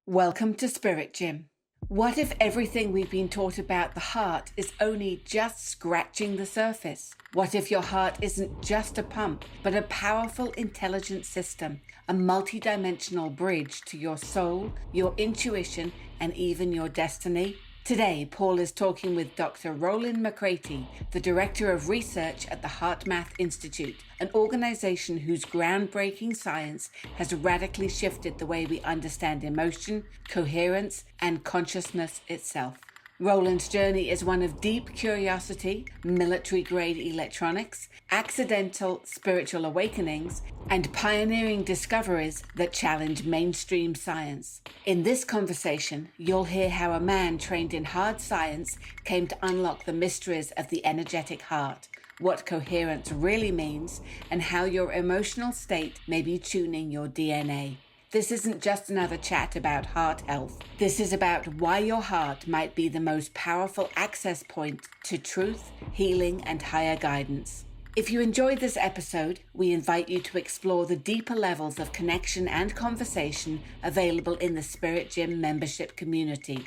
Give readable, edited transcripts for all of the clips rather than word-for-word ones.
Welcome to Spirit Gym. What if everything we've been taught about the heart is only just scratching the surface? What if your heart isn't just a pump, but a powerful, intelligent system, a multidimensional bridge to your soul, your intuition, and even your destiny? Today, Paul is talking with Dr. Rollin McCraty, the Director of Research at the HeartMath Institute, an organization whose groundbreaking science has radically shifted the way we understand emotion, coherence, and consciousness itself. Rollin's journey is one of deep curiosity, military-grade electronics, accidental spiritual awakenings, and pioneering discoveries that challenge mainstream science. In this conversation, you'll hear how a man trained in hard science came to unlock the mysteries of the energetic heart, what coherence really means, and how your emotional state may be tuning your DNA. This isn't just another chat about heart health. This is about why your heart might be the most powerful access point to truth, healing, and higher guidance. If you enjoyed this episode, we invite you to explore the deeper levels of connection and conversation available in the Spirit Gym membership community.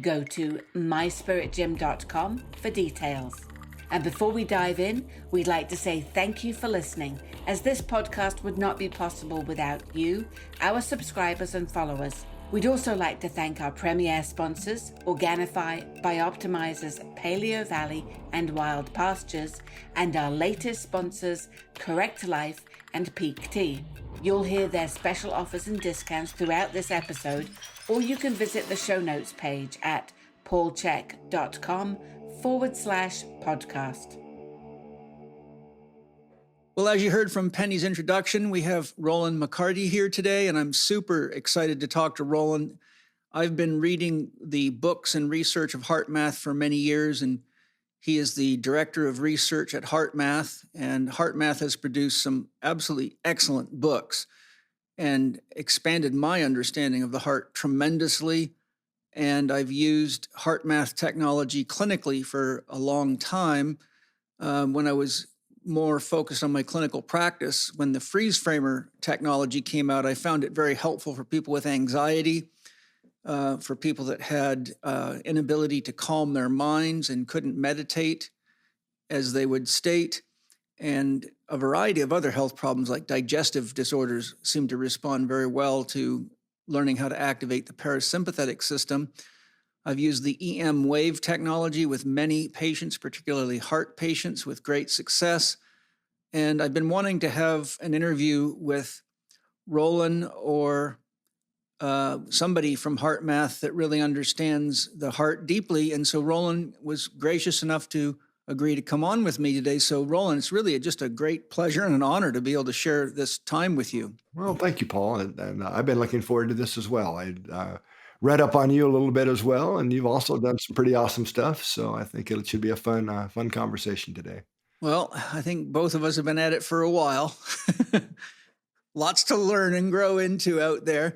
Go to myspiritgym.com for details. And before we dive in, we'd like to say thank you for listening, as this podcast would not be possible without you, our subscribers and followers. We'd also like to thank our premier sponsors, Organifi, Bioptimizers, Paleo Valley, and Wild Pastures, and our latest sponsors, Correct Life and Peak Tea. You'll hear their special offers and discounts throughout this episode, or you can visit the show notes page at paulchek.com/podcast. Well, as you heard from Penny's introduction, we have Rollin McCraty here today, and I'm super excited to talk to Rollin. I've been reading the books and research of HeartMath for many years, and he is the Director of Research at HeartMath, and HeartMath has produced some absolutely excellent books and expanded my understanding of the heart tremendously. And I've used HeartMath technology clinically for a long time. When I was more focused on my clinical practice, when the freeze framer technology came out, I found it very helpful for people with anxiety, for people that had inability to calm their minds and couldn't meditate as they would state. And a variety of other health problems like digestive disorders seem to respond very well to learning how to activate the parasympathetic system. I've used the EM wave technology with many patients, particularly heart patients, with great success. And I've been wanting to have an interview with Rollin or somebody from HeartMath that really understands the heart deeply. And so Rollin was gracious enough to agree to come on with me today. So Rollin, it's really just a great pleasure and an honor to be able to share this time with you. Well, thank you, Paul. And I've been looking forward to this as well. I read up on you a little bit as well, and you've also done some pretty awesome stuff. So I think it should be a fun conversation today. Well, I think both of us have been at it for a while. Lots to learn and grow into out there.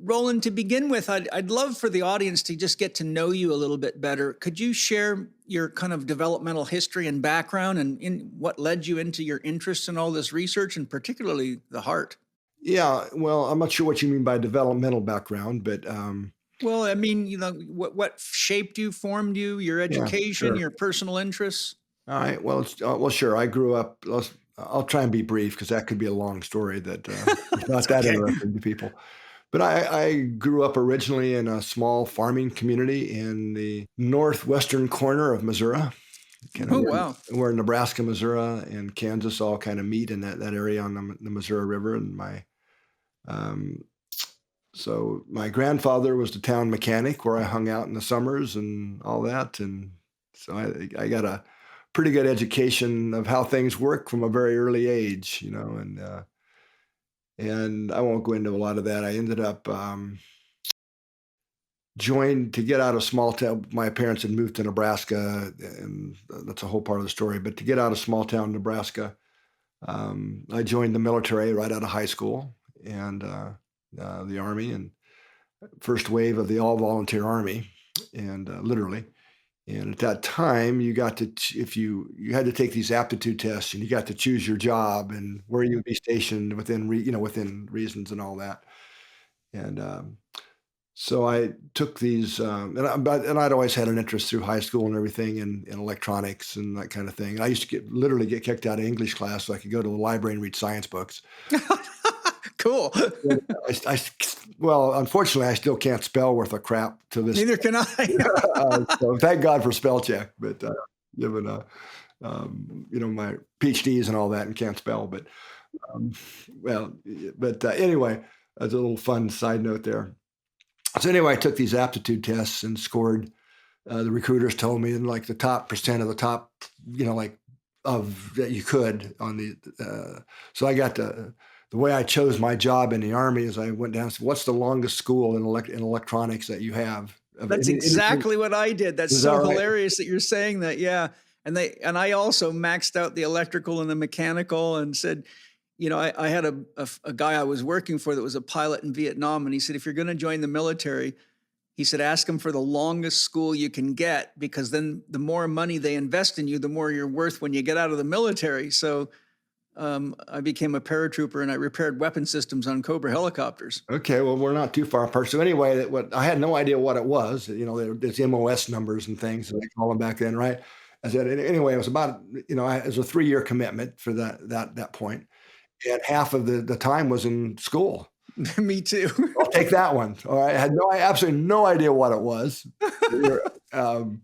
Rollin, to begin with, I'd love for the audience to just get to know you a little bit better. Could you share your kind of developmental history and background and in what led you into your interest in all this research, and particularly the heart? Yeah, well, I'm not sure what you mean by developmental background, but well, I mean, what shaped you, formed you, your education, sure. Your personal interests. All right. Well, sure. I grew up. I'll try and be brief because that could be a long story that is not that interesting to people. But I grew up originally in a small farming community in the northwestern corner of Missouri. Wow. Where Nebraska, Missouri, and Kansas all kind of meet in that area on the Missouri River. And so my grandfather was the town mechanic where I hung out in the summers and all that. And so I got a pretty good education of how things work from a very early age, and I won't go into a lot of that. I ended up joined to get out of small town. My parents had moved to Nebraska, and that's a whole part of the story. But to get out of small town Nebraska, I joined the military right out of high school and the Army, and first wave of the all-volunteer Army, and literally. And at that time, you got to you had to take these aptitude tests, and you got to choose your job and where you would be stationed within reasons and all that. And So I took these, and I'd always had an interest through high school and everything in electronics and that kind of thing. I used to literally get kicked out of English class so I could go to the library and read science books. Cool. Yeah, well, unfortunately, I still can't spell worth a crap to this. Neither can I. So thank God for spell check, but given my PhDs and all that and can't spell, but anyway, that's a little fun side note there. So anyway, I took these aptitude tests and scored. The recruiters told me in like the top percent of the top, of that you could on the. So I got the way I chose my job in the Army is I went down and said, "What's the longest school in electronics that you have?" That's exactly what I did. That's so hilarious that you're saying that. Yeah, and I also maxed out the electrical and the mechanical and said, I had a guy I was working for that was a pilot in Vietnam, and he said, if you're going to join the military, he said, ask them for the longest school you can get, because then the more money they invest in you, the more you're worth when you get out of the military. So I became a paratrooper and I repaired weapon systems on Cobra helicopters. Okay, well, we're not too far apart. So anyway, I had no idea what it was. There's MOS numbers and things that they call them back then, right? I said, anyway, it was about, it was a 3-year commitment for that point. And half of the time was in school. Me too. I'll take that one. All right. I had absolutely no idea what it was. And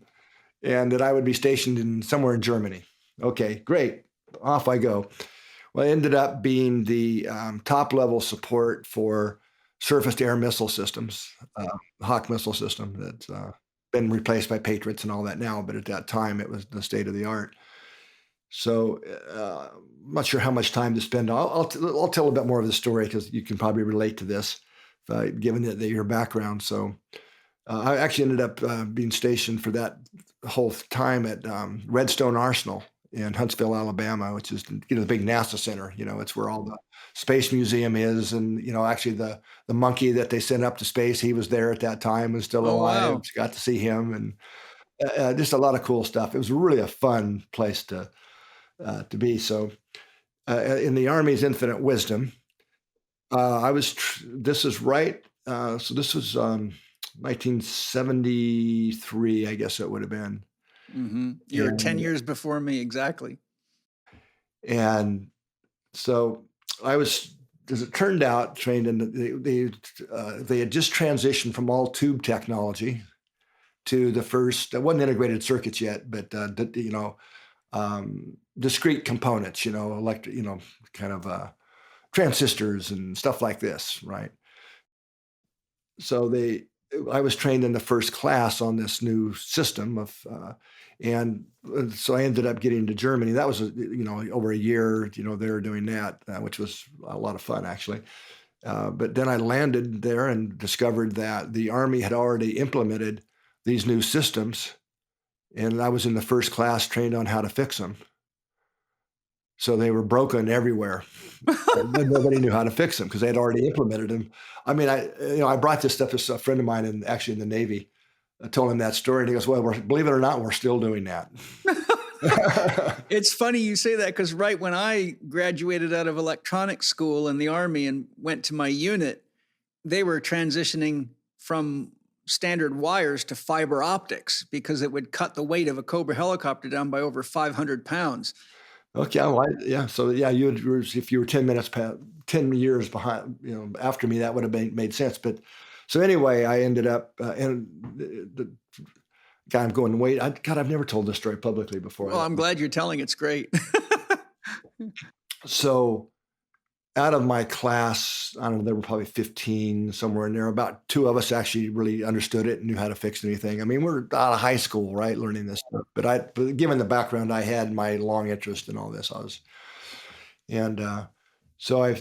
that I would be stationed somewhere in Germany. Okay, great. Off I go. Well, I ended up being the top level support for surface-to-air missile systems, Hawk missile system that's been replaced by Patriots and all that now. But at that time, it was the state of the art. So I'm not sure how much time to spend. I'll tell a bit more of the story because you can probably relate to this, given your background. So I actually ended up being stationed for that whole time at Redstone Arsenal in Huntsville, Alabama, which is the big NASA center. It's where all the Space Museum is, and actually the monkey that they sent up to space, he was there at that time and still alive. Wow. Got to see him, and just a lot of cool stuff. It was really a fun place to be. So in the Army's infinite wisdom, this is right. So this was 1973, I guess it would have been. Mm-hmm. You were 10 years before me. Exactly. And so I was, as it turned out, trained in they had just transitioned from all tube technology to the first, it wasn't integrated circuits yet, but discrete components, transistors and stuff like this, right? So I was trained in the first class on this new system and so I ended up getting to Germany. That was, over a year, they were doing that, which was a lot of fun, actually. But then I landed there and discovered that the Army had already implemented these new systems, and I was in the first class trained on how to fix them. So they were broken everywhere. Nobody knew how to fix them because they had already implemented them. I mean, I brought this stuff to a friend of mine actually in the Navy. I told him that story, and he goes, well, believe it or not, we're still doing that. It's funny you say that, because right when I graduated out of electronics school in the Army and went to my unit, they were transitioning from standard wires to fiber optics because it would cut the weight of a Cobra helicopter down by over 500 pounds. Okay, well, yeah. So yeah, if you were 10 years behind, after me, that would have made sense. But so anyway, I ended up, and the guy I'm going, wait, God, I've never told this story publicly before. Well, I'm glad you're telling. It's great. So out of my class, I don't know, there were probably 15 somewhere in there. About 2 of us actually really understood it and knew how to fix anything. I mean, we're out of high school, right, learning this stuff. But given the background I had, my long interest in all this, so I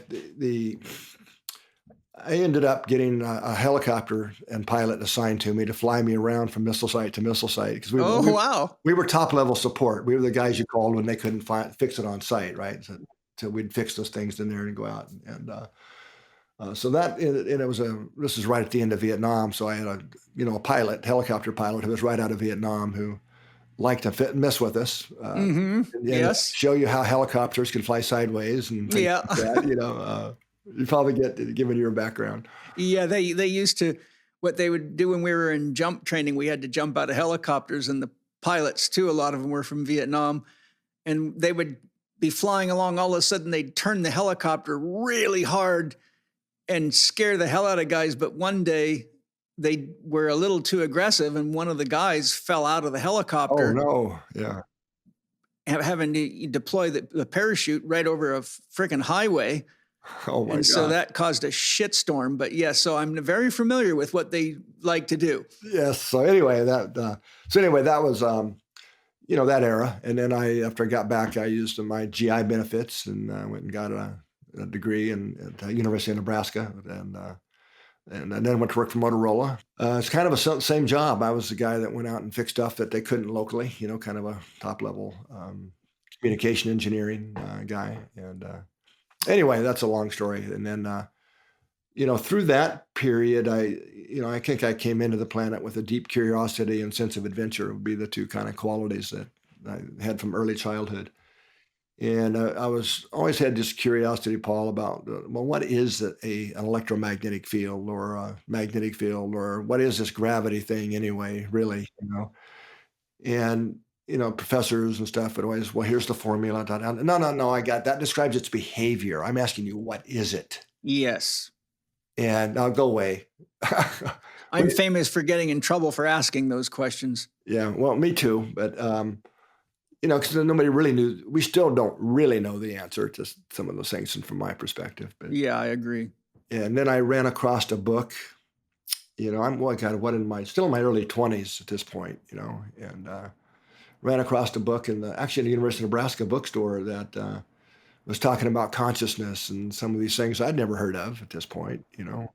ended up getting a helicopter and pilot assigned to me to fly me around from missile site to missile site. Because we were top level support. We were the guys you called when they couldn't fix it on site, right? So we'd fix those things in there and go out. And so that, and this is right at the end of Vietnam. So I had a helicopter pilot who was right out of Vietnam who liked to mess with us. And yes. Show you how helicopters can fly sideways and things like that, you probably get, given your background. Yeah, they used to, what they would do when we were in jump training, we had to jump out of helicopters, and the pilots too, a lot of them were from Vietnam, and they would be flying along. All of a sudden they'd turn the helicopter really hard and scare the hell out of guys. But one day they were a little too aggressive, and one of the guys fell out of the Oh helicopter, no, yeah. having to deploy the parachute right over a freaking highway. Oh my And so God. that caused a shitstorm. But yes, so I'm very familiar with what they like to do. Yes. So anyway, that was that era. And then after I got back, I used my GI benefits and went and got a degree at the University of Nebraska, and then went to work for Motorola. It's kind of a same job. I was the guy that went out and fixed stuff that they couldn't locally. Kind of a top level communication engineering guy. And anyway, that's a long story. And then through that period, I think I came into the planet with a deep curiosity and sense of adventure. Would be the two kind of qualities that I had from early childhood. And I always had this curiosity, Paul, about what is an electromagnetic field or a magnetic field, or what is this gravity thing anyway? Really, And professors and stuff would always, well, here's the formula. No, I got that. Describes its behavior. I'm asking you, what is it? Yes. And I'll go away. I'm famous for getting in trouble for asking those questions. Yeah, well, me too. But, because nobody really knew. We still don't really know the answer to some of those things from my perspective. But yeah, I agree. And then I ran across a book. I'm still in my early 20s at this point, and ran across a book in the University of Nebraska bookstore that was talking about consciousness and some of these things I'd never heard of at this point, and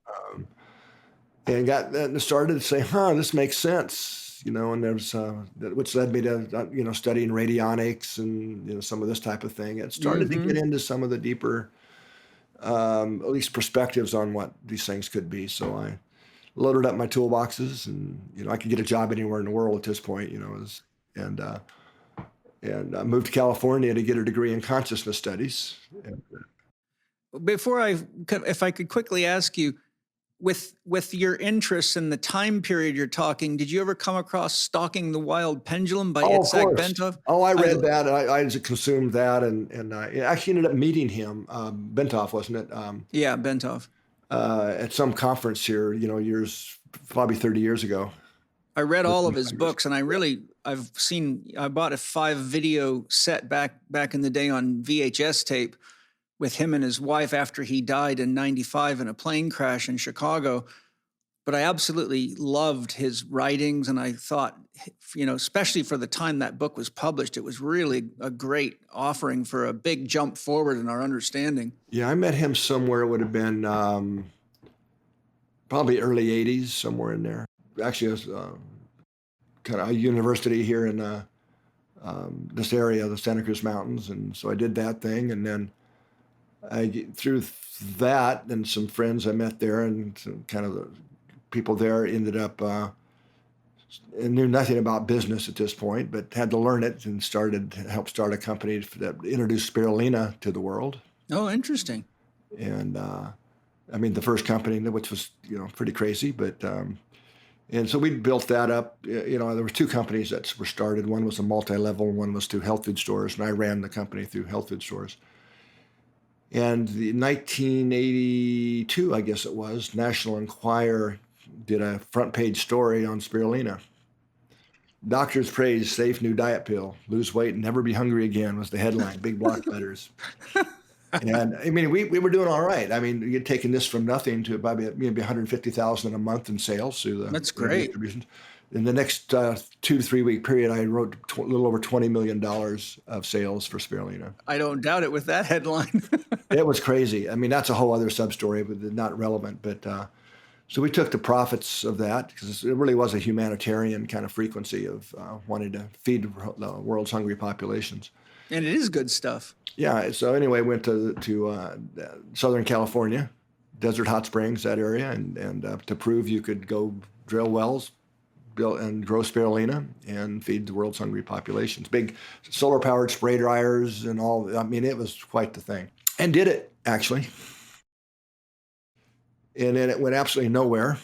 started to say, this makes sense, and there's which led me to studying radionics and some of this type of thing. It started to get into some of the deeper, at least perspectives on what these things could be. So I loaded up my toolboxes, and I could get a job anywhere in the world at this point, and I moved to California to get a degree in consciousness studies. Before if I could quickly ask you, with your interests in the time period you're talking, did you ever come across Stalking the Wild Pendulum by Itzhak Bentov? Oh, I read that. I consumed that, and I actually ended up meeting him, Bentov, wasn't it? Yeah, Bentov. At some conference here, years, probably 30 years ago. I read all of his books, and I bought a 5-video set back in the day on VHS tape with him and his wife after he died in 95 in a plane crash in Chicago. But I absolutely loved his writings, and I thought, especially for the time that book was published, it was really a great offering for a big jump forward in our understanding. Yeah, I met him somewhere. It would have been probably early 80s, somewhere in there. Actually, it was kind of a university here in this area, the Santa Cruz Mountains. And so I did that thing. And then through that and some friends I met there and some kind of the people there ended up, and knew nothing about business at this point, but had to learn it and helped start a company that introduced spirulina to the world. Oh, interesting. And the first company, which was, pretty crazy, but, and so we built that up. There were 2 companies that were started. One was a multi-level, one was through health food stores, and I ran the company through health food stores. And in 1982, I guess it was, National Enquirer did a front page story on spirulina. Doctors praise safe new diet pill. Lose weight and never be hungry again was the headline, big block letters. And we were doing all right. You're taking this from nothing to probably maybe 150,000 a month in sales through the That's great. Distribution. In the next 2 to 3 week period, I wrote a little over $20 million of sales for spirulina. I don't doubt it with that headline. It was crazy. That's a whole other sub-story, but not relevant. But so we took the profits of that because it really was a humanitarian kind of frequency of wanting to feed the world's hungry populations. And it is good stuff. Yeah. So anyway, went to Southern California, Desert Hot Springs, that area, and to prove you could go drill wells, build and grow spirulina and feed the world's hungry populations. Big solar-powered spray dryers and all. It was quite the thing. And did it, actually. And then it went absolutely nowhere.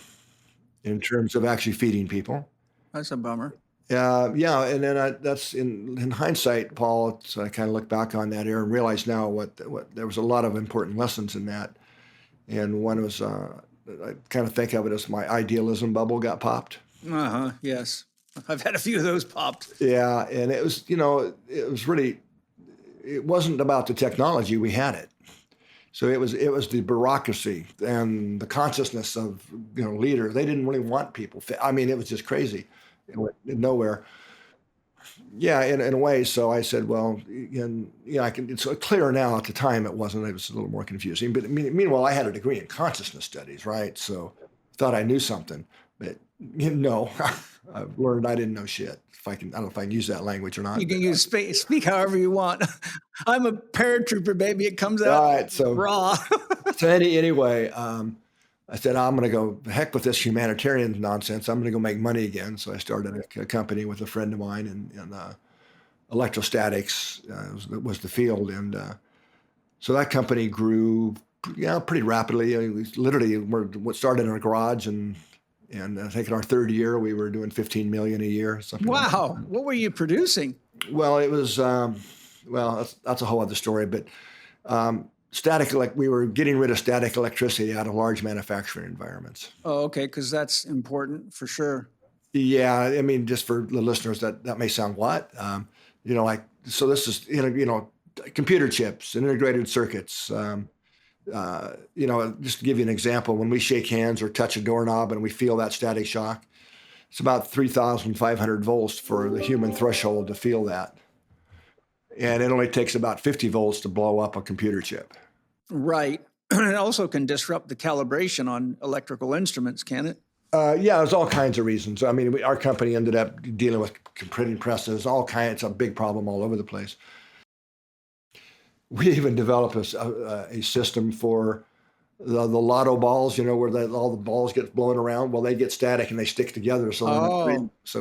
in terms of actually feeding people. That's a bummer. Yeah, and then that's in hindsight, Paul. So I kind of look back on that era and realize now what there was a lot of important lessons in that. And one was I kind of think of it as my idealism bubble got popped. Yes, I've had a few of those popped. Yeah, and it was it wasn't about the technology, we had it. So it was the bureaucracy and the consciousness of leaders. They didn't really want people. I mean, it was just crazy. It went nowhere. Yeah, in a way. So I said, well, I can. It's clear now. At the time, it wasn't. It was a little more confusing. But meanwhile, I had a degree in consciousness studies, right? So thought I knew something, but no, I've learned I didn't know shit. I don't know if I can use that language or not. You can speak however you want. I'm a paratrooper, baby. It comes out right, so raw. So anyway, I said, I'm going to go heck with this humanitarian nonsense. I'm going to go make money again. So I started a company with a friend of mine, and electrostatics was the field. And so that company grew pretty rapidly. I mean, we literally started in a garage, and I think in our third year, we were doing 15 million a year. Wow. Like what were you producing? Well, it was, that's a whole other story, but we were getting rid of static electricity out of large manufacturing environments. Oh, okay, because that's important for sure. Yeah, I mean, just for the listeners, that may sound what? So this is, computer chips and integrated circuits. Just to give you an example, when we shake hands or touch a doorknob and we feel that static shock, it's about 3,500 volts for the human threshold to feel that. And it only takes about 50 volts to blow up a computer chip. Right. It also can disrupt the calibration on electrical instruments, can it? Yeah, there's all kinds of reasons. I mean, our company ended up dealing with printing presses, all kinds. It's a big problem all over the place. We even developed a system for the lotto balls, where all the balls get blown around. Well, they get static and they stick together. So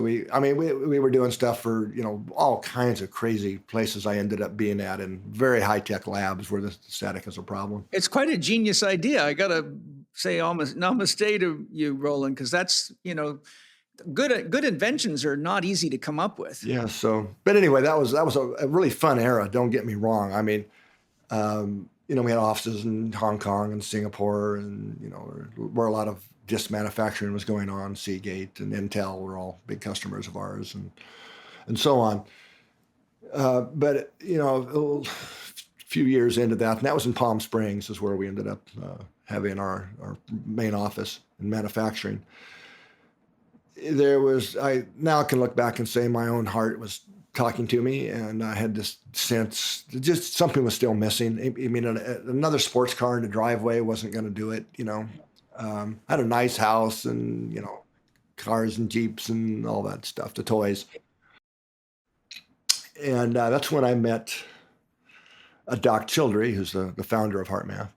we were doing stuff for all kinds of crazy places. I ended up being at in very high tech labs where the static is a problem. It's quite a genius idea. I gotta say, almost namaste to you, Rollin, because that's good inventions are not easy to come up with. Yeah. So, but anyway, that was a really fun era. Don't get me wrong. I mean. We had offices in Hong Kong and Singapore, and where a lot of disk manufacturing was going on. Seagate and Intel were all big customers of ours, and so on. But a few years into that, and that was in Palm Springs, is where we ended up having our main office in manufacturing. I now can look back and say my own heart was talking to me, and I had this sense that just something was still missing. I mean, another sports car in the driveway wasn't going to do it. I had a nice house and cars and Jeeps and all that stuff, the toys. And that's when I met Doc Childre, who's the founder of HeartMath,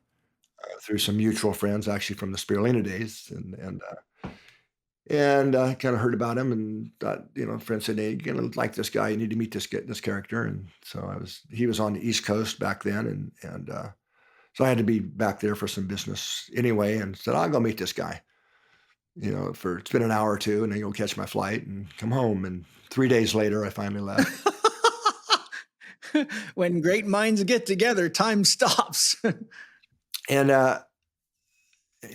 through some mutual friends, actually from the Spirulina days, and I kind of heard about him and thought, a friend said, hey, you're going to like this guy. You need to meet this character. And so he was on the East Coast back then. And so I had to be back there for some business anyway, and said, I'll go meet this guy, it's been an hour or two, and then go catch my flight and come home. And 3 days later, I finally left. When great minds get together, time stops. And,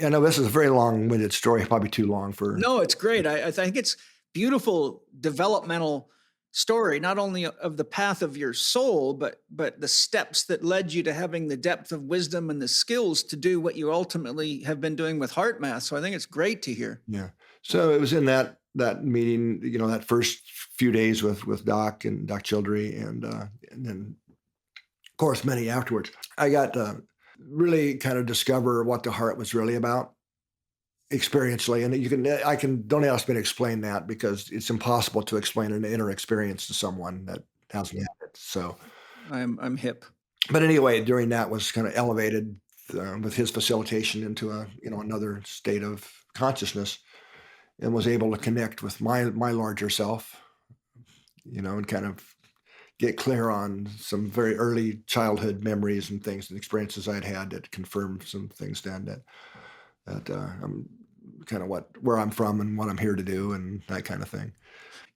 I know this is a very long-winded story, probably too long for... No, it's great. I think it's beautiful developmental story, not only of the path of your soul, but the steps that led you to having the depth of wisdom and the skills to do what you ultimately have been doing with HeartMath. So I think it's great to hear. Yeah. So it was in that meeting, that first few days with Doc and Doc Childre, and then, of course, many afterwards. I got to really kind of discover what the heart was really about experientially. And don't ask me to explain that, because it's impossible to explain an inner experience to someone that hasn't had it. So I'm hip. But anyway, during that was kind of elevated with his facilitation into another state of consciousness, and was able to connect with my larger self, and kind of get clear on some very early childhood memories and things and experiences I'd had that confirmed some things then that I'm kind of where I'm from and what I'm here to do and that kind of thing.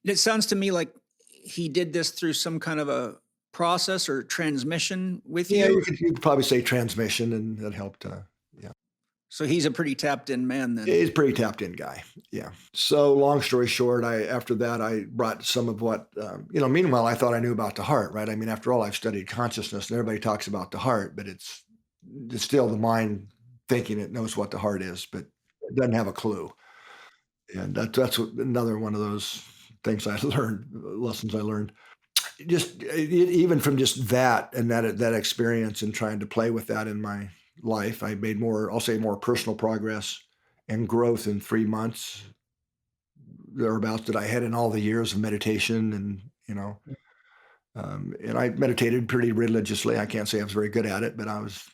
It sounds to me like he did this through some kind of a process or transmission with Yeah, you. you could probably say transmission, and that helped. Yeah, So he's a pretty tapped in man then. he's a pretty tapped in guy. Yeah. So long story short, after that I brought some of what Meanwhile, I thought I knew about the heart, right? I mean, after all, I've studied consciousness, and everybody talks about the heart, but it's still the mind thinking it knows what the heart is, but it doesn't have a clue. And another one of those things I learned, lessons I learned. Just even from just that and that experience and trying to play with that in my life, I made I'll say more personal progress and growth in 3 months thereabouts that I had in all the years of meditation. And I meditated pretty religiously. I can't say I was very good at it, but I was,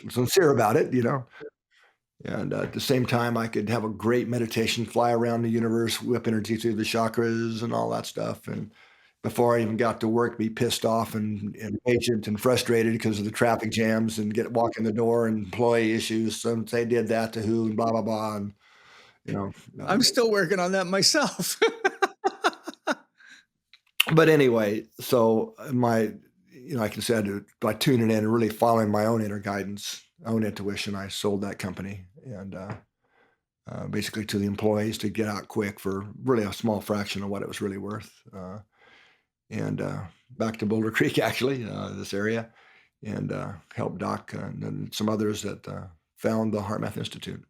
sincere about it. And at the same time, I could have a great meditation, fly around the universe, whip energy through the chakras and all that stuff. And before I even got to work, be pissed off and impatient and frustrated because of the traffic jams and walk in the door and employee issues. So they did that to who and blah, blah, blah. And, I'm still working on that myself. But anyway, so like I said, by tuning in and really following my own inner guidance, own intuition, I sold that company and basically to the employees to get out quick for really a small fraction of what it was really worth. And back to Boulder Creek, actually, this area, and helped Doc and some others that found the HeartMath Institute.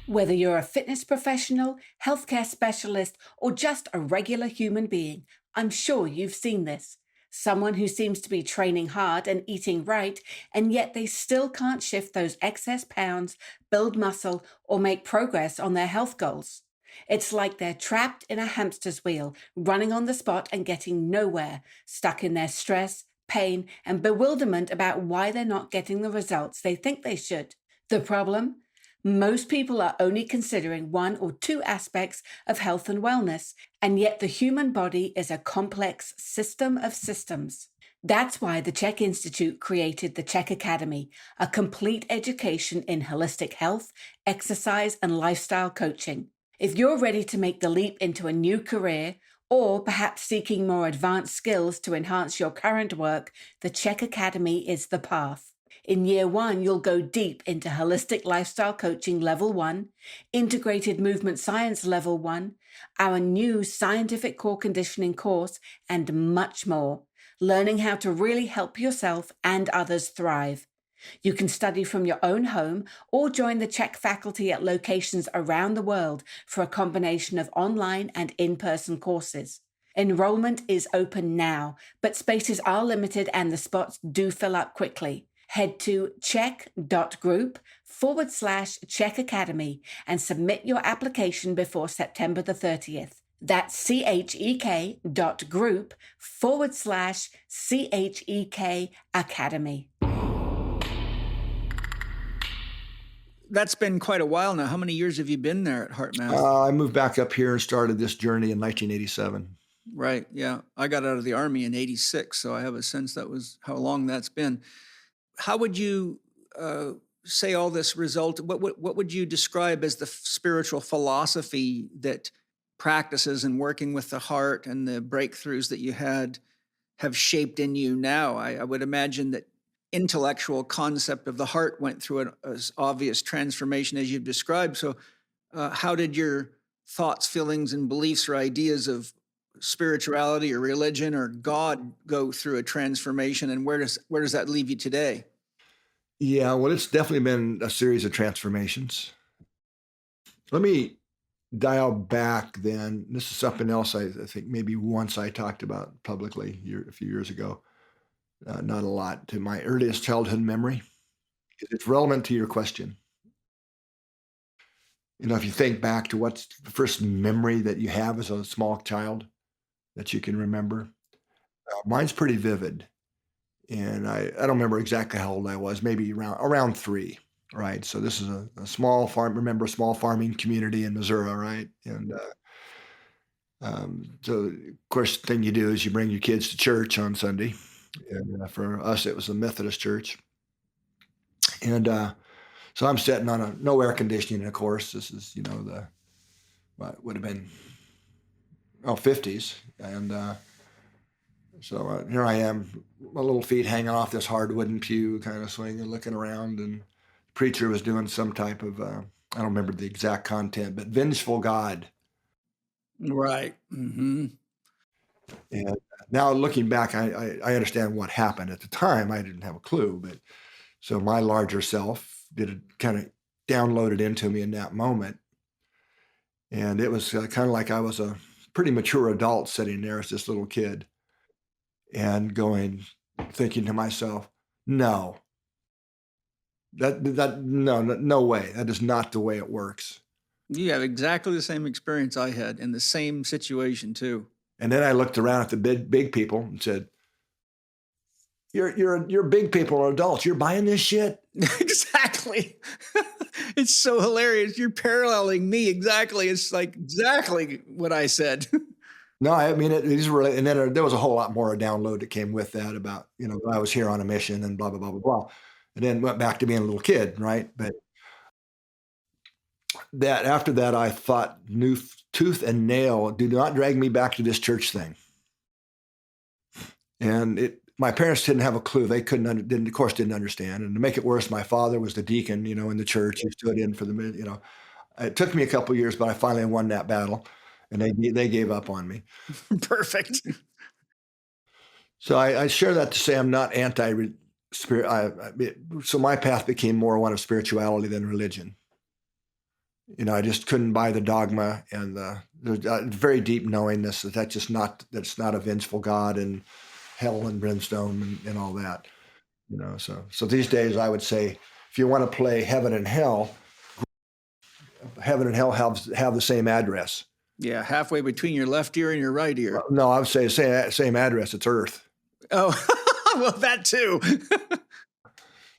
Whether you're a fitness professional, healthcare specialist, or just a regular human being, I'm sure you've seen this. Someone who seems to be training hard and eating right, and yet they still can't shift those excess pounds, build muscle, or make progress on their health goals. It's like they're trapped in a hamster's wheel, running on the spot and getting nowhere, stuck in their stress, pain, and bewilderment about why they're not getting the results they think they should. The problem? Most people are only considering one or two aspects of health and wellness, and yet the human body is a complex system of systems. That's why the Chek Institute created the Chek Academy, a complete education in holistic health, exercise, and lifestyle coaching. If you're ready to make the leap into a new career, or perhaps seeking more advanced skills to enhance your current work, the Chek Academy is the path. In year 1, you'll go deep into holistic lifestyle coaching level 1, integrated movement science level 1, our new scientific core conditioning course, and much more, learning how to really help yourself and others thrive. You can study from your own home or join the Chek faculty at locations around the world for a combination of online and in-person courses. Enrollment is open now, but spaces are limited and the spots do fill up quickly. Head to chek.group/Chek Academy and submit your application before September the 30th. That's chek.group/CHEK Academy. That's been quite a while now. How many years have you been there at HeartMath? I moved back up here and started this journey in 1987. Right, yeah. I got out of the Army in 86, so I have a sense that was how long that's been. How would you say all this result? What would you describe as the spiritual philosophy that practices and working with the heart and the breakthroughs that you had have shaped in you now? I would imagine that intellectual concept of the heart went through an as obvious transformation as you've described. So how did your thoughts, feelings, and beliefs or ideas of spirituality or religion or God go through a transformation, and where does that leave you today? Yeah, well, it's definitely been a series of transformations. Let me dial back then. This is something else I think maybe once I talked about publicly a few years ago, not a lot, to my earliest childhood memory. It's relevant to your question. If you think back to what's the first memory that you have as a small child that you can remember, mine's pretty vivid. And I don't remember exactly how old I was, maybe around 3, right? So this is a small farming community in Missouri, right? And so, of course, the thing you do is you bring your kids to church on Sunday. And for us, it was a Methodist church. And So I'm sitting on no air conditioning, of course. This is, what would have been, 50s. And so here I am, my little feet hanging off this hard wooden pew, kind of swinging, looking around. And the preacher was doing some type of, I don't remember the exact content, but vengeful God. Right. Mm-hmm. And now looking back, I understand what happened. At the time, I didn't have a clue. But so my larger self did it kind of downloaded into me in that moment. And it was kind of like I was a pretty mature adult sitting there as this little kid and thinking to myself, no, no way. That is not the way it works. You have exactly the same experience I had in the same situation too. And then I looked around at the big people and said, You're big people are adults. You're buying this shit. Exactly. It's so hilarious. You're paralleling me exactly. It's like exactly what I said. No, I mean, these were, and then there was a whole lot more download that came with that about, I was here on a mission and blah, blah, blah, blah, blah. And then went back to being a little kid, right? But that after that, I thought, tooth and nail, do not drag me back to this church thing. And my parents didn't have a clue. They didn't understand. And to make it worse, my father was the deacon, in the church. He stood in for the, it took me a couple of years, but I finally won that battle. And they gave up on me. Perfect. So I share that to say I'm not anti-spirit. So my path became more one of spirituality than religion. I just couldn't buy the dogma and the very deep knowingness that's not a vengeful God and hell and brimstone and all that. So these days I would say if you want to play heaven and hell have the same address. Yeah, halfway between your left ear and your right ear. No, I would say same address. It's Earth. Oh, well, that too.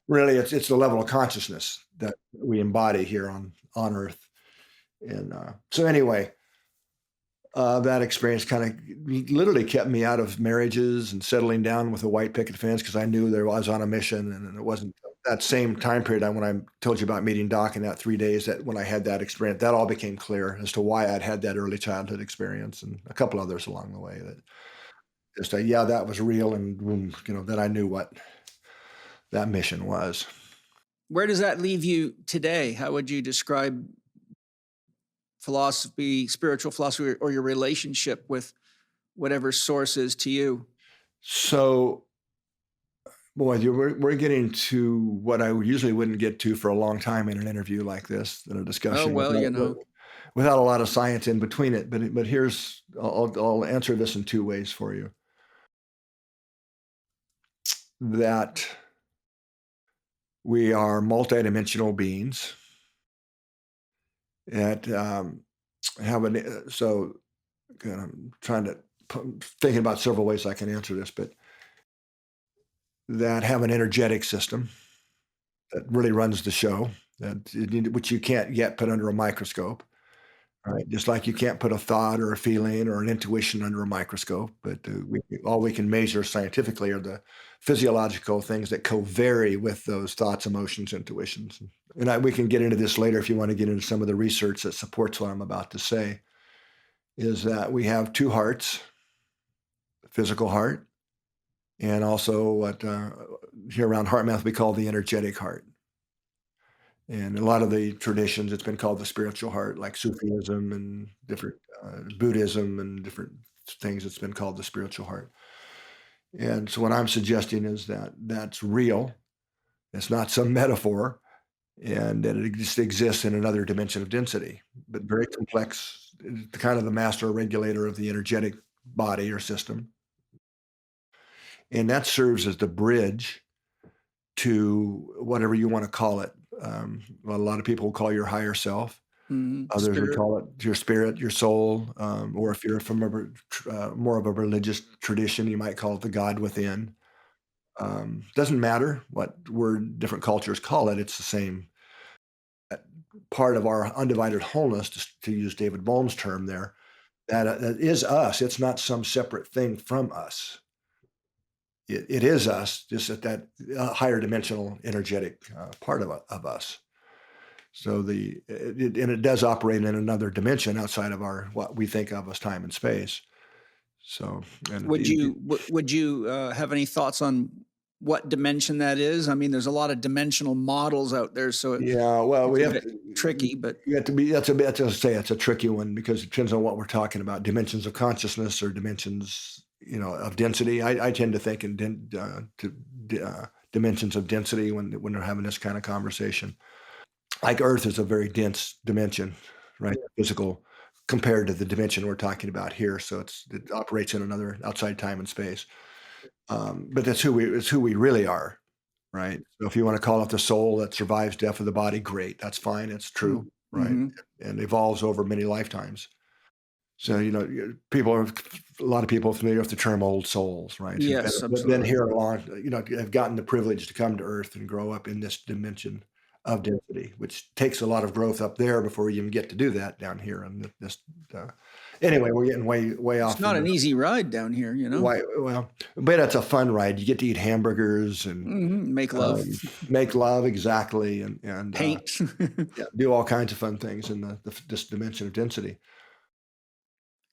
Really, it's the level of consciousness that we embody here on Earth. And so anyway, that experience kind of literally kept me out of marriages and settling down with a white picket fence because I knew I was on a mission, and it wasn't that same time period when I told you about meeting Doc in that 3 days that when I had that experience, that all became clear as to why I'd had that early childhood experience and a couple others along the way that just, that was real. And boom, then I knew what that mission was. Where does that leave you today? How would you describe philosophy, spiritual philosophy, or your relationship with whatever source is to you? So, boy, we're getting to what I usually wouldn't get to for a long time in an interview like this, in a discussion. Oh, well, without a lot of science in between it. But I'll answer this in two ways for you. That we are multidimensional beings that I'm thinking about several ways I can answer this, but that have an energetic system that really runs the show, which you can't yet put under a microscope, right? Just like you can't put a thought or a feeling or an intuition under a microscope, but all we can measure scientifically are the physiological things that co-vary with those thoughts, emotions, intuitions. And we can get into this later if you want to get into some of the research that supports what I'm about to say, is that we have two hearts, the physical heart, and also what here around HeartMath we call the energetic heart. And a lot of the traditions, it's been called the spiritual heart, like Sufism and different Buddhism and different things. It's been called the spiritual heart. And so what I'm suggesting is that that's real. It's not some metaphor, and that it just exists in another dimension of density, but very complex, kind of the master regulator of the energetic body or system. And that serves as the bridge to whatever you want to call it. A lot of people will call your higher self. Others would call it your spirit, your soul, or if you're from more of a religious tradition, you might call it the God within. Doesn't matter what word different cultures call it. It's the same part of our undivided wholeness, to use David Bohm's term there, that is us. It's not some separate thing from us. It is us, just at that higher dimensional energetic part of us. So and it does operate in another dimension outside of what we think of as time and space. So, and Would you have any thoughts on what dimension that is? I mean, there's a lot of dimensional models out there, so yeah, well, it's we a have bit tricky. But you have to be. That's to say it's a tricky one because it depends on what we're talking about. Dimensions of consciousness or dimensions, of density. I tend to think in dimensions of density when they're having this kind of conversation. Like Earth is a very dense dimension, right? Physical compared to the dimension we're talking about here. So it operates in another outside time and space. But it's who we really are, right? So if you want to call it the soul that survives death of the body, great. That's fine. It's true, right? And evolves over many lifetimes. So, a lot of people are familiar with the term old souls, right? Yes, Who've been absolutely. here a long, have gotten the privilege to come to Earth and grow up in this dimension of density, which takes a lot of growth up there before we even get to do that down here. And anyway, we're getting way off. It's not an easy ride down here, Well, but it's a fun ride. You get to eat hamburgers and make love, make love, exactly, and paint, do all kinds of fun things in this dimension of density.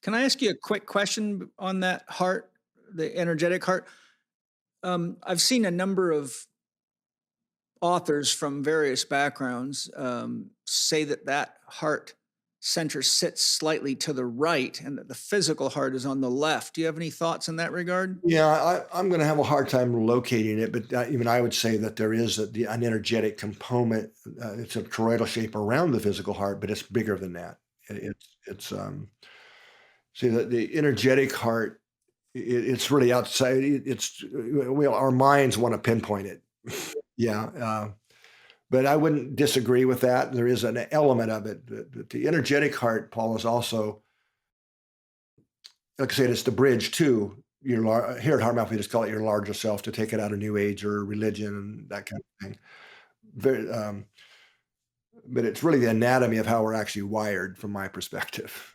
Can I ask you a quick question on that heart, the energetic heart? I've seen a number of authors from various backgrounds say that heart center sits slightly to the right and that the physical heart is on the left. Do you have any thoughts in that regard? Yeah, I'm going to have a hard time locating it, but even I would say that there is an energetic component. It's a toroidal shape around the physical heart, but it's bigger than that. It's see the energetic heart. It's really outside. Our minds want to pinpoint it. Yeah. But I wouldn't disagree with that. There is an element of it. The energetic heart, Paul, is also, like I said, it's the bridge to your, here at HeartMath, we just call it your larger self, to take it out of New Age or religion and that kind of thing. But it's really the anatomy of how we're actually wired from my perspective.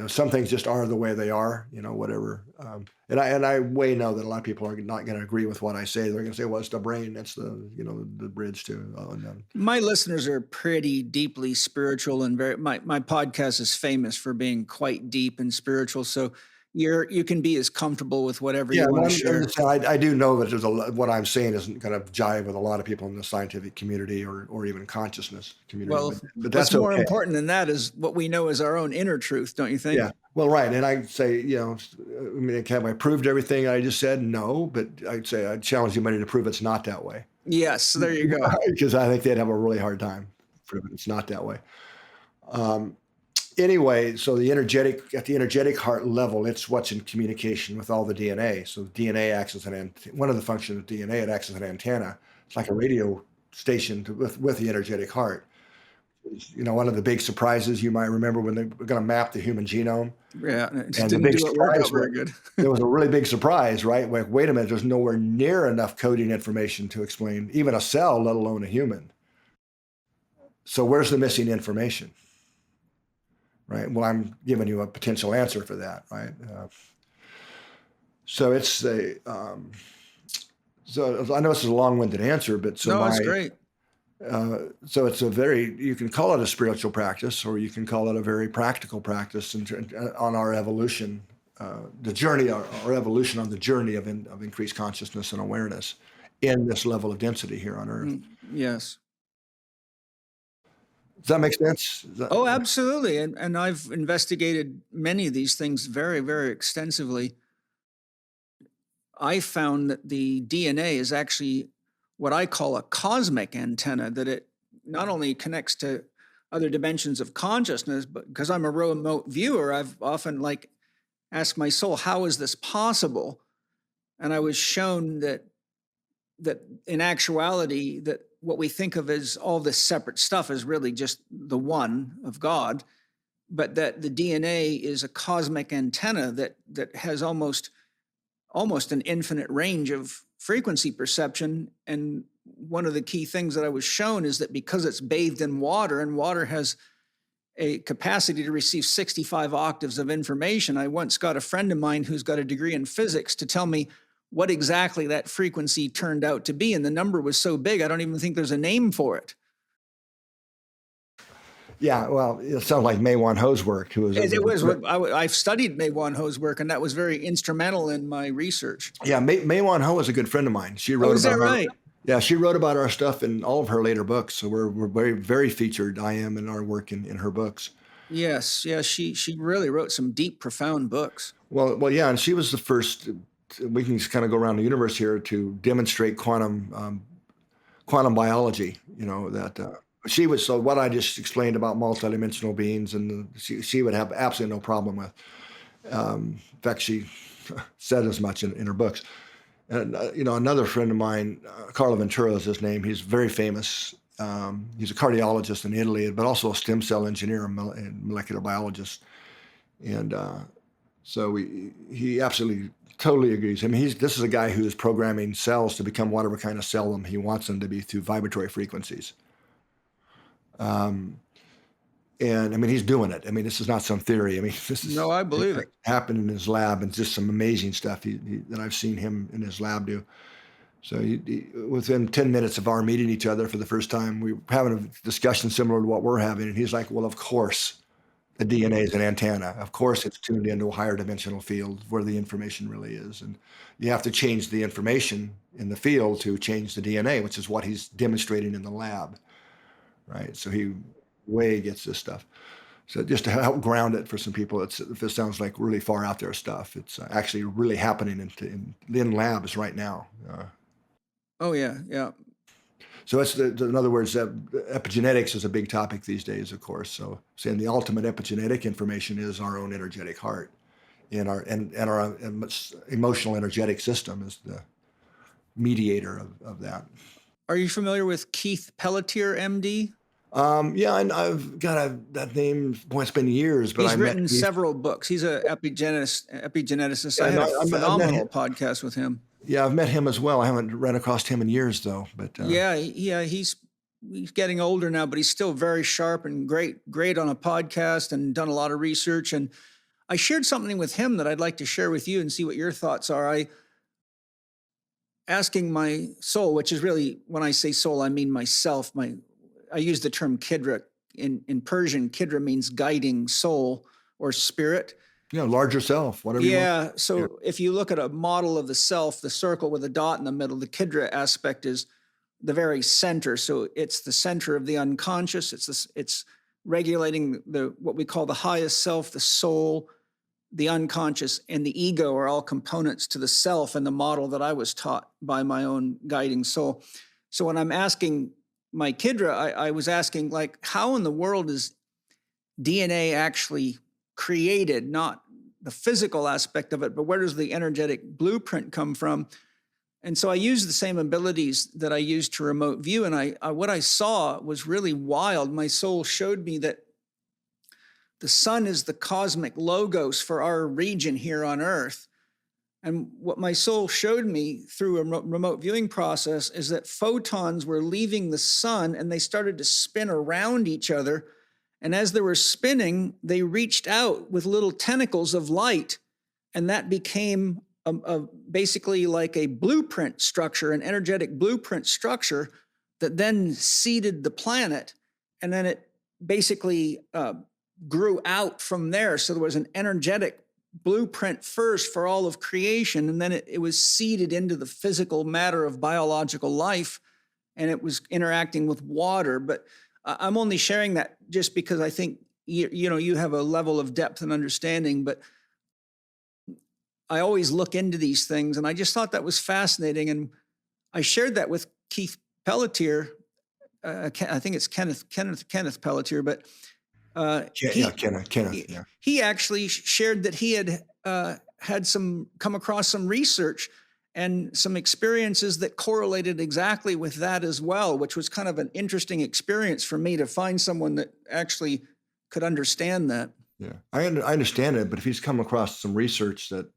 Some things just are the way they are, whatever. And I way know that a lot of people are not going to agree with what I say. They're going to say, well, it's the brain. That's the bridge to. My listeners are pretty deeply spiritual and my podcast is famous for being quite deep and spiritual. So you can be as comfortable with whatever you want to share. I do know that what I'm saying isn't going to jive with a lot of people in the scientific community or even consciousness community. Well, but that's what's more important than that is what we know is our own inner truth, don't you think? Yeah. Well, right. And I'd say, have I proved everything I just said? No, but I'd say I'd challenge anybody to prove it's not that way. Yes, there you go. Because I think they'd have a really hard time proving it's not that way. Anyway, so at the energetic heart level, it's what's in communication with all the DNA. So the DNA acts as one of the functions of DNA, it acts as an antenna. It's like a radio station with the energetic heart. One of the big surprises you might remember when they were going to map the human genome. Yeah, and the big surprise very good. There was a really big surprise, right? Like, wait a minute, there's nowhere near enough coding information to explain even a cell, let alone a human. So where's the missing information? Right. Well, I'm giving you a potential answer for that, right? So it's so I know this is a long-winded answer, but it's great. So it's you can call it a spiritual practice, or you can call it a very practical practice on our evolution, the journey, our evolution on the journey of increased consciousness and awareness in this level of density here on Earth. Yes. Does that make sense? Oh, absolutely. And I've investigated many of these things very, very extensively. I found that the DNA is actually what I call a cosmic antenna, that it not only connects to other dimensions of consciousness, but because I'm a remote viewer, I've often asked my soul, how is this possible? And I was shown that in actuality, that what we think of as all this separate stuff is really just the one of God, but that the DNA is a cosmic antenna that has almost an infinite range of frequency perception. And one of the key things that I was shown is that because it's bathed in water, and water has a capacity to receive 65 octaves of information, I once got a friend of mine who's got a degree in physics to tell me what exactly that frequency turned out to be. And the number was so big, I don't even think there's a name for it. Yeah, well, it sounds like May Wan Ho's work, who was It was what I've studied May Wan Ho's work, and that was very instrumental in my research. yeah, May Wan Ho is a good friend of mine. She Oh, wrote is that about our, right? yeah, she wrote about our stuff in all of her later books. So we're very, very featured. I am in our work in her books. Yes, yeah, she really wrote some deep, profound books. Well, yeah, and she was the first. We can just kind of go around the universe here to demonstrate quantum biology. You know that she was. So what I just explained about multidimensional beings, and she would have absolutely no problem with. In fact, she said as much in her books. And another friend of mine, Carlo Ventura is his name. He's very famous. He's a cardiologist in Italy, but also a stem cell engineer and molecular biologist. And so he absolutely, totally agrees. I mean, this is a guy who is programming cells to become whatever kind of cell he wants them to be through vibratory frequencies. And I mean, he's doing it. I mean, this is not some theory. I mean, this is I believe it happened in his lab, and just some amazing stuff that I've seen him in his lab do. So within 10 minutes of our meeting each other for the first time, we were having a discussion similar to what we're having. And he's like, well, of course, the DNA is an antenna. Of course, it's tuned into a higher dimensional field where the information really is. And you have to change the information in the field to change the DNA, which is what he's demonstrating in the lab, right? So he way gets this stuff. So just to help ground it for some people, if it sounds like really far out there stuff, it's actually really happening in labs right now. Oh yeah, yeah. So that's in other words, epigenetics is a big topic these days, of course. So saying the ultimate epigenetic information is our own energetic heart, and our emotional energetic system is the mediator of that. Are you familiar with Keith Pelletier, MD? Yeah, and I've got that name. Boy, it's been years, but he's written several books. He's an epigeneticist. I had a phenomenal podcast with him. Yeah, I've met him as well. I haven't run across him in years, though. But yeah, he's getting older now, but he's still very sharp and great on a podcast, and done a lot of research. And I shared something with him that I'd like to share with you and see what your thoughts are. Asking my soul, which is really, when I say soul, I mean myself. I use the term Chidra. In Persian, Chidra means guiding soul or spirit. Yeah, larger self, whatever you want. Yeah, so if you look at a model of the self, the circle with a dot in the middle, the Chidra aspect is the very center. So it's the center of the unconscious. It's regulating what we call the highest self, the soul, the unconscious, and the ego are all components to the self and the model that I was taught by my own guiding soul. So when I'm asking my Chidra, I was asking, like, how in the world is DNA actually created? Not the physical aspect of it, but where does the energetic blueprint come from? And so I used the same abilities that I used to remote view. And what I saw was really wild. My soul showed me that the sun is the cosmic logos for our region here on Earth. And what my soul showed me through a remote viewing process is that photons were leaving the sun and they started to spin around each other. And as they were spinning, they reached out with little tentacles of light. And that became basically like a blueprint structure, an energetic blueprint structure that then seeded the planet. And then it basically grew out from there. So there was an energetic blueprint first for all of creation, and then it was seeded into the physical matter of biological life, and it was interacting with water. But I'm only sharing that just because I think you have a level of depth and understanding, but I always look into these things, and I just thought that was fascinating. And I shared that with Keith Pelletier. I think it's Kenneth Pelletier, but Kenneth. Yeah. He actually shared that he had come across some research and some experiences that correlated exactly with that as well, which was kind of an interesting experience for me to find someone that actually could understand that. Yeah, I understand it, but if he's come across some research that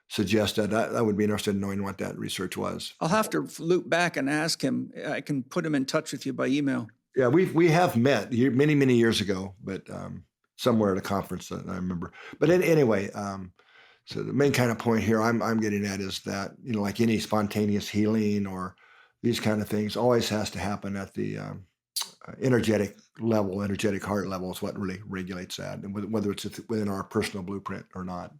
suggests that, I would be interested in knowing what that research was. I'll have to loop back and ask him. I can put him in touch with you by email. Yeah, we have met many years ago, but somewhere at a conference that I remember. But anyway, so the main kind of point here I'm getting at is that, like any spontaneous healing or these kind of things always has to happen at the energetic level, energetic heart level is what really regulates that, and whether it's within our personal blueprint or not.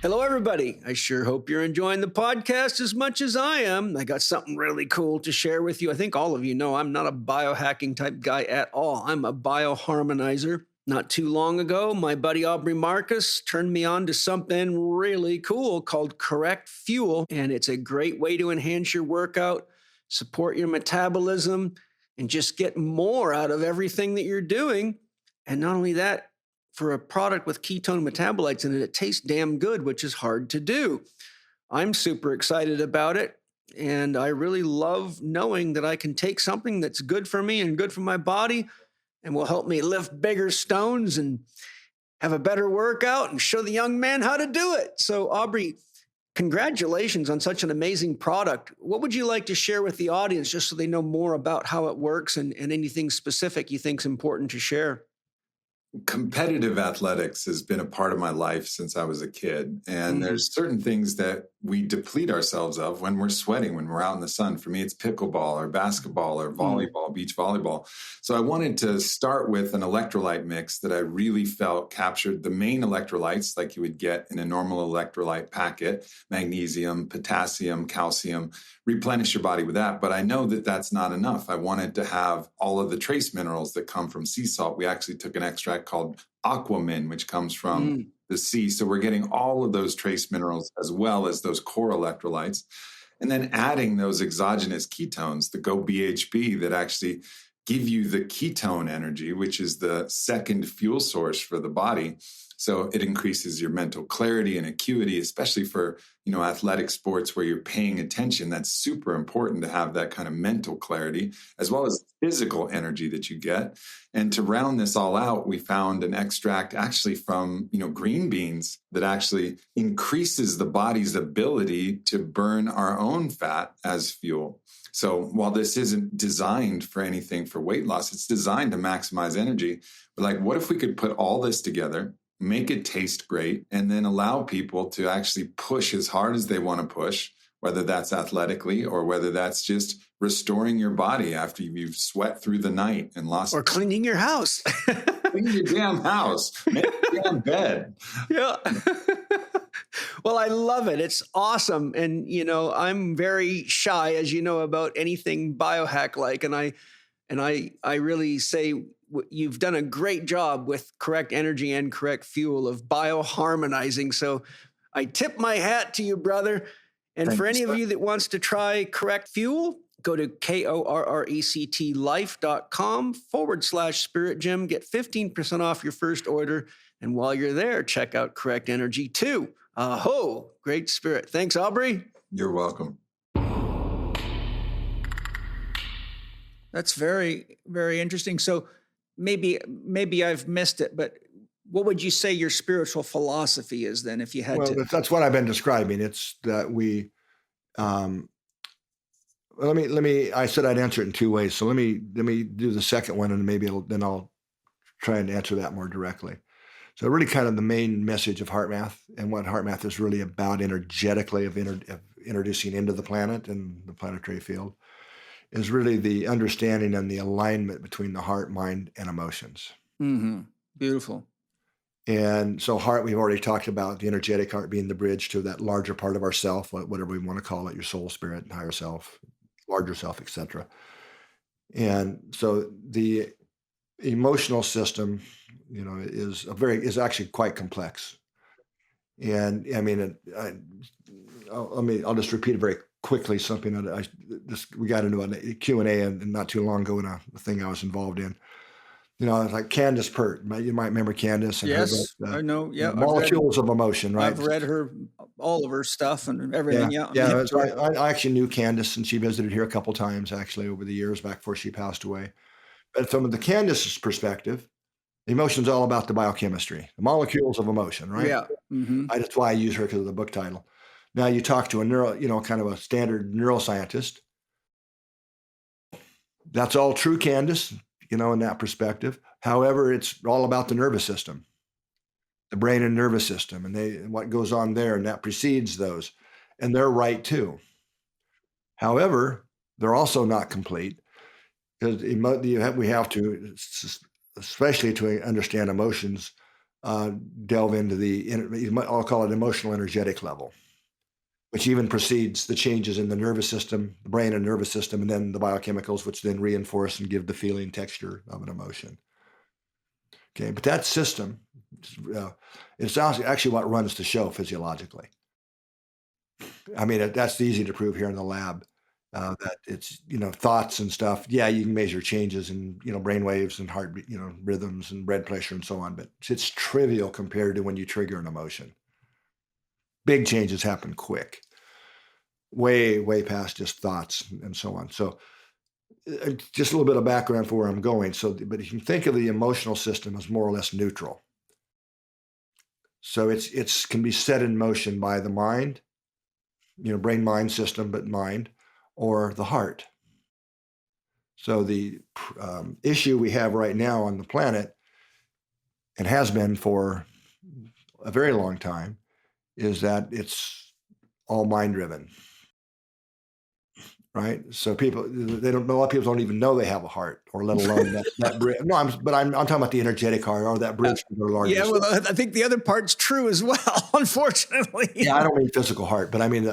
Hello, everybody. I sure hope you're enjoying the podcast as much as I am. I got something really cool to share with you. I think all of you know I'm not a biohacking type guy at all. I'm a bioharmonizer. Not too long ago, my buddy Aubrey Marcus turned me on to something really cool called Correct Fuel, and it's a great way to enhance your workout, support your metabolism, and just get more out of everything that you're doing. And not only that, for a product with ketone metabolites in it, it tastes damn good, which is hard to do. I'm super excited about it, and I really love knowing that I can take something that's good for me and good for my body and will help me lift bigger stones and have a better workout and show the young man how to do it. So, Aubrey, congratulations on such an amazing product. What would you like to share with the audience just so they know more about how it works and anything specific you think is important to share? Competitive athletics has been a part of my life since I was a kid. And there's certain things that we deplete ourselves of when we're sweating, when we're out in the sun. For me, it's pickleball or basketball or volleyball, beach volleyball. So I wanted to start with an electrolyte mix that I really felt captured the main electrolytes like you would get in a normal electrolyte packet: magnesium, potassium, calcium. Replenish your body with that. But I know that that's not enough. I wanted to have all of the trace minerals that come from sea salt. We actually took an extract called aquamin, which comes from the sea. So we're getting all of those trace minerals as well as those core electrolytes. And then adding those exogenous ketones, the GoBHB, that actually give you the ketone energy, which is the second fuel source for the body. So it increases your mental clarity and acuity, especially for, athletic sports where you're paying attention. That's super important to have that kind of mental clarity, as well as physical energy that you get. And to round this all out, we found an extract actually from, green beans that actually increases the body's ability to burn our own fat as fuel. So while this isn't designed for anything for weight loss, it's designed to maximize energy. But like, what if we could put all this together, make it taste great, and then allow people to actually push as hard as they want to push, whether that's athletically or whether that's just restoring your body after you've sweat through the night and lost. Or cleaning your house. Clean your damn house. Make your damn bed. Yeah. Well, I love it. It's awesome. And, I'm very shy, as you know, about anything biohack-like. And I really say you've done a great job with Correct Energy and Correct Fuel of bioharmonizing. So I tip my hat to you, brother. And for any of you that wants to try Correct Fuel, go to korrectlife.com/Spirit Gym. Get 15% off your first order. And while you're there, check out Correct Energy too. Aho, great spirit. Thanks, Aubrey. You're welcome. That's very, very interesting. So maybe I've missed it, but what would you say your spiritual philosophy is then, if you had to? That's what I've been describing. It's that we, let me, I said I'd answer it in two ways. So let me do the second one, and maybe then I'll try and answer that more directly. So really kind of the main message of HeartMath and what HeartMath is really about energetically of introducing into the planet and the planetary field is really the understanding and the alignment between the heart, mind, and emotions. Mm-hmm. Beautiful. And so heart, we've already talked about the energetic heart being the bridge to that larger part of ourself, whatever we want to call it, your soul, spirit, higher self, larger self, etc. And so the emotional system, is actually quite complex. And I mean, I'll just repeat it very quickly. Something that we got into a Q&A and not too long ago in a thing I was involved in. Like Candace Pert. You might remember Candace. And yes, I know. Yeah, molecules of emotion, right? I've read all of her stuff and everything. Yeah. I actually knew Candace, and she visited here a couple times actually over the years back before she passed away. But from the Candace's perspective, emotion's all about the biochemistry, the molecules of emotion, right? Yeah. Mm-hmm. That's why I use her because of the book title. Now you talk to a kind of a standard neuroscientist. That's all true, Candace, in that perspective. However, it's all about the nervous system, the brain and nervous system, and what goes on there, and that precedes those. And they're right too. However, They're also not complete because we have to, especially to understand emotions, delve into I'll call it emotional energetic level, which even precedes the changes in the nervous system, the brain and nervous system, and then the biochemicals, which then reinforce and give the feeling texture of an emotion. Okay, but that system, it's actually what runs the show physiologically. I mean, that's easy to prove here in the lab. That it's, thoughts and stuff. Yeah, you can measure changes in, brain waves and heart, rhythms and blood pressure and so on, but it's trivial compared to when you trigger an emotion. Big changes happen quick, way, way past just thoughts and so on. So just a little bit of background for where I'm going. So, but you can think of the emotional system as more or less neutral. So it's can be set in motion by the mind, brain mind system, but mind, or the heart. So the issue we have right now on the planet, and has been for a very long time, is that it's all mind driven. Right, so a lot of people don't even know they have a heart, or let alone that bridge. No, I'm talking about the energetic heart, or that bridge to their larger. Yeah, well, I think the other part's true as well, unfortunately. Yeah, I don't mean physical heart, but I mean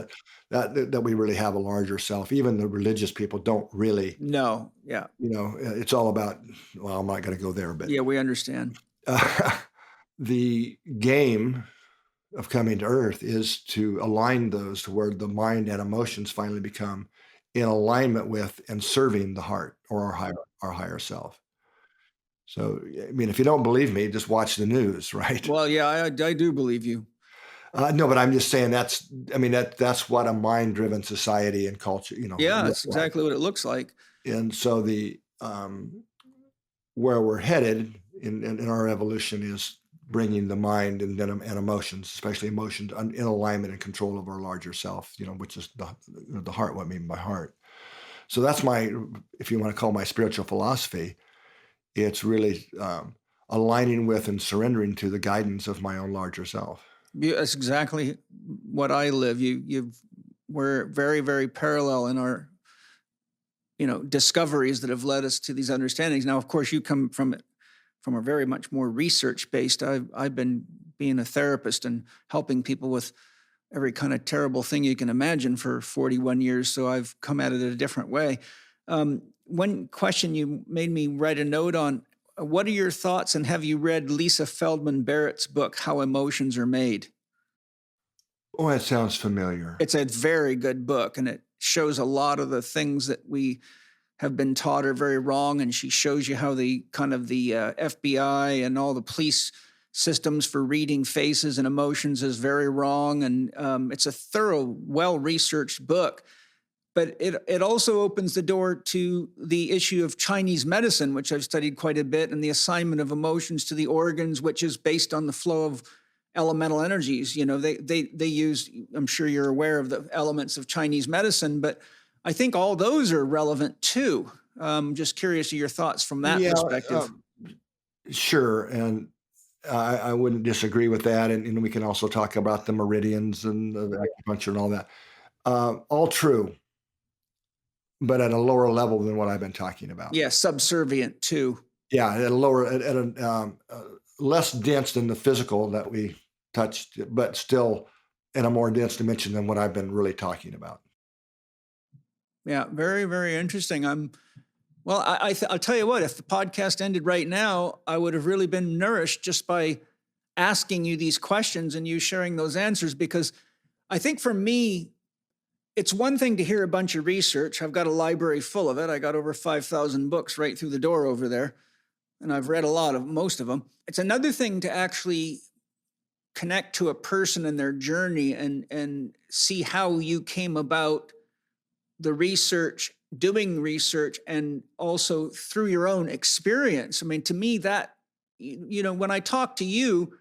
that we really have a larger self. Even the religious people don't really. No, yeah. It's all about. Well, I'm not going to go there, but yeah, we understand. The game of coming to Earth is to align those to where the mind and emotions finally become in alignment with and serving the heart, or our higher self. So, I mean, if you don't believe me, just watch the news, right? Well, yeah, I do believe you. No, but I'm just saying that's what a mind-driven society and culture, Yeah, that's exactly what it looks like. And so where we're headed in our evolution is bringing the mind and emotions, especially emotions, in alignment and control of our larger self, which is the heart, what I mean by heart. So that's if you want to call my spiritual philosophy, it's really aligning with and surrendering to the guidance of my own larger self. That's exactly what I live. We're very, very parallel in our, discoveries that have led us to these understandings. Now, of course, you come from a very much more research-based. I've been being a therapist and helping people with every kind of terrible thing you can imagine for 41 years, so I've come at it a different way. One question you made me write a note on, what are your thoughts, and have you read Lisa Feldman Barrett's book, How Emotions Are Made? Oh, that sounds familiar. It's a very good book, and it shows a lot of the things that we have been taught are very wrong, and she shows you how the FBI and all the police systems for reading faces and emotions is very wrong, and it's a thorough, well-researched book. But it also opens the door to the issue of Chinese medicine, which I've studied quite a bit, and the assignment of emotions to the organs, which is based on the flow of elemental energies. They use, I'm sure you're aware of the elements of Chinese medicine, but I think all those are relevant too. Just curious of your thoughts from that perspective. Sure, and I wouldn't disagree with that. And we can also talk about the meridians and the acupuncture and all that. All true, but at a lower level than what I've been talking about. Yeah, subservient too. Yeah, at a less dense than the physical that we touched, but still in a more dense dimension than what I've been really talking about. Yeah, very, very interesting. I'll tell you what, if the podcast ended right now, I would have really been nourished just by asking you these questions and you sharing those answers, because I think for me, it's one thing to hear a bunch of research. I've got a library full of it. I got over 5,000 books right through the door over there, and I've read most of them. It's another thing to actually connect to a person and their journey and see how you came about the research, doing research, and also through your own experience. I mean, to me, that, when I talk to you,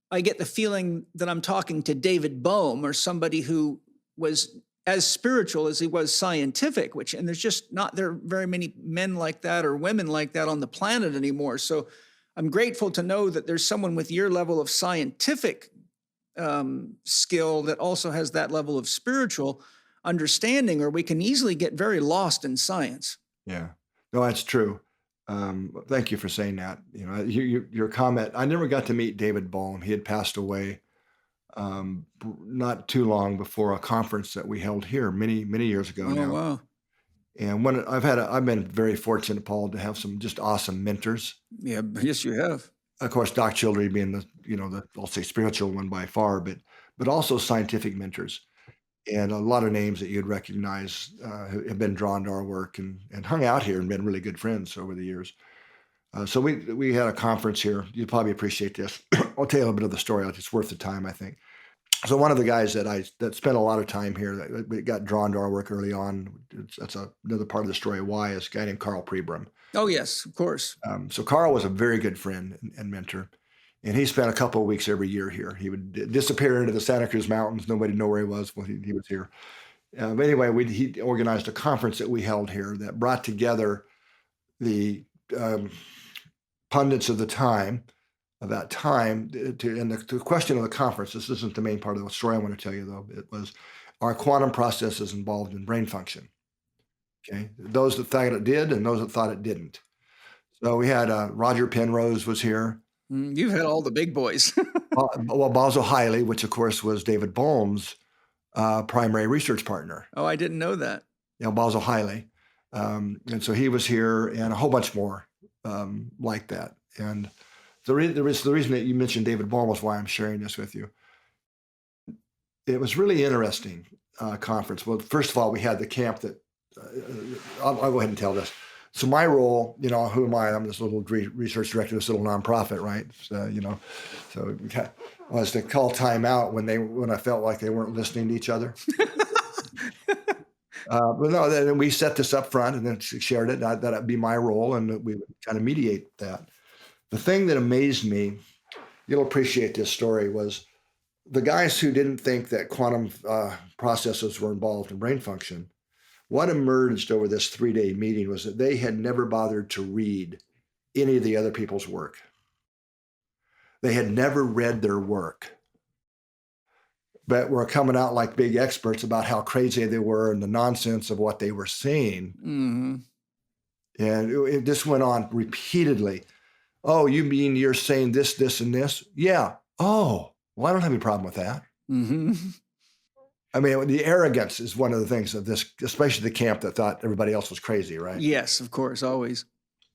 I get the feeling that I'm talking to David Bohm, or somebody who was as spiritual as he was scientific, and there are very many men like that or women like that on the planet anymore. So I'm grateful to know that there's someone with your level of scientific skill that also has that level of spiritual. understanding, or we can easily get very lost in science. Yeah, no, that's true. Thank you for saying that. You know, your comment. I never got to meet David Bohm. He had passed away not too long before a conference that we held here many years ago Oh, now. wow. And when I've been very fortunate, Paul, to have some just awesome mentors. Yeah, yes, you have. Of course, Doc Childre being the I'll say spiritual one by far, but also scientific mentors. And a lot of names that you'd recognize have been drawn to our work and hung out here and been really good friends over the years. So we had a conference here. You'd probably appreciate this. I'll tell you a little bit of the story. It's worth the time, I think. So one of the guys that spent a lot of time here that got drawn to our work early on, that's another part of the story why, is a guy named Carl Prebrum. Oh, yes, of course. So Carl was a very good friend and mentor. And he spent a couple of weeks every year here. He would disappear into the Santa Cruz Mountains. Nobody knew where he was when he was here. But anyway, he organized a conference that we held here that brought together the pundits of that time. And the question of the conference, this isn't the main part of the story I want to tell you, though. It was, are quantum processes involved in brain function? Okay, those that thought it did and those that thought it didn't. So we had Roger Penrose was here. You've had all the big boys. Well, Basil Hiley, which of course was David Bohm's primary research partner. Oh, I didn't know that. Yeah, Basil Hiley. And so he was here, and a whole bunch more like that. And the reason that you mentioned David Bohm was why I'm sharing this with you. It was really interesting conference. Well, first of all, we had the camp that, I'll go ahead and tell this. So my role, who am I? I'm this little research director of this little nonprofit, right? So, so I was to call time out when I felt like they weren't listening to each other. But no, then we set this up front and then shared it. That'd be my role, and we would kind of mediate that. The thing that amazed me, you'll appreciate this story, was the guys who didn't think that quantum processes were involved in brain function. What emerged over this 3-day meeting was that they had never bothered to read any of the other people's work. They had never read their work, but were coming out like big experts about how crazy they were and the nonsense of what they were saying. Mm-hmm. And it just went on repeatedly. Oh, you mean you're saying this, this, and this? Yeah. Oh, well, I don't have any problem with that. Mm-hmm. I mean, the arrogance is one of the things of this, especially the camp that thought everybody else was crazy, right? Yes, of course, always.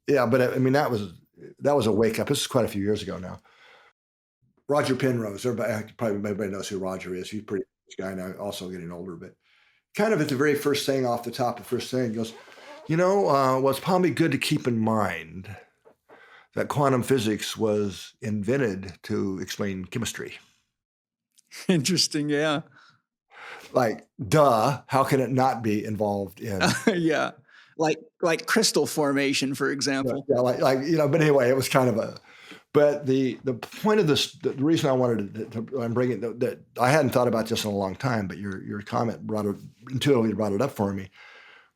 Yeah, but I mean, that was a wake up. This is quite a few years ago now. Roger Penrose, everybody knows who Roger is. He's a pretty guy now, also getting older, but kind of at the very first thing off the top, the first thing goes, well, it's probably good to keep in mind that quantum physics was invented to explain chemistry. Interesting, yeah. Like, duh, how can it not be involved in? Yeah, like crystal formation, for example. Yeah, but anyway, it was kind of but the point of this, the reason I wanted to I'm bringing that I hadn't thought about this in a long time, but your comment intuitively brought it up for me,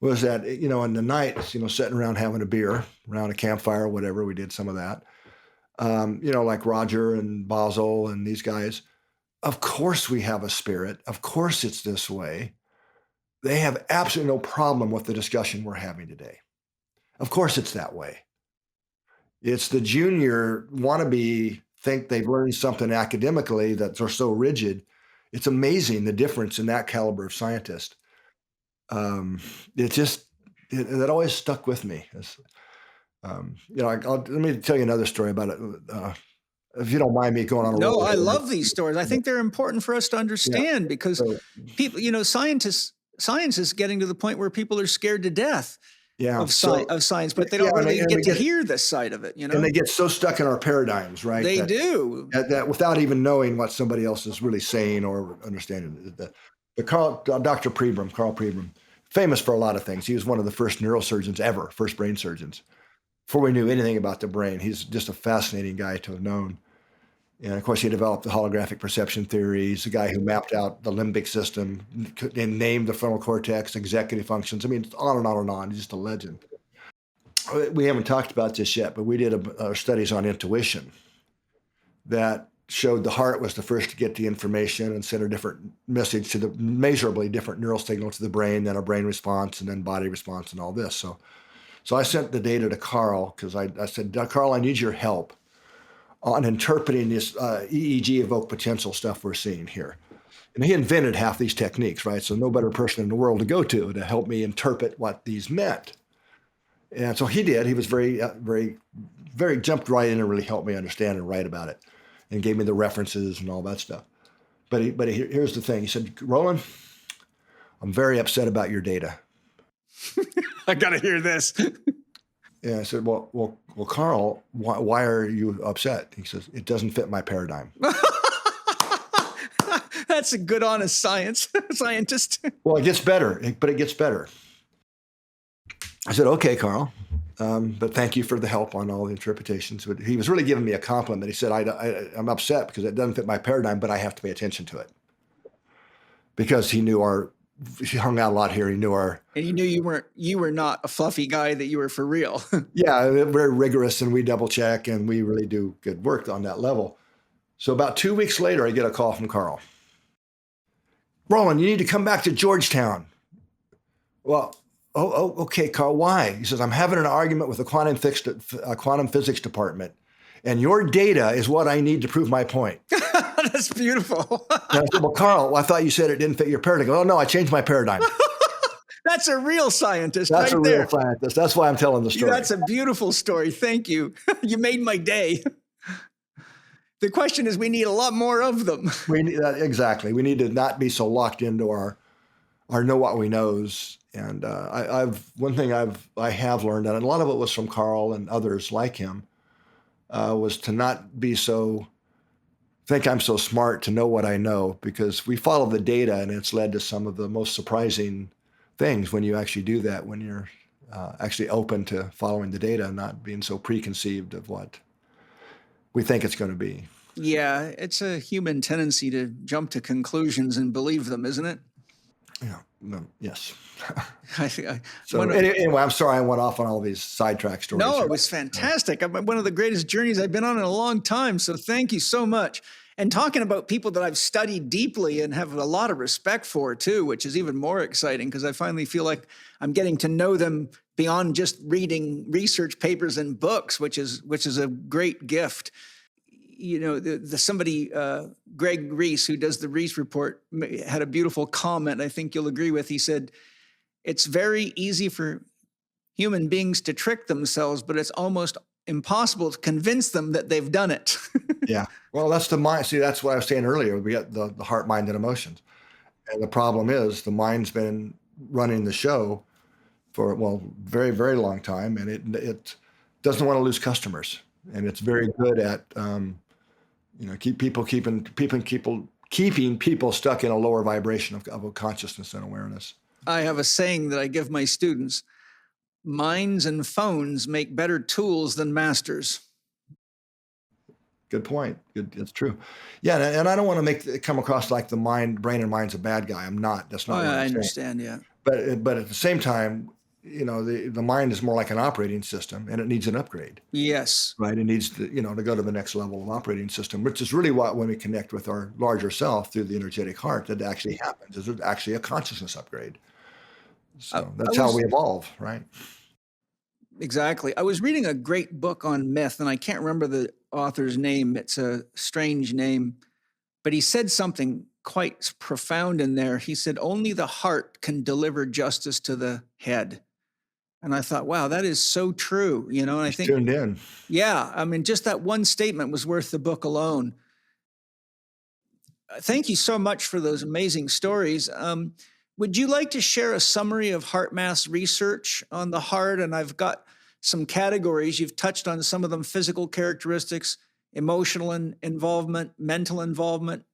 was that, in the night, sitting around having a beer around a campfire or whatever, we did some of that, like Roger and Basil and these guys. Of course we have a spirit. Of course it's this way. They have absolutely no problem with the discussion we're having today. Of course it's that way. It's the junior wannabe think they've learned something academically that they're so rigid. It's amazing the difference in that caliber of scientist. That always stuck with me. Let me tell you another story about it. If you don't mind me going on a roll. No, I love these stories. I think they're important for us to understand because people, science is getting to the point where people are scared to death of science, but they don't really get to hear this side of it, And they get so stuck in our paradigms, right? They do. That without even knowing what somebody else is really saying or understanding. Dr. Prebrum, Carl Prebrum, famous for a lot of things. He was one of the first neurosurgeons ever, first brain surgeons. Before we knew anything about the brain, he's just a fascinating guy to have known. And of course, he developed the holographic perception theories, the guy who mapped out the limbic system and named the frontal cortex, executive functions. I mean, it's on and on and on. He's just a legend. We haven't talked about this yet, but we did our studies on intuition that showed the heart was the first to get the information and send a different message to the measurably different neural signal to the brain, then a brain response, and then body response, and all this. So I sent the data to Carl because I said, Carl, I need your help on interpreting this EEG evoked potential stuff we're seeing here. And he invented half these techniques, right? So no better person in the world to go to help me interpret what these meant. And so he did. He was very jumped right in and really helped me understand and write about it, and gave me the references and all that stuff. But here's the thing. He said, Rollin, I'm very upset about your data. I got to hear this. Yeah, I said, well, Carl, why are you upset? He says, it doesn't fit my paradigm. That's a good, honest scientist. Well, it gets better, but it gets better. I said, okay, Carl, but thank you for the help on all the interpretations. But he was really giving me a compliment. He said, I'm upset because it doesn't fit my paradigm, but I have to pay attention to it. Because he hung out a lot here. He knew and he knew you were not a fluffy guy, that you were for real. Yeah, very rigorous, and we double check, and we really do good work on that level. So about 2 weeks later, I get a call from Carl. Rollin, you need to come back to Georgetown. Well, okay, Carl, why? He says, I'm having an argument with the quantum physics department, and your data is what I need to prove my point. That's beautiful. And I said, well, Carl, I thought you said it didn't fit your paradigm. Oh, no, I changed my paradigm. That's a real scientist. That's right a there. real scientist. That's why I'm telling the story. That's a beautiful story. Thank you. You made my day. The question is, we need a lot more of them. Exactly. We need to not be so locked into our know what we knows. And one thing I have learned, and a lot of it was from Carl and others like him, was to not think I'm so smart to know what I know, because we follow the data, and it's led to some of the most surprising things when you actually do that, when you're actually open to following the data and not being so preconceived of what we think it's going to be. Yeah, it's a human tendency to jump to conclusions and believe them, isn't it? Yeah. No, yes. Anyway, I'm sorry I went off on all these sidetrack stories. No, it was fantastic. One of the greatest journeys I've been on in a long time. So thank you so much. And talking about people that I've studied deeply and have a lot of respect for too, which is even more exciting, because I finally feel like I'm getting to know them beyond just reading research papers and books, which is a great gift. You know, Greg Reese, who does the Reese Report, had a beautiful comment I think you'll agree with. He said, it's very easy for human beings to trick themselves, but it's almost impossible to convince them that they've done it. Yeah. Well, that's the mind. See, that's what I was saying earlier. We got the heart, mind, and emotions. And the problem is the mind's been running the show for, very, very long time. And it doesn't want to lose customers. And it's very good at, keeping people stuck in a lower vibration of consciousness and awareness. I have a saying that I give my students: minds and phones make better tools than masters. Good point. Good. It's true. Yeah. And I don't want to come across like the brain and mind's a bad guy. I'm not. That's not what I'm I saying. understand. Yeah. But at the same time, the mind is more like an operating system, and it needs an upgrade. Yes. Right. It needs to go to the next level of operating system, which is really when we connect with our larger self through the energetic heart, that actually happens. Is actually a consciousness upgrade. So that's how we evolve, right? Exactly. I was reading a great book on myth, and I can't remember the author's name. It's a strange name, but he said something quite profound in there. He said, only the heart can deliver justice to the head. And I thought, wow, that is so true. And I think tuned in. Yeah. I mean, just that one statement was worth the book alone. Thank you so much for those amazing stories. Would you like to share a summary of HeartMath's research on the heart? And I've got some categories. You've touched on some of them: physical characteristics, emotional involvement, mental involvement,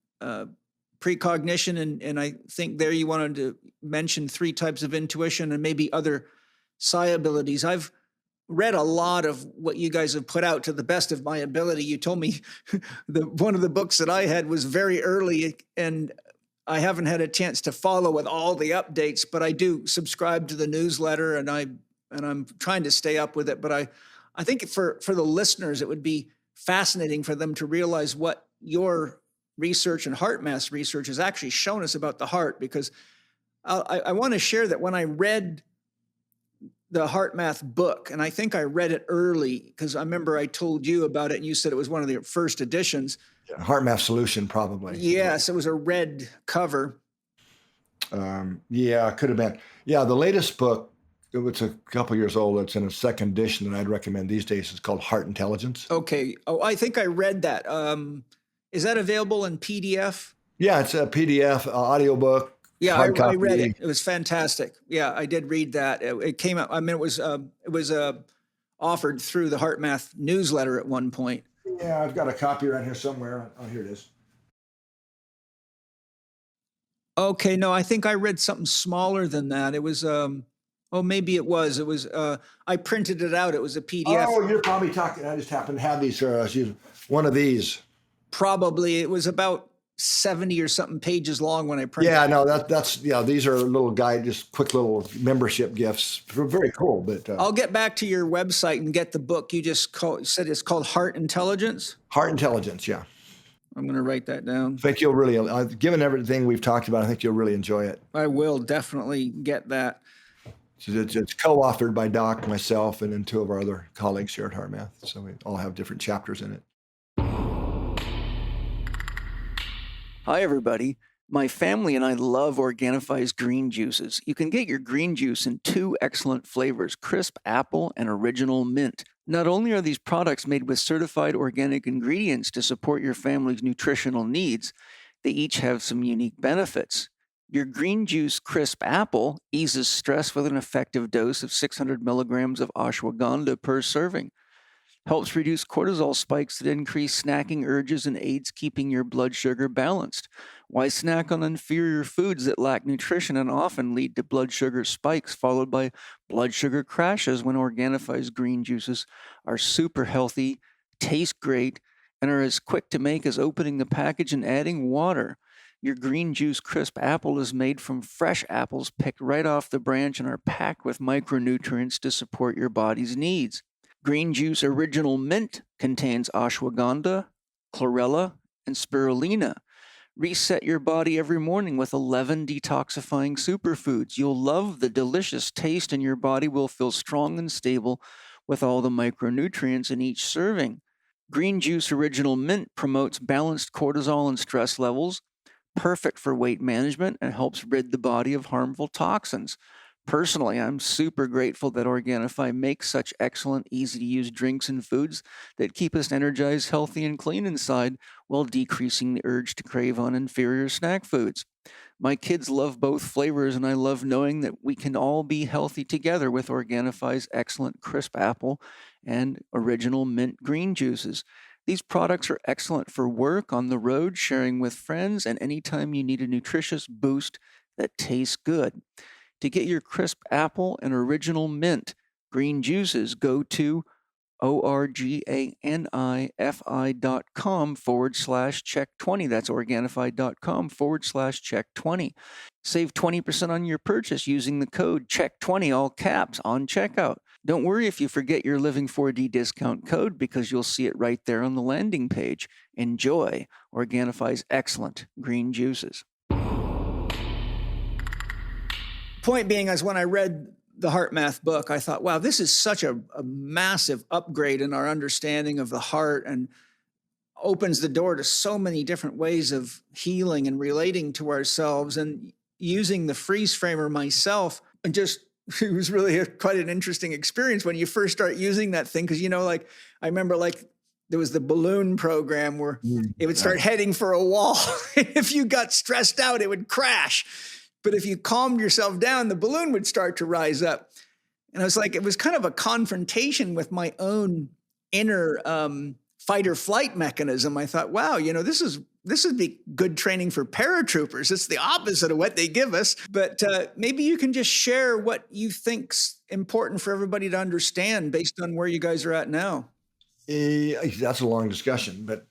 precognition. And I think there you wanted to mention 3 types of intuition and maybe other psi abilities. I've read a lot of what you guys have put out to the best of my ability. You told me one of the books that I had was very early, and I haven't had a chance to follow with all the updates, but I do subscribe to the newsletter, and I'm trying to stay up with it. But I think for the listeners, it would be fascinating for them to realize what your research and HeartMath's research has actually shown us about the heart, because I want to share that when I read the HeartMath book, and I think I read it early because I remember I told you about it and you said it was one of the first editions. HeartMath Solution, probably. Yes, it was a red cover. Yeah, could have been. Yeah, the latest book, it's a couple years old. It's in a second edition, and I'd recommend these days. It's called Heart Intelligence. Okay. Oh, I think I read that. Is that available in PDF? Yeah, it's a PDF, audiobook. Yeah, I read it. It was fantastic. Yeah, I did read that. It came out. I mean, it was offered through the HeartMath newsletter at one point. Yeah, I've got a copy right here somewhere. Oh, here it is. Okay, no, I think I read something smaller than that. It was, maybe it was. It was. I printed it out. It was a PDF. Oh, you're probably talking. I just happen to have these here. I was using one of these. Probably it was about 70 or something pages long when I printed. Yeah, no, that's these are little guide, just quick little membership gifts. Very cool. But I'll get back to your website and get the book. You just said it's called Heart Intelligence. Heart Intelligence, yeah. I'm going to write that down. I think you'll really, given everything we've talked about, I think you'll really enjoy it. I will definitely get that. It's co-authored by Doc, myself, and then two of our other colleagues here at HeartMath. So we all have different chapters in it. Hi, everybody. My family and I love Organifi's green juices. You can get your green juice in two excellent flavors, crisp apple and original mint. Not only are these products made with certified organic ingredients to support your family's nutritional needs, they each have some unique benefits. Your green juice crisp apple eases stress with an effective dose of 600 milligrams of ashwagandha per serving. Helps reduce cortisol spikes that increase snacking urges and aids keeping your blood sugar balanced. Why snack on inferior foods that lack nutrition and often lead to blood sugar spikes followed by blood sugar crashes when Organifi's green juices are super healthy, taste great, and are as quick to make as opening the package and adding water. Your green juice crisp apple is made from fresh apples picked right off the branch and are packed with micronutrients to support your body's needs. Green Juice Original Mint contains ashwagandha, chlorella, and spirulina. Reset your body every morning with 11 detoxifying superfoods. You'll love the delicious taste, and your body will feel strong and stable with all the micronutrients in each serving. Green Juice Original Mint promotes balanced cortisol and stress levels, perfect for weight management, and helps rid the body of harmful toxins. Personally, I'm super grateful that Organifi makes such excellent, easy-to-use drinks and foods that keep us energized, healthy, and clean inside while decreasing the urge to crave on inferior snack foods. My kids love both flavors, and I love knowing that we can all be healthy together with Organifi's excellent crisp apple and original mint green juices. These products are excellent for work, on the road, sharing with friends, and anytime you need a nutritious boost that tastes good. To get your crisp apple and original mint green juices, go to Organifi.com/Chek20. That's Organifi.com/Chek20. Save 20% on your purchase using the code Chek20, all caps, on checkout. Don't worry if you forget your Living 4D discount code, because you'll see it right there on the landing page. Enjoy Organifi's excellent green juices. Point being, as when I read the HeartMath book, I thought, wow, this is such a massive upgrade in our understanding of the heart, and opens the door to so many different ways of healing and relating to ourselves. And using the freeze framer myself, and just, it was really quite an interesting experience when you first start using that thing. Because, I remember there was the balloon program where it would start heading for a wall. If you got stressed out, it would crash. But if you calmed yourself down, the balloon would start to rise up. And I was like, it was kind of a confrontation with my own inner fight or flight mechanism. I thought, wow, this would be good training for paratroopers. It's the opposite of what they give us. But maybe you can just share what you think's important for everybody to understand based on where you guys are at now. That's a long discussion, but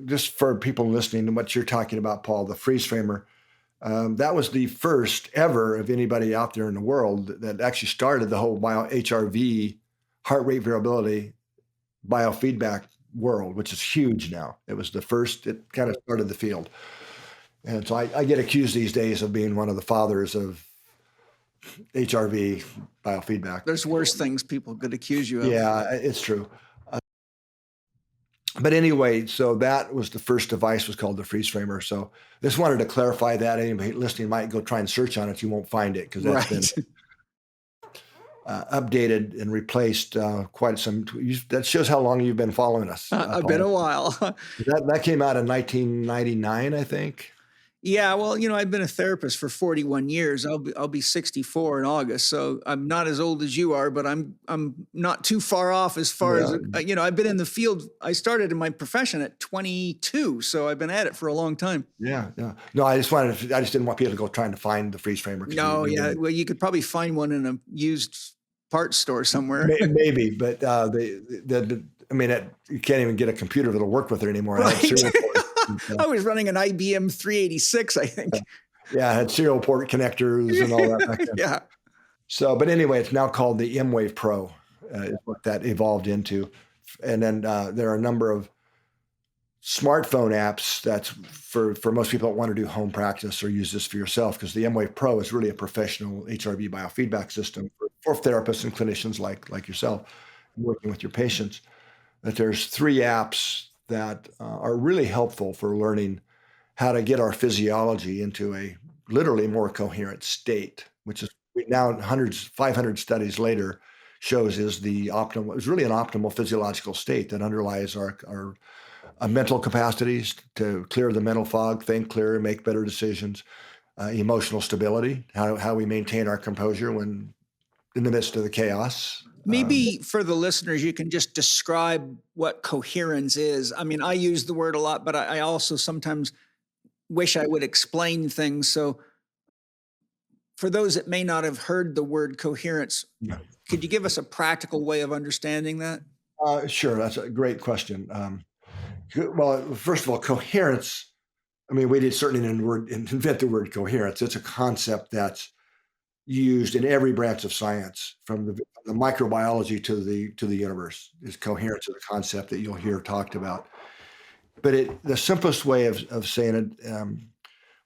just for people listening to what you're talking about, Paul, the freeze framer, that was the first ever of anybody out there in the world that actually started the whole HRV, heart rate variability, biofeedback world, which is huge now. It was the first, it kind of started the field. And so I get accused these days of being one of the fathers of HRV biofeedback. There's worse things people could accuse you of. Yeah, it's true. But anyway, so that was the first device, was called the freeze framer. So just wanted to clarify that. Anybody listening might go try and search on it. You won't find it because that's been updated and replaced quite some. That shows how long you've been following us. I've been a while. That came out in 1999, I think. Yeah, well, I've been a therapist for 41 years. I'll be 64 in August, so I'm not as old as you are, but I'm not too far off as far as I've been in the field. I started in my profession at 22, so I've been at it for a long time. Yeah. No, I just didn't want people to go trying to find the freeze framer. No, well, you could probably find one in a used parts store somewhere. Maybe, but you can't even get a computer that'll work with it anymore. Right. I was running an IBM 386, I think. Yeah, it had serial port connectors and all that back then. Yeah. So, but anyway, it's now called the M-Wave Pro, is what that evolved into. And then there are a number of smartphone apps that's for most people that want to do home practice or use this for yourself, because the M-Wave Pro is really a professional HRV biofeedback system for therapists and clinicians like yourself working with your patients. But there's 3 apps that are really helpful for learning how to get our physiology into a literally more coherent state, which is now 500 studies later shows is really an optimal physiological state that underlies our mental capacities to clear the mental fog, think clearer, make better decisions, emotional stability, how we maintain our composure when in the midst of the chaos. Maybe for the listeners, you can just describe what coherence is. I mean, I use the word a lot, but I also sometimes wish I would explain things. So for those that may not have heard the word coherence, could you give us a practical way of understanding that? Sure. That's a great question. Well, first of all, coherence, we did certainly invent the word coherence. It's a concept that's used in every branch of science, from the microbiology to the universe. Is coherence is a concept that you'll hear talked about. But the simplest way of saying it,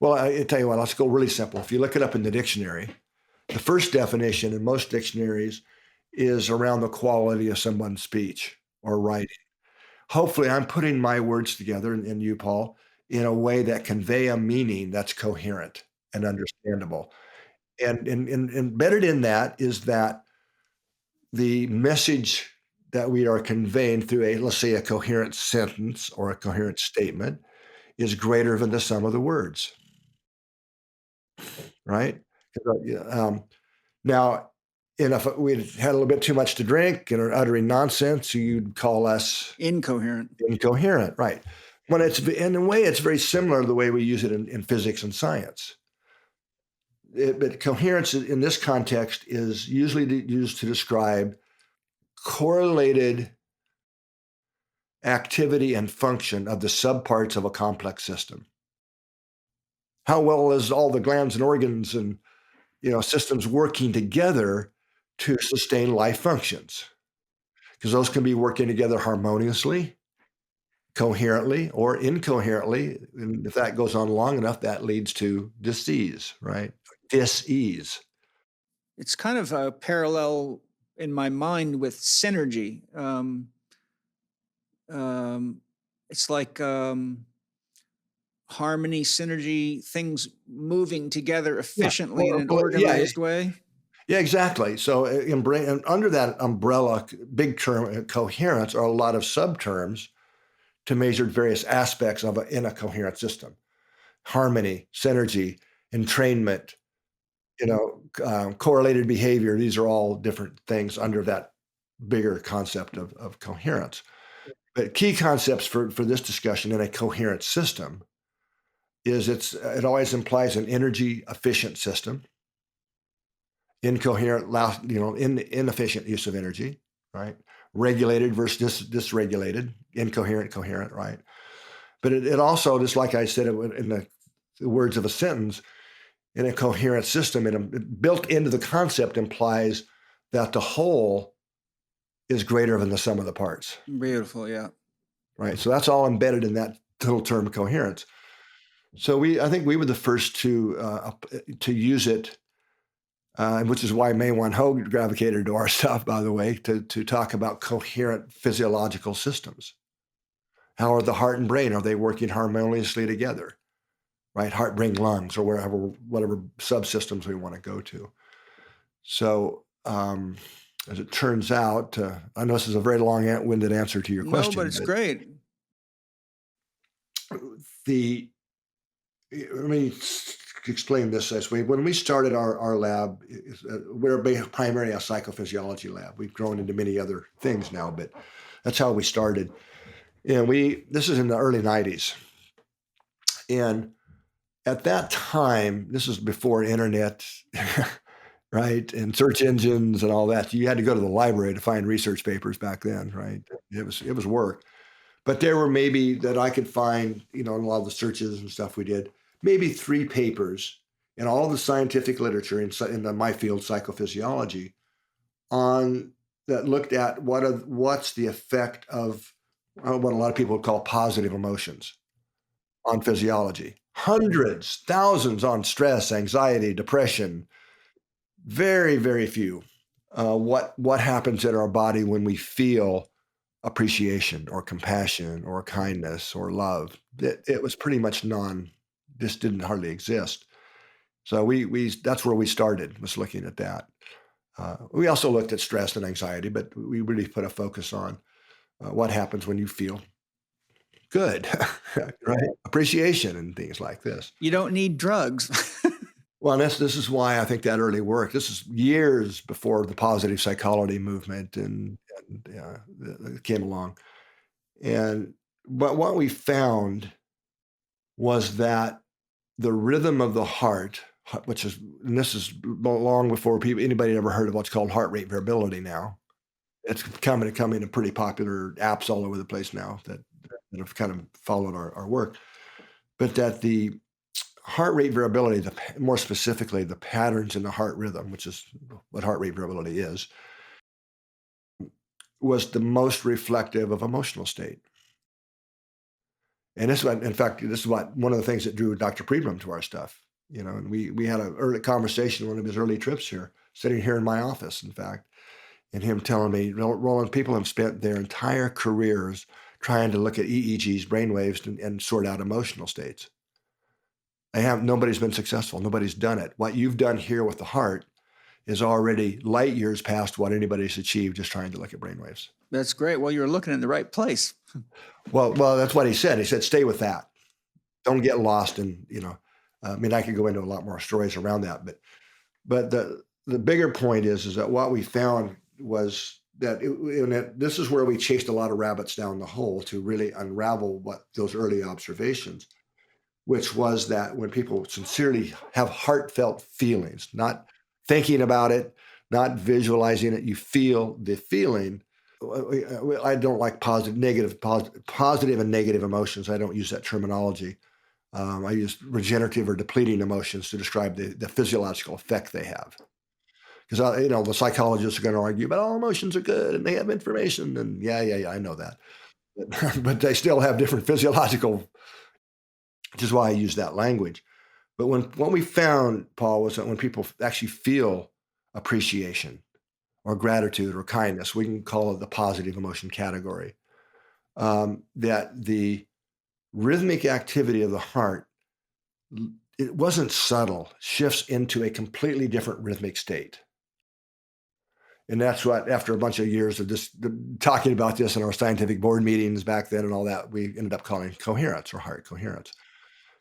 I tell you what, let's go really simple. If you look it up in the dictionary, the first definition in most dictionaries is around the quality of someone's speech or writing. Hopefully, I'm putting my words together, and you, Paul, in a way that convey a meaning that's coherent and understandable. And embedded in that is that the message that we are conveying through let's say a coherent sentence or a coherent statement is greater than the sum of the words, right? Now, if we had a little bit too much to drink and are uttering nonsense, you'd call us incoherent, right? When in a way, it's very similar to the way we use it in physics and science. But coherence in this context is usually used to describe correlated activity and function of the subparts of a complex system. How well is all the glands and organs and systems working together to sustain life functions? Because those can be working together harmoniously, coherently, or incoherently. And if that goes on long enough, that leads to disease, right? Dis-ease. It's kind of a parallel in my mind with synergy. It's like harmony, synergy, things moving together efficiently in an organized way. Yeah, exactly. So under that umbrella, big term coherence are a lot of subterms to measure various aspects in a coherent system. Harmony, synergy, entrainment, correlated behavior. These are all different things under that bigger concept of coherence. But key concepts for this discussion in a coherent system is it always implies an energy efficient system. Incoherent, inefficient use of energy, right? Regulated versus dysregulated, incoherent, coherent, right? But it also, just like I said in the words of a sentence, in a coherent system, built into the concept implies that the whole is greater than the sum of the parts. Beautiful, yeah. right? So that's all embedded in that little term coherence. So I think we were the first to use it, which is why May Wan Ho gravitated to our stuff, by the way, to talk about coherent physiological systems. How are the heart and brain? Are they working harmoniously together? Right, heart, brain, lungs, or whatever subsystems we want to go to. So, as it turns out, I know this is a very long-winded answer to your question. No, but it's great. Let me explain this way. When we started our lab, we're primarily a psychophysiology lab. We've grown into many other things now, but that's how we started. And this is in the early 90s. And at that time, this is before internet, right? And search engines and all that. You had to go to the library to find research papers back then, right? It was work. But there were maybe that I could find, in a lot of the searches and stuff we did, maybe 3 papers in all the scientific literature in my field, psychophysiology, that looked at what's the effect of what a lot of people would call positive emotions on physiology. Hundreds, thousands on stress, anxiety, depression. Very, very few. What happens in our body when we feel appreciation or compassion or kindness or love? It was pretty much this didn't hardly exist. So that's where we started, was looking at that. We also looked at stress and anxiety, but we really put a focus on what happens when you feel good, right? Appreciation and things like this. You don't need drugs. Well, this is why I think that early work. This is years before the positive psychology movement and came along. But what we found was that the rhythm of the heart, and this is long before anybody ever heard of what's called heart rate variability now. It's becoming a pretty popular apps all over the place now that have kind of followed our work. But that the heart rate variability, more specifically, the patterns in the heart rhythm, which is what heart rate variability is, was the most reflective of emotional state. And this is one of the things that drew Dr. Friedman to our stuff. And we had an early conversation, one of his early trips here, sitting here in my office, in fact, and him telling me, Rollin, people have spent their entire careers trying to look at EEGs, brainwaves, and sort out emotional states. Nobody's been successful. Nobody's done it. What you've done here with the heart is already light years past what anybody's achieved just trying to look at brainwaves. That's great. Well, you're looking in the right place. Well, that's what he said. He said, stay with that. Don't get lost in, I could go into a lot more stories around that, but the bigger point is that what we found was that this is where we chased a lot of rabbits down the hole to really unravel what those early observations, which was that when people sincerely have heartfelt feelings, not thinking about it, not visualizing it, you feel the feeling. I don't like positive and negative emotions. I don't use that terminology. I use regenerative or depleting emotions to describe the physiological effect they have. Because the psychologists are going to argue, but all emotions are good and they have information. And yeah, I know that, but they still have different physiological. Which is why I use that language. But what we found, Paul, was that when people actually feel appreciation or gratitude or kindness, we can call it the positive emotion category, that the rhythmic activity of the heart, it wasn't subtle, shifts into a completely different rhythmic state. And that's what, after a bunch of years of just talking about this in our scientific board meetings back then and all that, we ended up calling coherence or heart coherence.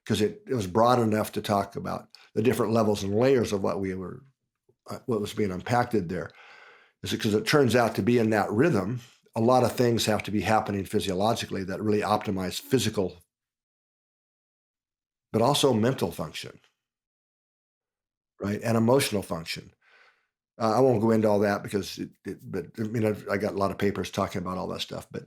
Because it was broad enough to talk about the different levels and layers of what was being unpacked there. Is because it turns out to be in that rhythm, a lot of things have to be happening physiologically that really optimize physical, but also mental function, right, and emotional function. I won't go into all that because, I got a lot of papers talking about all that stuff, but.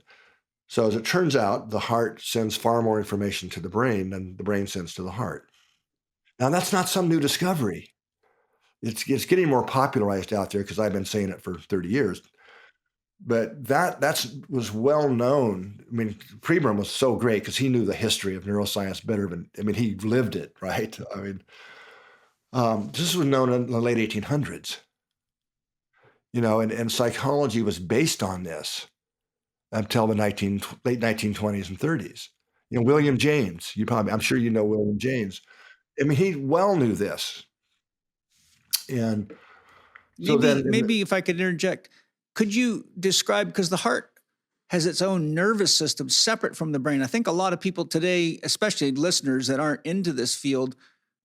So as it turns out, the heart sends far more information to the brain than the brain sends to the heart. Now, that's not some new discovery. It's getting more popularized out there because I've been saying it for 30 years. But that was well known. I mean, Pribram was so great because he knew the history of neuroscience better than, I mean, he lived it, right? I mean, this was known in the late 1800s, and psychology was based on this until the late 1920s and 30s. William James, I'm sure you know William James. I mean, he well knew this. And so maybe if I could interject, could you describe, because the heart has its own nervous system separate from the brain. I think a lot of people today, especially listeners that aren't into this field,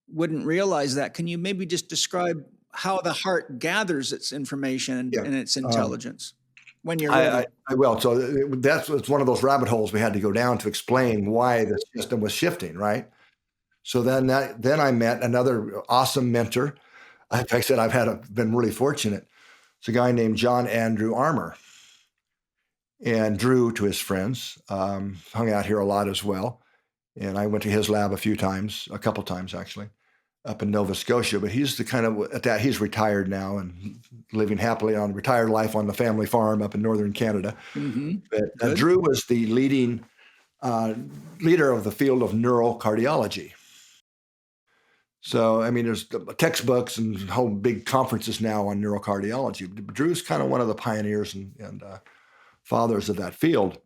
wouldn't realize that. Can you maybe just describe how the heart gathers its information and its intelligence when you're ready? I will. So it's one of those rabbit holes we had to go down to explain why the system was shifting, right? So then I met another awesome mentor. Like I said, been really fortunate. It's a guy named John Andrew Armour. And Drew, to his friends, hung out here a lot as well. And I went to his lab a couple times actually, up in Nova Scotia. But he's the kind of, he's retired now and living happily on retired life on the family farm up in northern Canada. Mm-hmm. But Drew was the leading leader of the field of neurocardiology. So, I mean, there's textbooks and whole big conferences now on neurocardiology. Drew's kind of one of the pioneers and fathers of that field.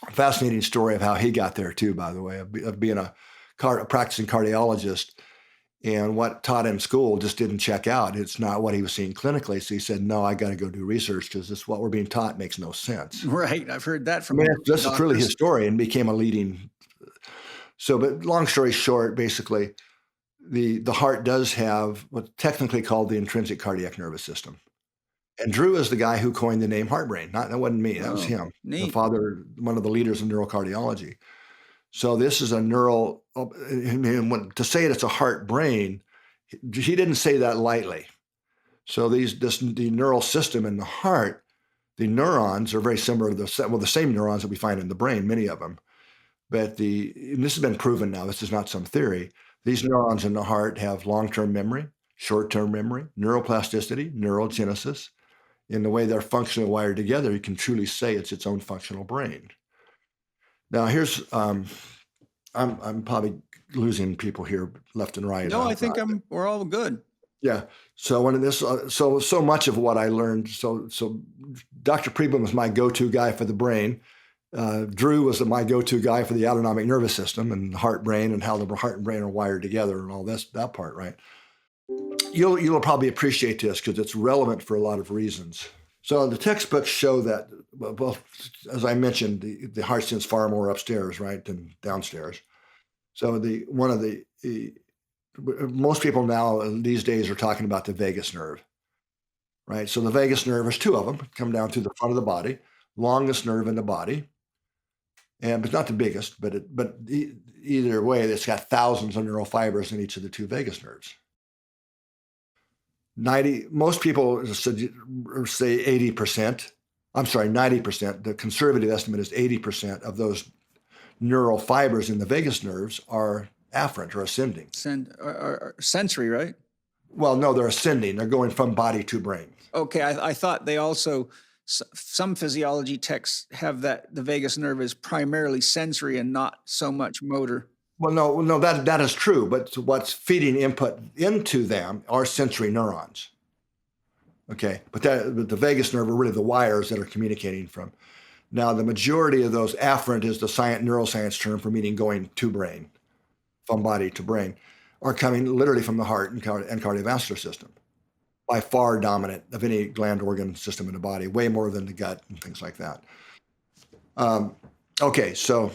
Fascinating story of how he got there too, by the way, of being a practicing cardiologist, and what taught in school just didn't check out. It's not what he was seeing clinically. So he said, no, I got to go do research because this what we're being taught makes no sense. Right. I've heard that from this is truly his story, and became a leading. So, but long story short, basically, the heart does have what's technically called the intrinsic cardiac nervous system. And Drew is the guy who coined the name heart brain. That wasn't me. That was him. Neat. The father, one of the leaders in neurocardiology. So this is a to say it's a heart brain, he didn't say that lightly. So the neural system in the heart, the neurons are very similar to the same neurons that we find in the brain, many of them. But and this has been proven now, this is not some theory. These neurons in the heart have long-term memory, short-term memory, neuroplasticity, neurogenesis. In the way they're functionally wired together, you can truly say it's its own functional brain. Now, here's I'm probably losing people here left and right. No, I think we're all good. Yeah. So when this, so much of what I learned. So Dr. Pribram was my go-to guy for the brain. Drew was my go-to guy for the autonomic nervous system and the heart brain and how the heart and brain are wired together and all that part, right? You'll probably appreciate this because it's relevant for a lot of reasons. So the textbooks show that, well, as I mentioned, the heart sends far more upstairs, right, than downstairs. So most people now these days are talking about the vagus nerve, right? So the vagus nerve, there's two of them, come down through the front of the body, longest nerve in the body, and it's not the biggest, but either way, it's got thousands of neural fibers in each of the two vagus nerves. Most people say 80%. I'm sorry, 90%. The conservative estimate is 80% of those neural fibers in the vagus nerves are afferent or ascending. Sensory, right? Well, no, they're ascending. They're going from body to brain. Okay, I thought they also, some physiology texts have that the vagus nerve is primarily sensory and not so much motor. Well, no, that is true. But what's feeding input into them are sensory neurons. Okay, but the vagus nerve are really the wires that are communicating from. Now, the majority of those afferent is the neuroscience term for meaning going to brain, from body to brain, are coming literally from the heart and cardiovascular system, by far dominant of any gland organ system in the body, way more than the gut and things like that. Okay, so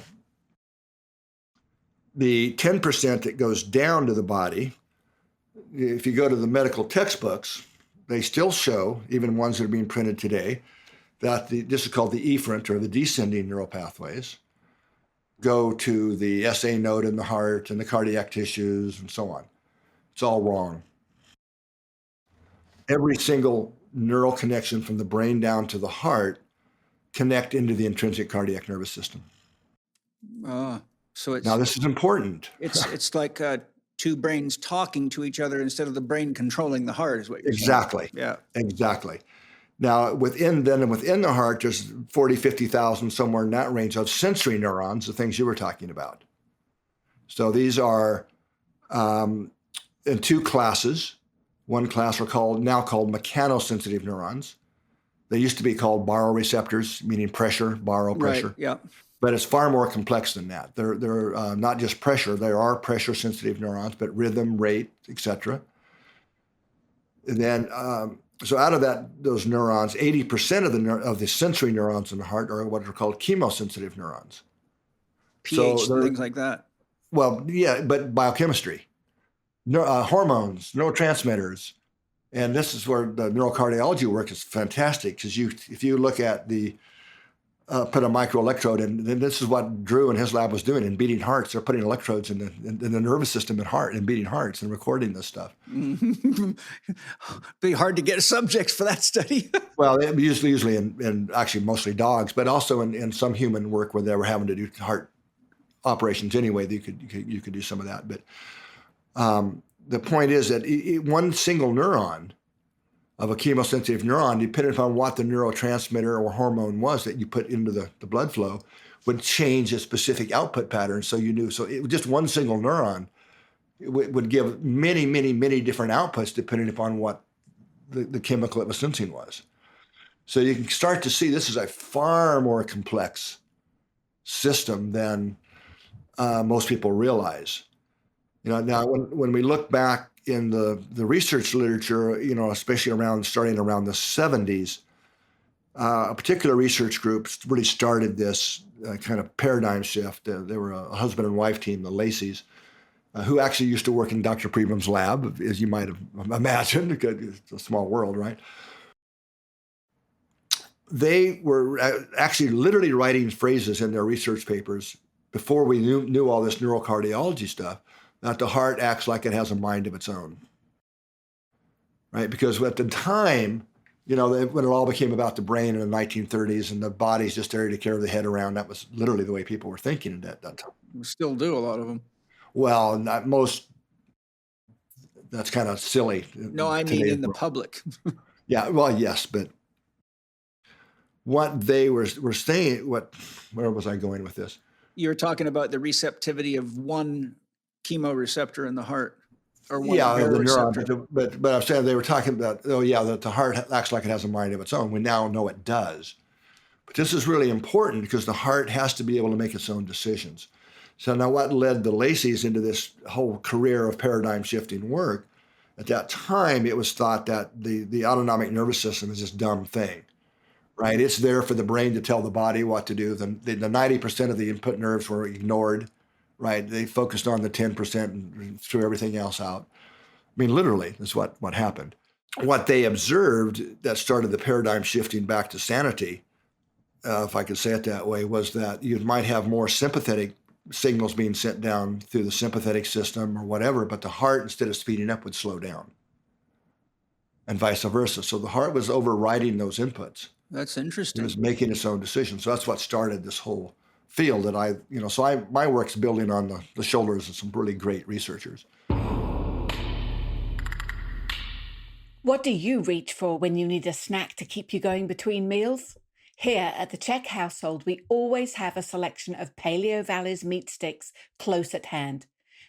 the 10% that goes down to the body, if you go to the medical textbooks, they still show, even ones that are being printed today, that this is called the efferent or the descending neural pathways, go to the SA node in the heart and the cardiac tissues and so on. It's all wrong. Every single neural connection from the brain down to the heart connect into the intrinsic cardiac nervous system. So now this is important. It's like two brains talking to each other instead of the brain controlling the heart, is what you're saying. Yeah. Exactly. Now, within the heart, there's 40, 50,000, somewhere in that range of sensory neurons, the things you were talking about. So these are in two classes. One class are now called mechanosensitive neurons. They used to be called baroreceptors, meaning pressure, pressure. Right, yeah. But it's far more complex than that. They're not just pressure. There are pressure-sensitive neurons, but rhythm, rate, etc. And then, so out of those neurons, 80% of the sensory neurons in the heart are what are called chemosensitive neurons. pH and things like that. Well, yeah, but biochemistry, hormones, neurotransmitters. And this is where the neurocardiology work is fantastic, because if you look at put a microelectrode in, then this is what Drew and his lab was doing in beating hearts. They're putting electrodes in the nervous system and beating hearts and recording this stuff. Be hard to get subjects for that study. Well, usually in actually mostly dogs, but also in some human work where they were having to do heart operations anyway. You could do some of that. But the point is that one single neuron of a chemosensitive neuron, depending upon what the neurotransmitter or hormone was that you put into the blood flow, would change a specific output pattern. So you knew. So just one single neuron would give many, many, many different outputs depending upon what the chemical it was sensing was. So you can start to see this is a far more complex system than most people realize. Now when we look back in the research literature, especially starting around the 70s, a particular research group really started this kind of paradigm shift. They were a husband and wife team, the Lacey's, who actually used to work in Dr. Pribram's lab, as you might have imagined. It's a small world, right? They were actually literally writing phrases in their research papers before we knew all this neurocardiology stuff, that the heart acts like it has a mind of its own, right? Because at the time, when it all became about the brain in the 1930s and the body's just there to carry the head around, that was literally the way people were thinking at that time. We still do, a lot of them. Well, not most. That's kind of silly. No, I mean in the public. Yeah, well, yes, but what they were saying, where was I going with this? You're talking about the receptivity of one chemoreceptor in the heart, or one the neuron. receptor. But I'm saying they were talking about, that the heart acts like it has a mind of its own. We now know it does. But this is really important because the heart has to be able to make its own decisions. So now what led the Lacey's into this whole career of paradigm shifting work? At that time, it was thought that the autonomic nervous system is this dumb thing, right? It's there for the brain to tell the body what to do. The 90% of the input nerves were ignored, right? They focused on the 10% and threw everything else out. I mean, literally, that's what happened. What they observed that started the paradigm shifting back to sanity, if I could say it that way, was that you might have more sympathetic signals being sent down through the sympathetic system or whatever, but the heart, instead of speeding up, would slow down, and vice versa. So the heart was overriding those inputs. That's interesting. It was making its own decisions. So that's what started this whole field that my work's building on the shoulders of some really great researchers. What do you reach for when you need a snack to keep you going between meals? Here at the Chek household, we always have a selection of Paleo Valley's meat sticks close at hand.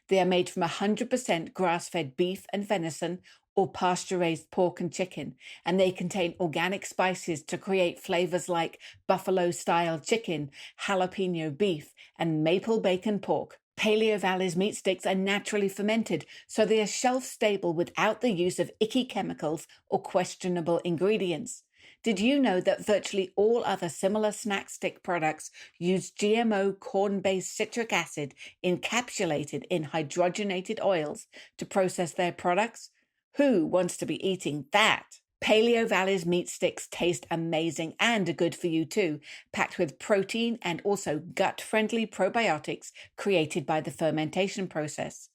They are made from 100% grass-fed beef and venison or pasture-raised pork and chicken, and they contain organic spices to create flavors like buffalo-style chicken, jalapeno beef, and maple bacon pork. Paleo Valley's meat sticks are naturally fermented, so they are shelf-stable without the use of icky chemicals or questionable ingredients. Did you know that virtually all other similar snack stick products use GMO corn-based citric acid encapsulated in hydrogenated oils to process their products? Who wants to be eating that? Paleo Valley's meat sticks taste amazing and are good for you too, packed with protein and also gut-friendly probiotics created by the fermentation process.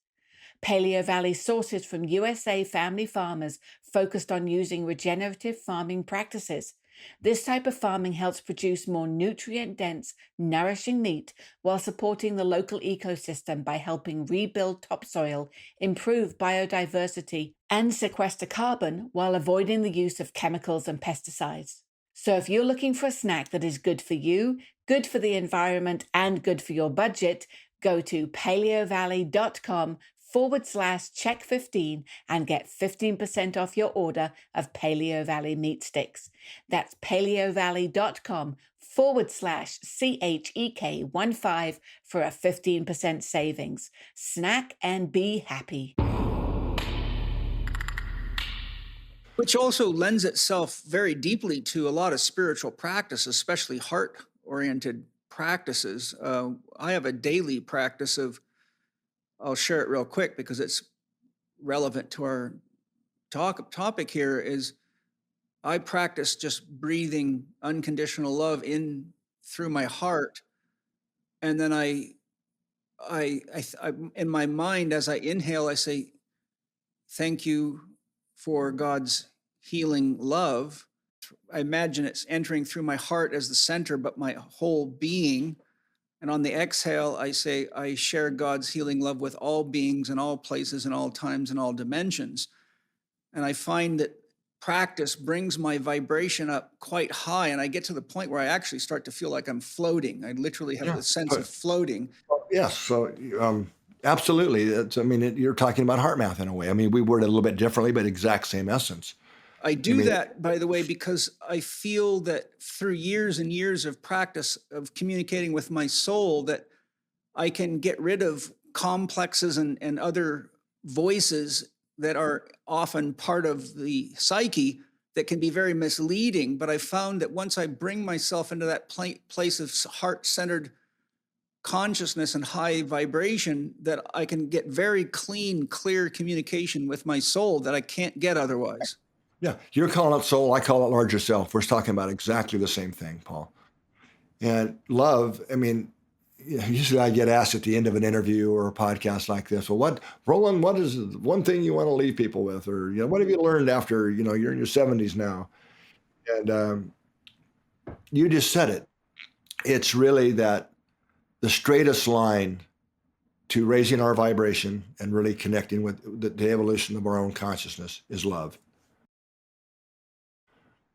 Paleo Valley sources from USA family farmers focused on using regenerative farming practices. This type of farming helps produce more nutrient-dense, nourishing meat while supporting the local ecosystem by helping rebuild topsoil, improve biodiversity, and sequester carbon while avoiding the use of chemicals and pesticides. So if you're looking for a snack that is good for you, good for the environment, and good for your budget, go to paleovalley.com/Chek15 and get 15% off your order of Paleo Valley meat sticks. That's paleovalley.com/CHEK15 for a 15% savings. Snack and be happy. Which also lends itself very deeply to a lot of spiritual practice, especially heart-oriented practices. I have a daily practice of, I'll share it real quick because it's relevant to our topic here, is I practice just breathing unconditional love in through my heart. And then I in my mind, as I inhale, I say, thank you for God's healing love. I imagine it's entering through my heart as the center, but my whole being. And on the exhale, I say, I share God's healing love with all beings in all places and all times and all dimensions. And I find that practice brings my vibration up quite high. And I get to the point where I actually start to feel like I'm floating. I literally have the sense of floating. Yes. So, absolutely. You're talking about HeartMath in a way. I mean, we word it a little bit differently, but exact same essence. I do that, by the way, because I feel that through years and years of practice of communicating with my soul, that I can get rid of complexes and other voices that are often part of the psyche that can be very misleading. But I found that once I bring myself into that place of heart-centered consciousness and high vibration, that I can get very clean, clear communication with my soul that I can't get otherwise. Yeah, you're calling it soul, I call it larger self. We're talking about exactly the same thing, Paul. And love, usually I get asked at the end of an interview or a podcast like this, well, Rollin, what is one thing you want to leave people with? Or, what have you learned after, you're in your 70s now? And you just said it. It's really that the straightest line to raising our vibration and really connecting with the evolution of our own consciousness is love.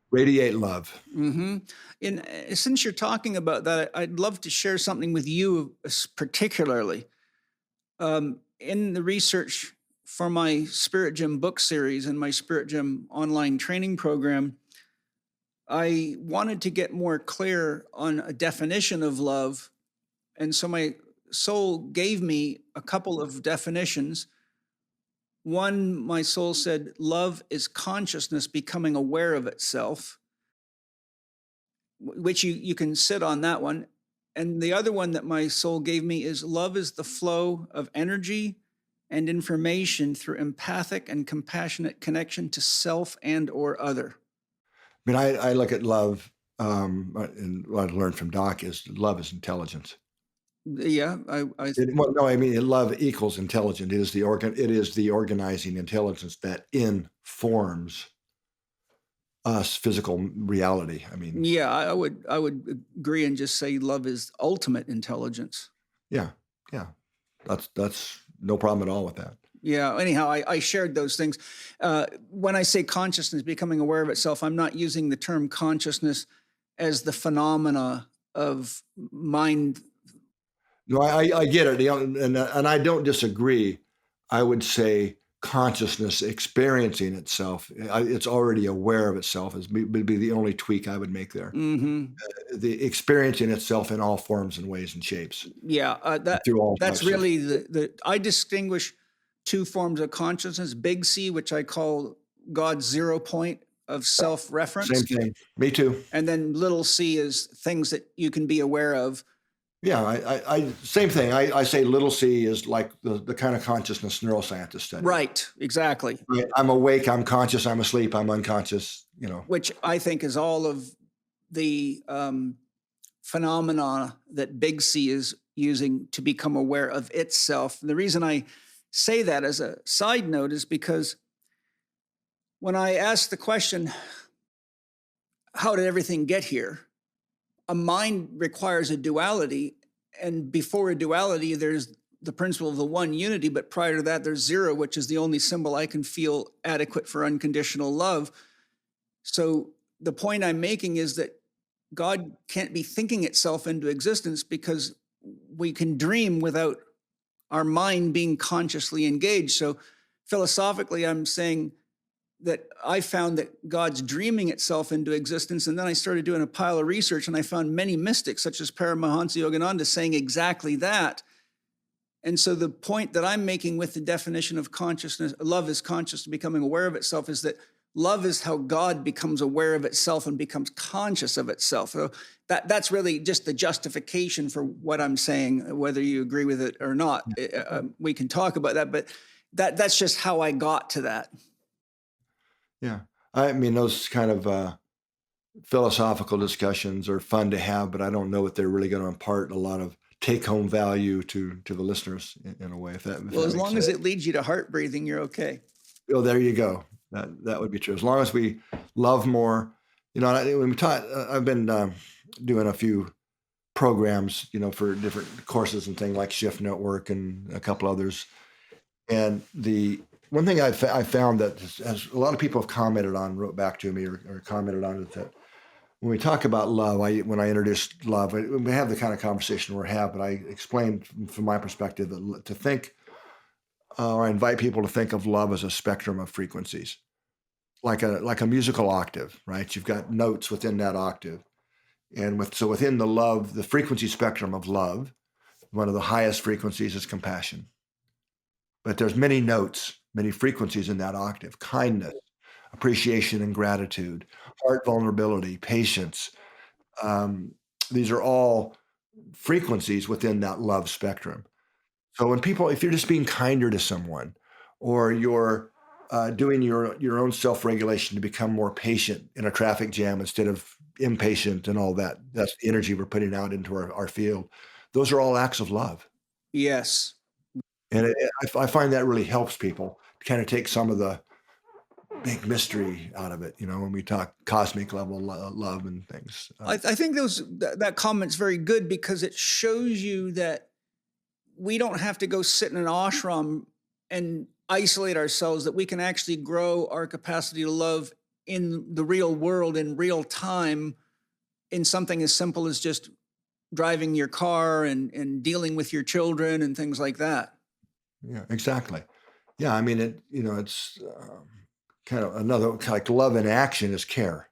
Radiate love. Mm-hmm. And since you're talking about that, I'd love to share something with you particularly. In the research for my Spirit Gym book series and my Spirit Gym online training program, I wanted to get more clear on a definition of love. And so my soul gave me a couple of definitions. One, my soul said, love is consciousness becoming aware of itself, which you can sit on that one. And the other one that my soul gave me is love is the flow of energy and information through empathic and compassionate connection to self and or other. I look at love, and what I learned from Doc is love is intelligence. Yeah, love equals intelligent. It is the organizing intelligence that informs us physical reality. Yeah, I would agree and just say love is ultimate intelligence. Yeah. That's no problem at all with that. Yeah. Anyhow, I shared those things. When I say consciousness becoming aware of itself, I'm not using the term consciousness as the phenomena of mind. No, I get it, and I don't disagree. I would say consciousness experiencing itself, it's already aware of itself, would be the only tweak I would make there. Mm-hmm. The experiencing itself in all forms and ways and shapes. Yeah, that's really I distinguish two forms of consciousness: big C, which I call God's 0 point of self-reference. Same thing. Me too. And then little c is things that you can be aware of. Yeah, I same thing. I say little c is like the kind of consciousness neuroscientists study. Right, exactly. I'm awake, I'm conscious, I'm asleep, I'm unconscious, Which I think is all of the phenomena that big C is using to become aware of itself. And the reason I say that as a side note is because when I ask the question, how did everything get here? A mind requires a duality, and before a duality, there's the principle of the one unity, but prior to that, there's zero, which is the only symbol I can feel adequate for unconditional love. So the point I'm making is that God can't be thinking itself into existence, because we can dream without our mind being consciously engaged. So philosophically, I'm saying that I found that God's dreaming itself into existence. And then I started doing a pile of research, and I found many mystics, such as Paramahansa Yogananda, saying exactly that. And so the point that I'm making with the definition of consciousness, love is conscious and becoming aware of itself, is that love is how God becomes aware of itself and becomes conscious of itself. So that's really just the justification for what I'm saying, whether you agree with it or not. We can talk about that, but that's just how I got to that. Yeah. I mean, those kind of philosophical discussions are fun to have, but I don't know if they're really going to impart a lot of take-home value to the listeners in a way. If that as long as it leads you to heart breathing, you're okay. Oh, there you go. That would be true. As long as we love more, when we talk, I've been doing a few programs, for different courses and things like Shift Network and a couple others. And the one thing I found that, as a lot of people have commented on, wrote back to me or commented on it, that when we talk about love, when I introduced love, we have the kind of conversation we're having, but I explained from my perspective that to think, or I invite people to think of love as a spectrum of frequencies, like a musical octave, right? You've got notes within that octave. And within the frequency spectrum of love, one of the highest frequencies is compassion. But there's many notes, many frequencies in that octave: kindness, appreciation and gratitude, heart vulnerability, patience. These are all frequencies within that love spectrum. So if you're just being kinder to someone, or you're doing your own self-regulation to become more patient in a traffic jam instead of impatient and all that, that's the energy we're putting out into our field. Those are all acts of love. Yes. And I find that really helps people to kind of take some of the big mystery out of it, when we talk cosmic level love and things. I think that comment's very good, because it shows you that we don't have to go sit in an ashram and isolate ourselves, that we can actually grow our capacity to love in the real world, in real time, in something as simple as just driving your car and dealing with your children and things like that. Yeah, exactly. Yeah, I mean, it's kind of another, like, love in action is care,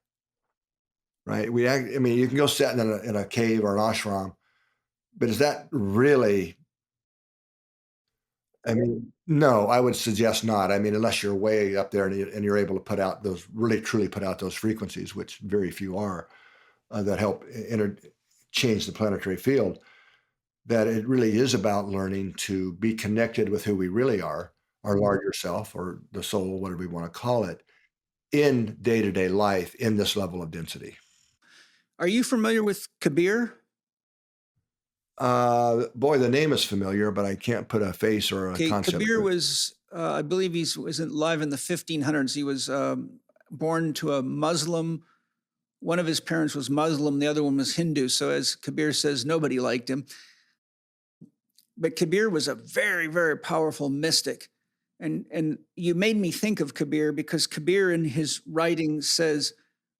right? You can go sit in a cave or an ashram, but is that really? No, I would suggest not. Unless you're way up there and you're able to put out really truly put out those frequencies, which very few are, that help change the planetary field. That it really is about learning to be connected with who we really are, our larger self or the soul, whatever we want to call it, in day-to-day life in this level of density. Are you familiar with Kabir? Boy, the name is familiar, but I can't put a face or a concept. Kabir was, I believe he was alive in the 1500s. He was born to a Muslim. One of his parents was Muslim, the other one was Hindu. So as Kabir says, nobody liked him. But Kabir was a very, very powerful mystic. And you made me think of Kabir, because Kabir in his writing says,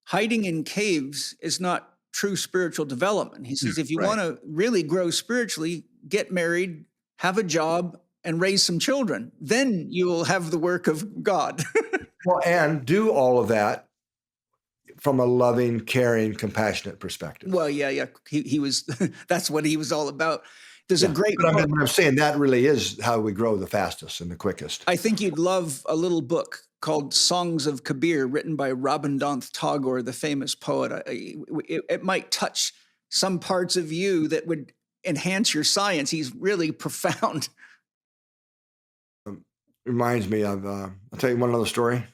hiding in caves is not true spiritual development. He says, if you want to really grow spiritually, get married, have a job, and raise some children. Then you will have the work of God. Well, and do all of that from a loving, caring, compassionate perspective. Well, yeah. He was, that's what he was all about. There's a great book. I'm saying that really is how we grow the fastest and the quickest. I think you'd love a little book called Songs of Kabir, written by Rabindranath Tagore, the famous poet. It might touch some parts of you that would enhance your science. He's really profound. Reminds me of, I'll tell you one other story.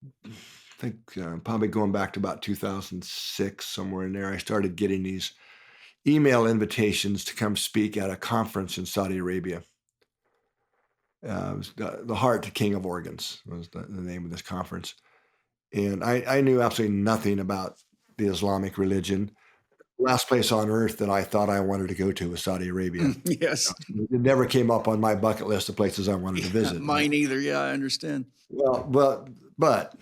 I think probably going back to about 2006, somewhere in there, I started getting these email invitations to come speak at a conference in Saudi Arabia. It was the Heart to King of Organs was the name of this conference. And I knew absolutely nothing about the Islamic religion. Last place on earth that I thought I wanted to go to was Saudi Arabia. Yes. It never came up on my bucket list of places I wanted to visit. Mine either. Yeah, I understand. Well, but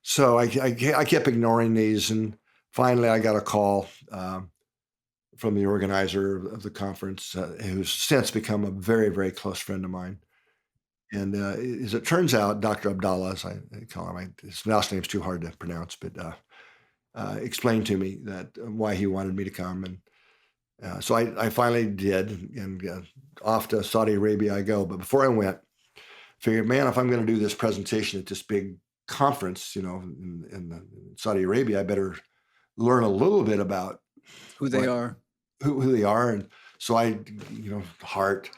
so I kept ignoring these, and finally I got a call from the organizer of the conference, who's since become a very, very close friend of mine. And as it turns out, Dr. Abdallah, as I call him, his last name's too hard to pronounce, but explained to me that why he wanted me to come. And so I finally did, and off to Saudi Arabia I go. But before I went, I figured, man, if I'm going to do this presentation at this big conference, in Saudi Arabia, I better learn a little bit about who they are. Who they are. And so I, heart,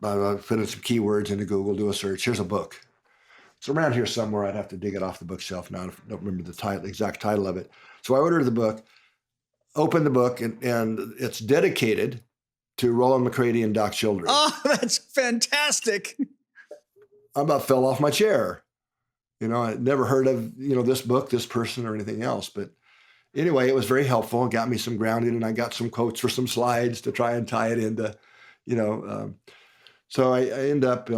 put in some keywords into Google, do a search. Here's a book. It's around here somewhere. I'd have to dig it off the bookshelf now. I don't remember the exact title of it. So I ordered the book, opened the book, and it's dedicated to Rollin McCraty and Doc Childre. Oh, that's fantastic. I about fell off my chair. I'd never heard of, this book, this person, or anything else. But anyway, it was very helpful. It got me some grounding, and I got some quotes for some slides to try and tie it into, so I end up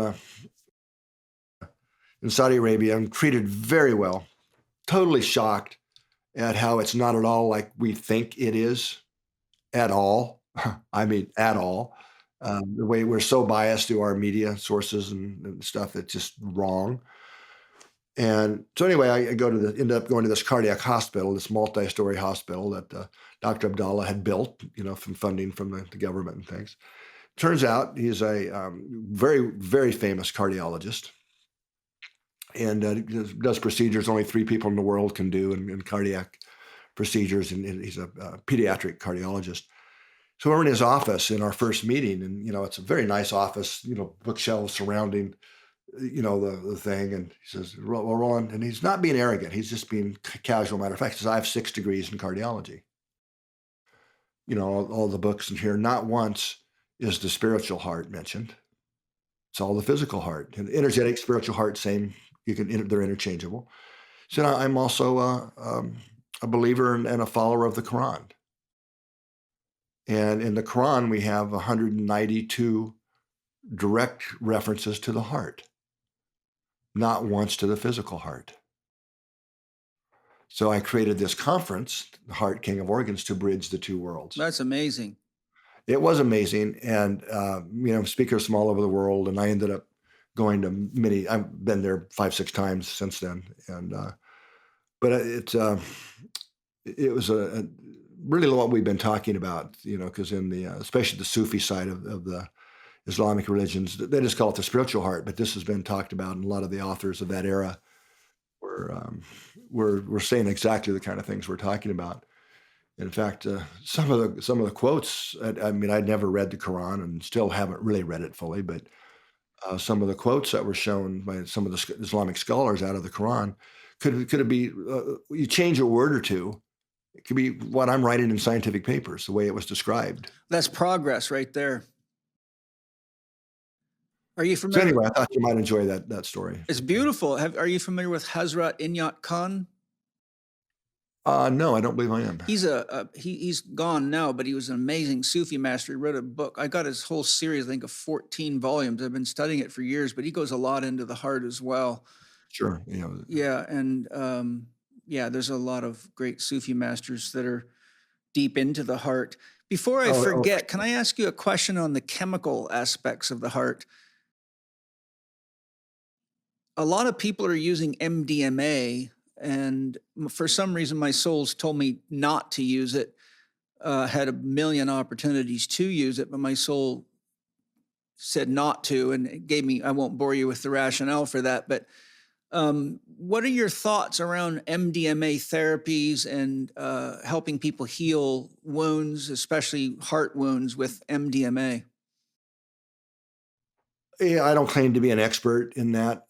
in Saudi Arabia. I'm treated very well, totally shocked at how it's not at all like we think it is at all. I mean, at all. The way we're so biased to our media sources and stuff, it's just wrong. And so anyway, I end up going to this cardiac hospital, this multi-story hospital that Dr. Abdallah had built, from funding from the government and things. Turns out he's a very, very famous cardiologist, and does procedures only 3 people in the world can do in cardiac procedures, and he's a pediatric cardiologist. So we're in his office in our first meeting, and it's a very nice office, bookshelves surrounding the thing. And he says, well, Rollin, and he's not being arrogant. He's just being casual. Matter of fact, he says, I have 6 degrees in cardiology. All the books in here, not once is the spiritual heart mentioned. It's all the physical heart. And energetic, spiritual heart, same. They're interchangeable. So I'm also a believer and a follower of the Quran. And in the Quran, we have 192 direct references to the heart, not once to the physical heart. So I created this conference, the Heart King of Organs, to bridge the 2 worlds. That's amazing. It was amazing. And, speakers from all over the world. And I ended up going to many, I've been there 5, 6 times since then. And, but it was really what we've been talking about, because in especially the Sufi side of the Islamic religions, they just call it the spiritual heart, but this has been talked about, and a lot of the authors of that era were saying exactly the kind of things we're talking about. In fact, some of the quotes, I mean, I'd never read the Quran and still haven't really read it fully, but some of the quotes that were shown by some of the Islamic scholars out of the Quran could it be, you change a word or two, it could be what I'm writing in scientific papers, the way it was described. That's progress right there. Are you familiar? So anyway, I thought you might enjoy that story. It's beautiful. Are you familiar with Hazrat Inyat Khan? No, I don't believe I am. He's gone now, but he was an amazing Sufi master. He wrote a book. I got his whole series, I think, of 14 volumes. I've been studying it for years, but he goes a lot into the heart as well. Sure. Yeah, and there's a lot of great Sufi masters that are deep into the heart. Before I forget, can I ask you a question on the chemical aspects of the heart? A lot of people are using MDMA, and for some reason, my soul's told me not to use it. Had a million opportunities to use it, but my soul said not to, and it gave me, I won't bore you with the rationale for that, but what are your thoughts around MDMA therapies and helping people heal wounds, especially heart wounds with MDMA? Yeah, I don't claim to be an expert in that.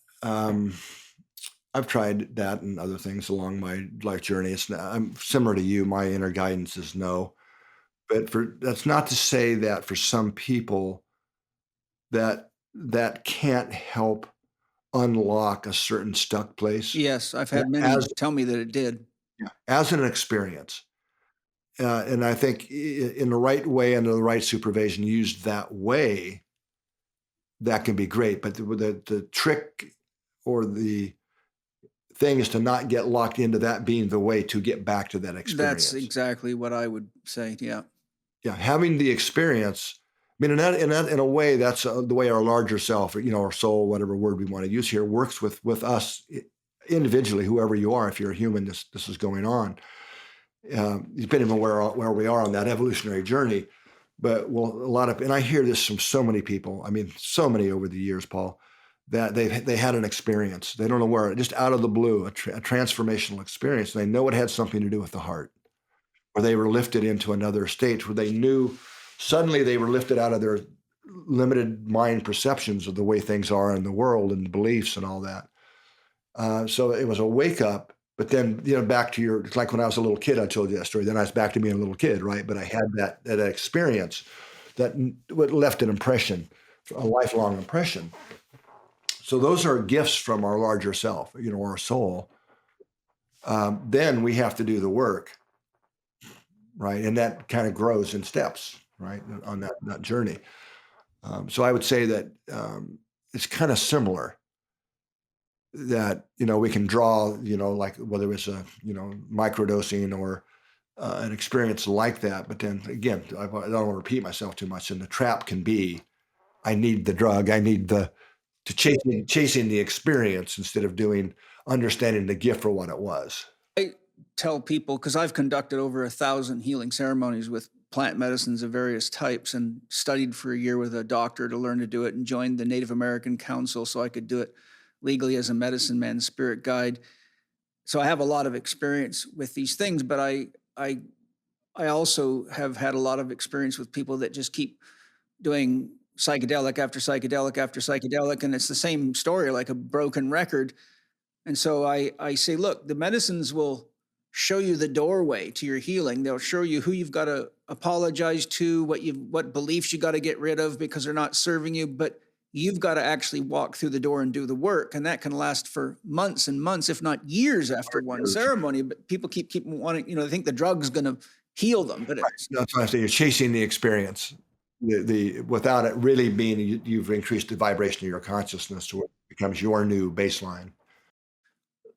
I've tried that and other things along my life journey. I'm similar to you. My inner guidance is no, but that's not to say that for some people that can't help unlock a certain stuck place. Yes, I've had many tell me that it did. as an experience. And I think in the right way, under the right supervision, used that way, that can be great. But the trick or the thing is to not get locked into that being the way to get back to that experience. That's exactly what I would say. Yeah. Yeah, having the experience. I mean, in a way, that's the way our larger self, our soul, whatever word we want to use here, works with us individually, whoever you are. If you're a human, this is going on. Depending on where we are on that evolutionary journey. But and I hear this from so many people. I mean, so many over the years, Paul, that they had an experience. They don't know where, just out of the blue, a transformational experience. They know it had something to do with the heart, where they were lifted into another state where they knew suddenly they were lifted out of their limited mind perceptions of the way things are in the world and beliefs and all that. So it was a wake up. But then, back to it's like when I was a little kid, I told you that story. Then I was back to being a little kid, right? But I had that experience that left an impression, a lifelong impression. So those are gifts from our larger self, our soul. Then we have to do the work, right? And that kind of grows in steps, right, on that journey. So I would say that it's kind of similar. That we can draw, like whether it's a microdosing or an experience like that. But then again, I don't want to repeat myself too much. And the trap can be, I need the drug. I need chasing the experience instead of understanding the gift for what it was. I tell people, because I've conducted over 1,000 healing ceremonies with plant medicines of various types and studied for a year with a doctor to learn to do it and joined the Native American Council so I could do it legally as a medicine man, spirit guide. So I have a lot of experience with these things, but I also have had a lot of experience with people that just keep doing psychedelic after psychedelic after psychedelic, and it's the same story, like a broken record. And so I say, look, the medicines will show you the doorway to your healing. They'll show you who you've got to apologize to, what beliefs you got to get rid of because they're not serving you, but you've got to actually walk through the door and do the work. And that can last for months and months, if not years after one ceremony. But people keep wanting, they think the drug's going to heal them. But that's why I say you're chasing the experience. Without it really being, you've increased the vibration of your consciousness to where it becomes your new baseline.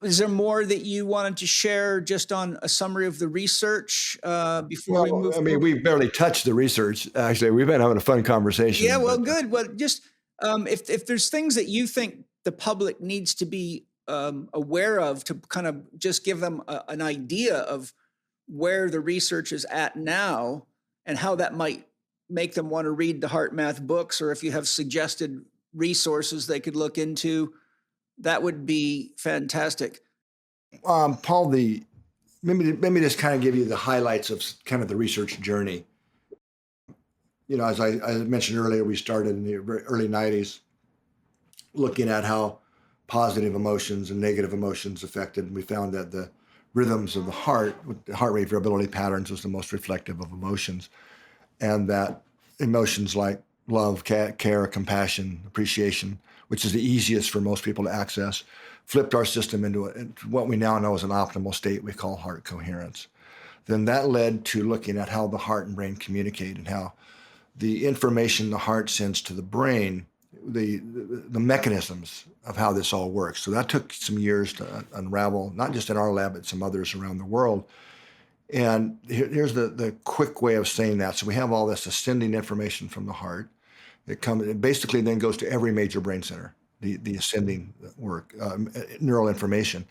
Is there more that you wanted to share just on a summary of the research before we move? I mean, we barely touched the research. Actually, we've been having a fun conversation. Yeah, well, good. Well, just if there's things that you think the public needs to be aware of to kind of just give them an idea of where the research is at now and how that might make them want to read the HeartMath books, or if you have suggested resources they could look into, that would be fantastic. Paul, maybe just kind of give you the highlights of kind of the research journey. As I mentioned earlier, we started in the early 90s looking at how positive emotions and negative emotions affected. And we found that the rhythms of the heart rate variability patterns was the most reflective of emotions. And that emotions like love, care, compassion, appreciation, which is the easiest for most people to access, flipped our system into what we now know as an optimal state we call heart coherence. Then that led to looking at how the heart and brain communicate and how the information the heart sends to the brain, the mechanisms of how this all works. So that took some years to unravel, not just in our lab, but some others around the world. And here's the quick way of saying that. So we have all this ascending information from the heart. It basically then goes to every major brain center, the ascending work, neural information,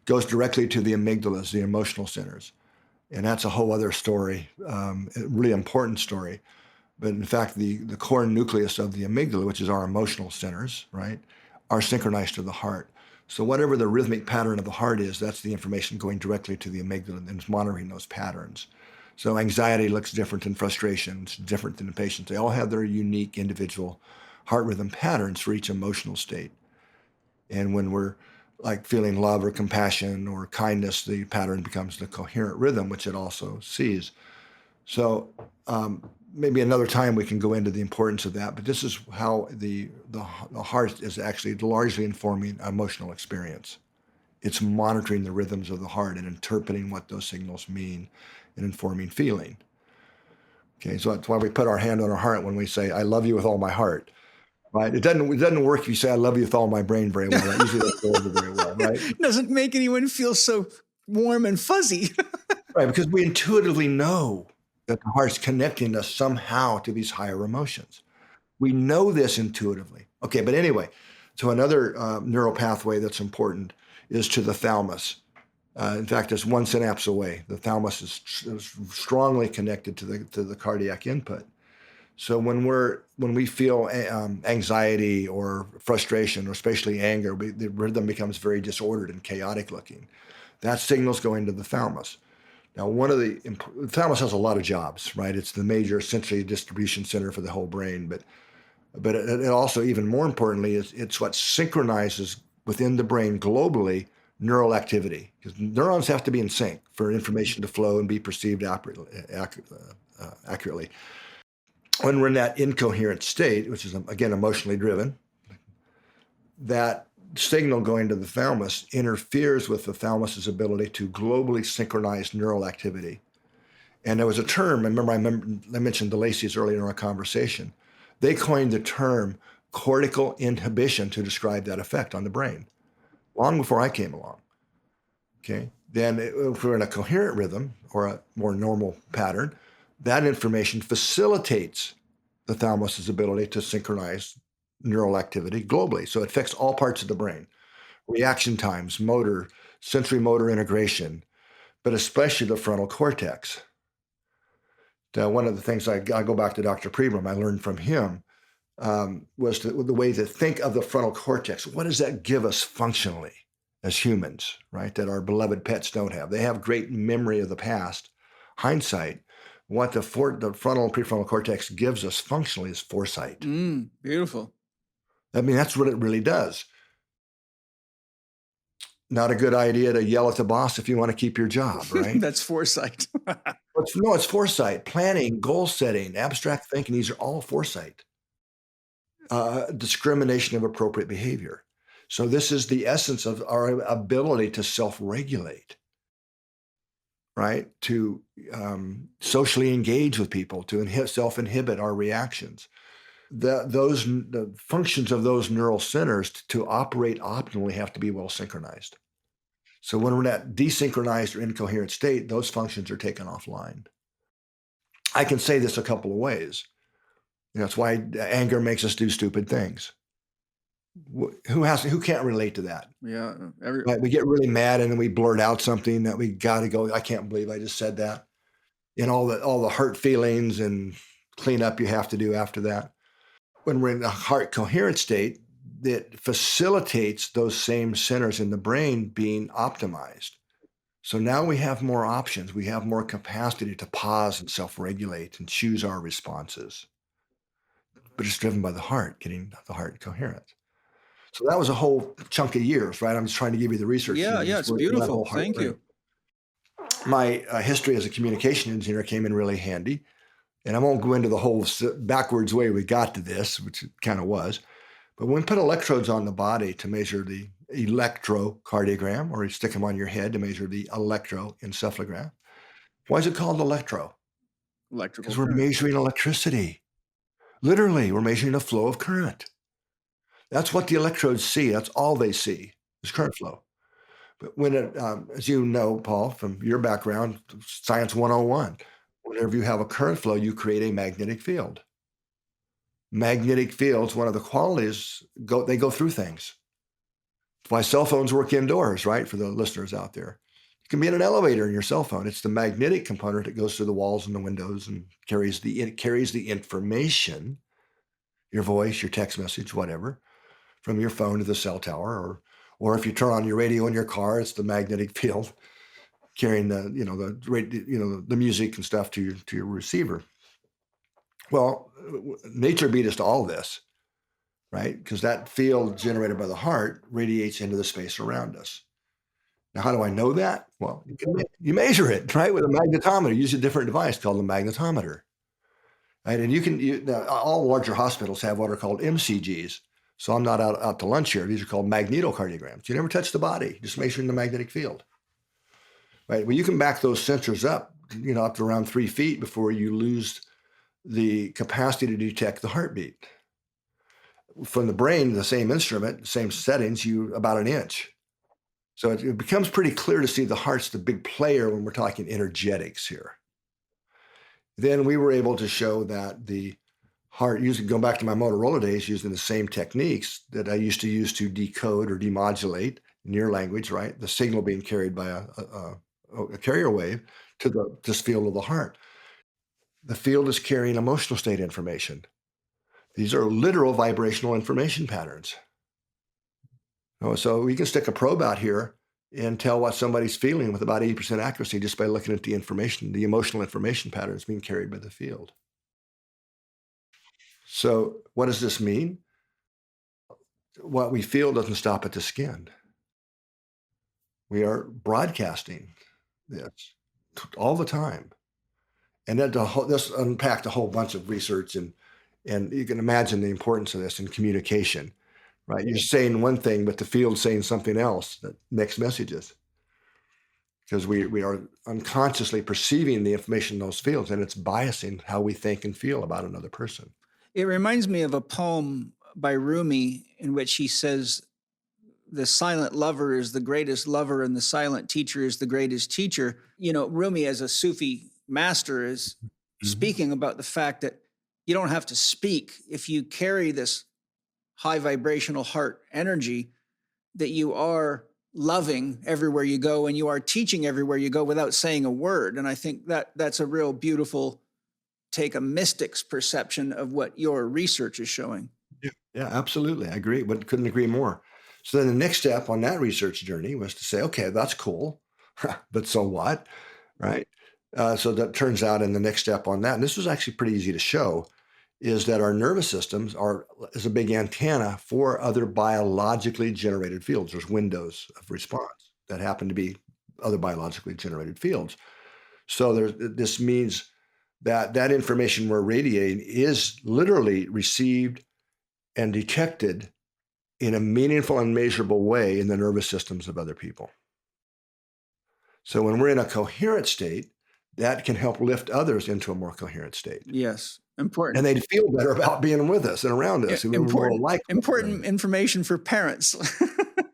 goes directly to the amygdalas, the emotional centers. And that's a whole other story, a really important story. But in fact, the core nucleus of the amygdala, which is our emotional centers, right, are synchronized to the heart. So whatever the rhythmic pattern of the heart is, that's the information going directly to the amygdala and it's monitoring those patterns. So anxiety looks different than frustration. It's different than impatience. They all have their unique individual heart rhythm patterns for each emotional state. And when we're like feeling love or compassion or kindness, the pattern becomes the coherent rhythm, which it also sees. So maybe another time we can go into the importance of that, but this is how the heart is actually largely informing emotional experience It's monitoring the rhythms of the heart and interpreting what those signals mean and informing feeling. Okay, so that's why we put our hand on our heart when we say, I love you with all my heart, right? It doesn't work if you say, I love you with all my brain very well. That usually doesn't go over very well, right? It doesn't make anyone feel so warm and fuzzy. Right, because we intuitively know that the heart's connecting us somehow to these higher emotions. We know this intuitively. Okay, but anyway, so another neural pathway that's important is to the thalamus. In fact, it's one synapse away. The thalamus is strongly connected to the cardiac input. So when we feel anxiety or frustration, or especially anger, the rhythm becomes very disordered and chaotic looking. That signal's going to the thalamus. Now, the thalamus has a lot of jobs, right? It's the major sensory distribution center for the whole brain, but it also, even more importantly, it's what synchronizes within the brain globally neural activity, because neurons have to be in sync for information to flow and be perceived accurately. When we're in that incoherent state, which is, again, emotionally driven, that signal going to the thalamus interferes with the thalamus's ability to globally synchronize neural activity. And there was a term, I mentioned the Lacey's earlier in our conversation. They coined the term cortical inhibition to describe that effect on the brain, long before I came along. Okay. Then if we're in a coherent rhythm or a more normal pattern, that information facilitates the thalamus's ability to synchronize neural activity globally. So it affects all parts of the brain, reaction times, motor, sensory motor integration, but especially the frontal cortex. Now, one of the things I go back to Dr. Pribram, I learned from him, was the way to think of the frontal cortex. What does that give us functionally as humans, right? That our beloved pets don't have. They have great memory of the past, hindsight. What the frontal and prefrontal cortex gives us functionally is foresight. Beautiful. I mean, that's what it really does. Not a good idea to yell at the boss if you want to keep your job, right? That's foresight. It's foresight, planning, goal setting, abstract thinking. These are all foresight. Discrimination of appropriate behavior. So this is the essence of our ability to self-regulate, right? To socially engage with people, to self-inhibit our reactions. The functions of those neural centers to operate optimally have to be well synchronized. So when we're in that desynchronized or incoherent state, those functions are taken offline. I can say this a couple of ways. That's why anger makes us do stupid things. Who can't relate to that? Yeah. Right? We get really mad and then we blurt out something that we got to go, I can't believe I just said that. And all the hurt feelings and cleanup you have to do after that. When we're in a heart coherent state, that facilitates those same centers in the brain being optimized. So now we have more options. We have more capacity to pause and self-regulate and choose our responses. But it's driven by the heart, getting the heart coherent. So that was a whole chunk of years, right? I'm just trying to give you the research. Yeah, it's beautiful. Thank you. My history as a communication engineer came in really handy. And I won't go into the whole backwards way we got to this, which it kind of was. But when we put electrodes on the body to measure the electrocardiogram, or you stick them on your head to measure the electroencephalogram, why is it called electro? Electrical. Because we're measuring electricity. Literally, we're measuring the flow of current. That's what the electrodes see. That's all they see is current flow. But when it, as you know, Paul, from your background, Science 101, whenever you have a current flow, you create a magnetic field. Magnetic fields, one of the qualities, they go through things. That's why cell phones work indoors, right? For the listeners out there. You can be in an elevator in your cell phone. It's the magnetic component that goes through the walls and the windows and carries the information, your voice, your text message, whatever, from your phone to the cell tower, or if you turn on your radio in your car, it's the magnetic field carrying the music and stuff to your receiver. Well, nature beat us to all this, right? Because that field generated by the heart radiates into the space around us. Now, how do I know that? Well, you measure it, right? With a magnetometer. Use a different device called a magnetometer. Right? And all larger hospitals have what are called MCGs. So I'm not out to lunch here. These are called magnetocardiograms. You never touch the body, just measuring the magnetic field. Right? Well, you can back those sensors up, up to around 3 feet before you lose the capacity to detect the heartbeat. From the brain, the same instrument, same settings, about an inch. So it becomes pretty clear to see the heart's the big player when we're talking energetics here. Then we were able to show that the heart, going back to my Motorola days, using the same techniques that I used to use to decode or demodulate in your language, right? The signal being carried by a carrier wave to this field of the heart. The field is carrying emotional state information. These are literal vibrational information patterns. So we can stick a probe out here and tell what somebody's feeling with about 80% accuracy just by looking at the information, the emotional information patterns being carried by the field. So what does this mean? What we feel doesn't stop at the skin. We are broadcasting this all the time. And this unpacked a whole bunch of research, and you can imagine the importance of this in communication, right? You're saying one thing, but the field's saying something else that mixed messages. Because we are unconsciously perceiving the information in those fields, and it's biasing how we think and feel about another person. It reminds me of a poem by Rumi in which he says, the silent lover is the greatest lover and the silent teacher is the greatest teacher. Rumi, as a Sufi master, is speaking about the fact that you don't have to speak if you carry this high vibrational heart energy, that you are loving everywhere you go and you are teaching everywhere you go without saying a word. And I think that's a real beautiful take, a mystic's perception of what your research is showing. Yeah, absolutely. I agree, but couldn't agree more. So then the next step on that research journey was to say, okay, that's cool, but so what, right? So that turns out in the next step on that, and this was actually pretty easy to show, is that our nervous systems is a big antenna for other biologically generated fields. There's windows of response that happen to be other biologically generated fields. So this means that information we're radiating is literally received and detected in a meaningful and measurable way in the nervous systems of other people. So when we're in a coherent state, that can help lift others into a more coherent state. Yes, important. And they'd feel better about being with us and around us. Important information for parents.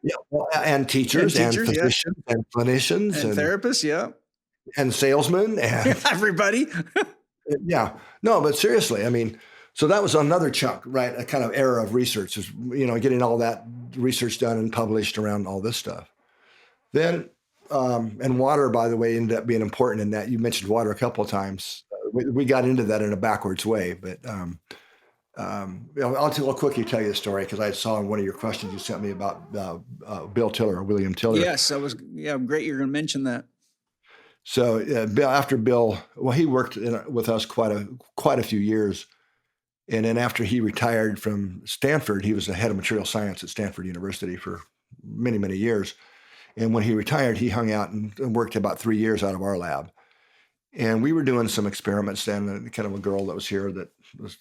Yeah, well, and teachers and physicians and clinicians and therapists, yeah. And salesmen and everybody. Yeah. No, but seriously, I mean, so that was another chunk, right? A kind of era of research is, getting all that research done and published around all this stuff. Then, and water, by the way, ended up being important in that. You mentioned water a couple of times. We got into that in a backwards way, but I'll quickly tell you the story because I saw in one of your questions you sent me about Bill Tiller, William Tiller. Yes, great you're going to mention that. So after Bill, he worked with us quite a few years. And then after he retired from Stanford, he was the head of material science at Stanford University for many, many years. And when he retired, he hung out and worked about 3 years out of our lab. And we were doing some experiments then, kind of a girl that was here that was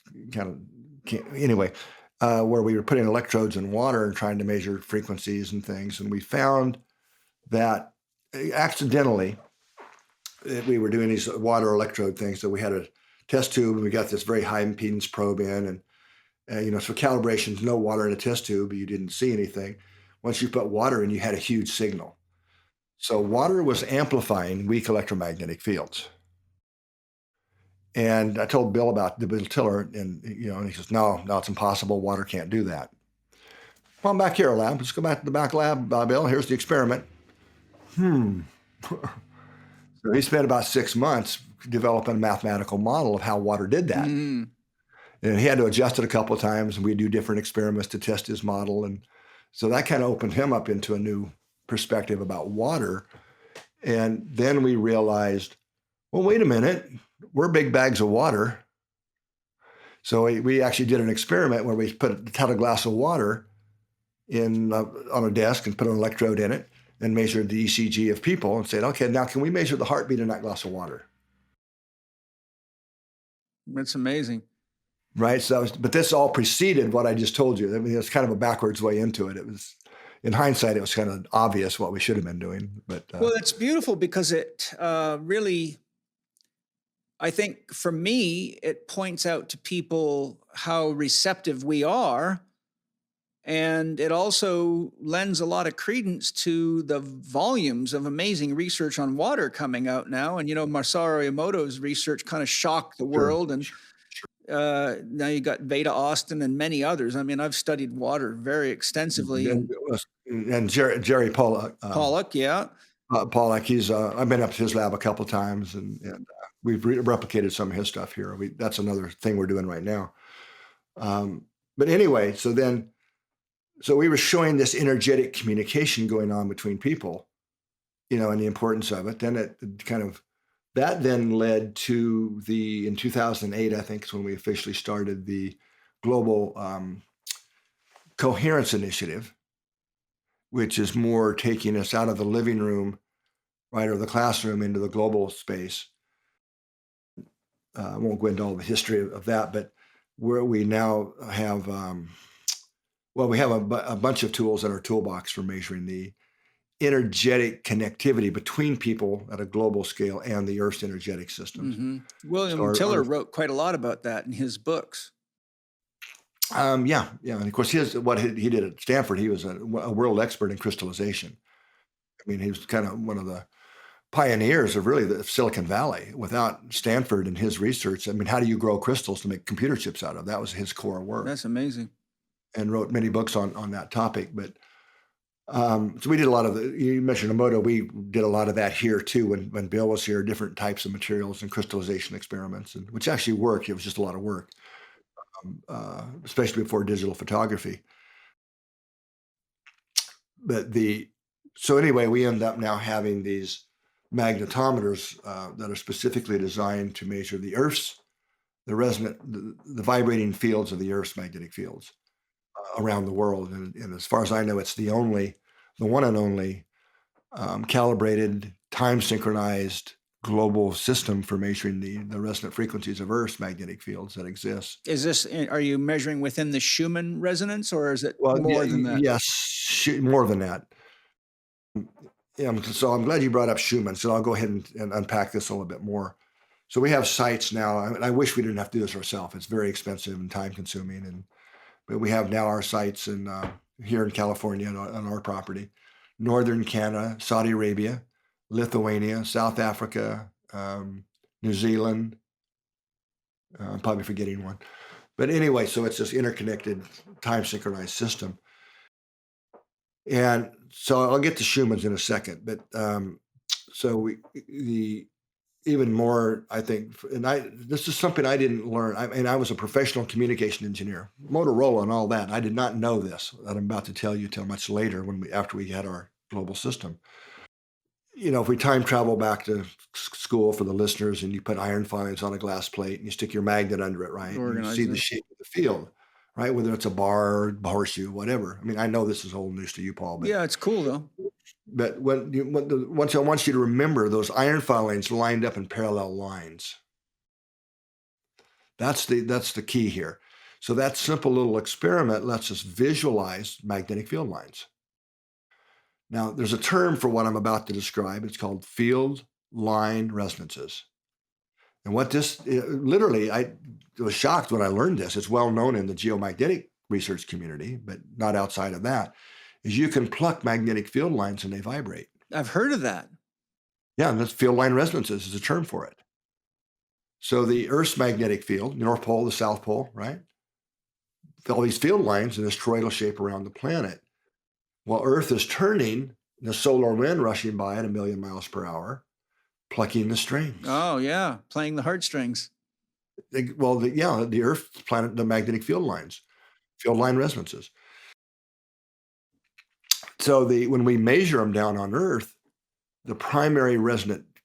where we were putting electrodes in water and trying to measure frequencies and things. And we found that accidentally, we were doing these water electrode things. So we had a test tube and we got this very high impedance probe in. And so calibrations, no water in a test tube, but you didn't see anything. Once you put water in, you had a huge signal. So water was amplifying weak electromagnetic fields. And I told Bill about the Bill Tiller, and he says, no, it's impossible. Water can't do that. Come on back here, lab. Let's go back to the back lab, Bill. Here's the experiment. So he spent about 6 months developing a mathematical model of how water did that. And he had to adjust it a couple of times, and we'd do different experiments to test his model. And so that kind of opened him up into a new perspective about water. And then we realized, well, wait a minute, we're big bags of water. So we actually did an experiment where we had a glass of water on a desk and put an electrode in it and measured the ECG of people and said, okay, now can we measure the heartbeat in that glass of water? That's amazing. right? So, but this all preceded what I just told you. I mean, it's kind of a backwards way into it. It was, in hindsight, it was kind of obvious what we should have been doing. But well, it's beautiful because it really, I think for me, it points out to people how receptive we are. And it also lends a lot of credence to the volumes of amazing research on water coming out now. And, Masaru Emoto's research kind of shocked the world. And now you got Veda Austin and many others. I mean, I've studied water very extensively. And Jerry Pollack. Pollack, yeah. Pollack, I've been up to his lab a couple of times, and we've replicated some of his stuff here. That's another thing we're doing right now. But anyway, so we were showing this energetic communication going on between people, and the importance of it. Then that then led to in 2008, I think is when we officially started the global coherence initiative, which is more taking us out of the living room, right, or the classroom into the global space. I won't go into all the history of that, but where we now have, we have a bunch of tools in our toolbox for measuring the energetic connectivity between people at a global scale and the Earth's energetic systems. Mm-hmm. William Tiller wrote quite a lot about that in his books. Yeah. And of course, what he did at Stanford, he was a world expert in crystallization. I mean, he was kind of one of the pioneers of really the Silicon Valley. Without Stanford and his research, I mean, how do you grow crystals to make computer chips out of? That was his core work. That's amazing. And wrote many books on that topic. But so we did a lot of you mentioned Emoto, we did a lot of that here too when Bill was here, different types of materials and crystallization experiments, which actually worked. It was just a lot of work, especially before digital photography. But so anyway, we end up now having these magnetometers that are specifically designed to measure the Earth's, the vibrating fields of the Earth's magnetic fields around the world. And as far as I know, it's the one and only calibrated, time synchronized global system for measuring the resonant frequencies of Earth's magnetic fields that exist. Are you measuring within the Schumann resonance, or is it more than that? Yes, more than that. Yeah, so I'm glad you brought up Schumann. So I'll go ahead and unpack this a little bit more. So we have sites now. I wish we didn't have to do this ourselves. It's very expensive and time consuming. But we have now our sites here in California on our property, Northern Canada, Saudi Arabia, Lithuania, South Africa, New Zealand. I'm probably forgetting one. But anyway, so it's this interconnected, time synchronized system. And so I'll get to Schumann's in a second, but so even more, I think, this is something I didn't learn. I was a professional communication engineer, Motorola and all that. I did not know this that I'm about to tell you till much later after we had our global system. If we time travel back to school for the listeners, and you put iron filings on a glass plate and you stick your magnet under it, right? And you see the shape of the field. Right, whether it's a bar, or horseshoe, whatever. I mean, I know this is old news to you, Paul. But, yeah, it's cool though. But once I want you to remember, those iron filings lined up in parallel lines. That's the key here. So that simple little experiment lets us visualize magnetic field lines. Now, there's a term for what I'm about to describe. It's called field line resonances. And what this literally, I was shocked when I learned this. It's well known in the geomagnetic research community, but not outside of that, is you can pluck magnetic field lines and they vibrate. I've heard of that. Yeah, and that's field line resonances is a term for it. So the Earth's magnetic field, North Pole, the South Pole, right? All these field lines in this toroidal shape around the planet. While Earth is turning, the solar wind rushing by at 1 million miles per hour, plucking the strings. Oh, yeah, playing the heartstrings. The Earth planet, the magnetic field lines, field line resonances. So when we measure them down on Earth, the primary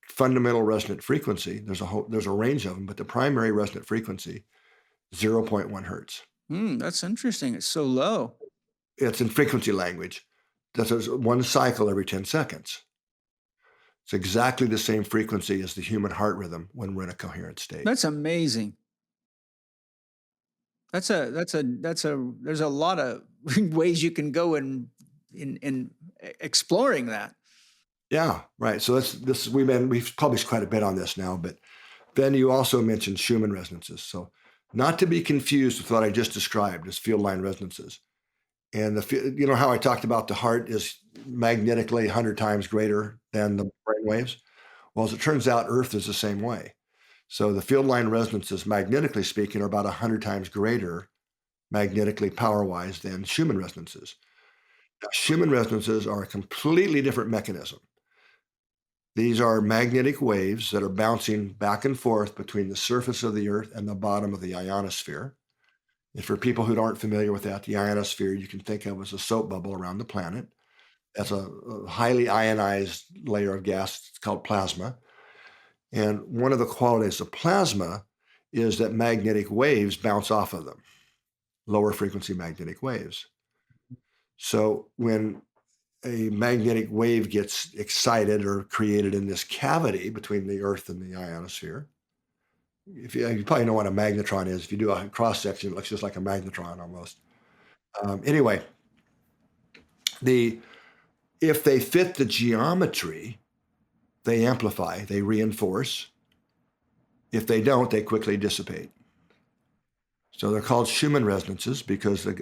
fundamental resonant frequency, there's a range of them, but the primary resonant frequency, 0.1 hertz. That's interesting. It's so low. It's in frequency language. That's one cycle every 10 seconds. It's exactly the same frequency as the human heart rhythm when we're in a coherent state. That's amazing. There's a lot of ways you can go in exploring that. Yeah, right. So we've published quite a bit on this now, but then you also mentioned Schumann resonances. So not to be confused with what I just described as field line resonances. And you know how I talked about the heart is magnetically 100 times greater than the brain waves? Well, as it turns out, Earth is the same way. So the field line resonances, magnetically speaking, are about 100 times greater magnetically power-wise than Schumann resonances. Now, Schumann resonances are a completely different mechanism. These are magnetic waves that are bouncing back and forth between the surface of the Earth and the bottom of the ionosphere. And for people who aren't familiar with that, the ionosphere you can think of as a soap bubble around the planet. That's a highly ionized layer of gas. It's called plasma. And one of the qualities of plasma is that magnetic waves bounce off of them, lower frequency magnetic waves. So when a magnetic wave gets excited or created in this cavity between the Earth and the ionosphere, you probably know what a magnetron is. If you do a cross section, it looks just like a magnetron almost. Anyway, if they fit the geometry, they amplify, they reinforce. If they don't, they quickly dissipate. So they're called Schumann resonances because a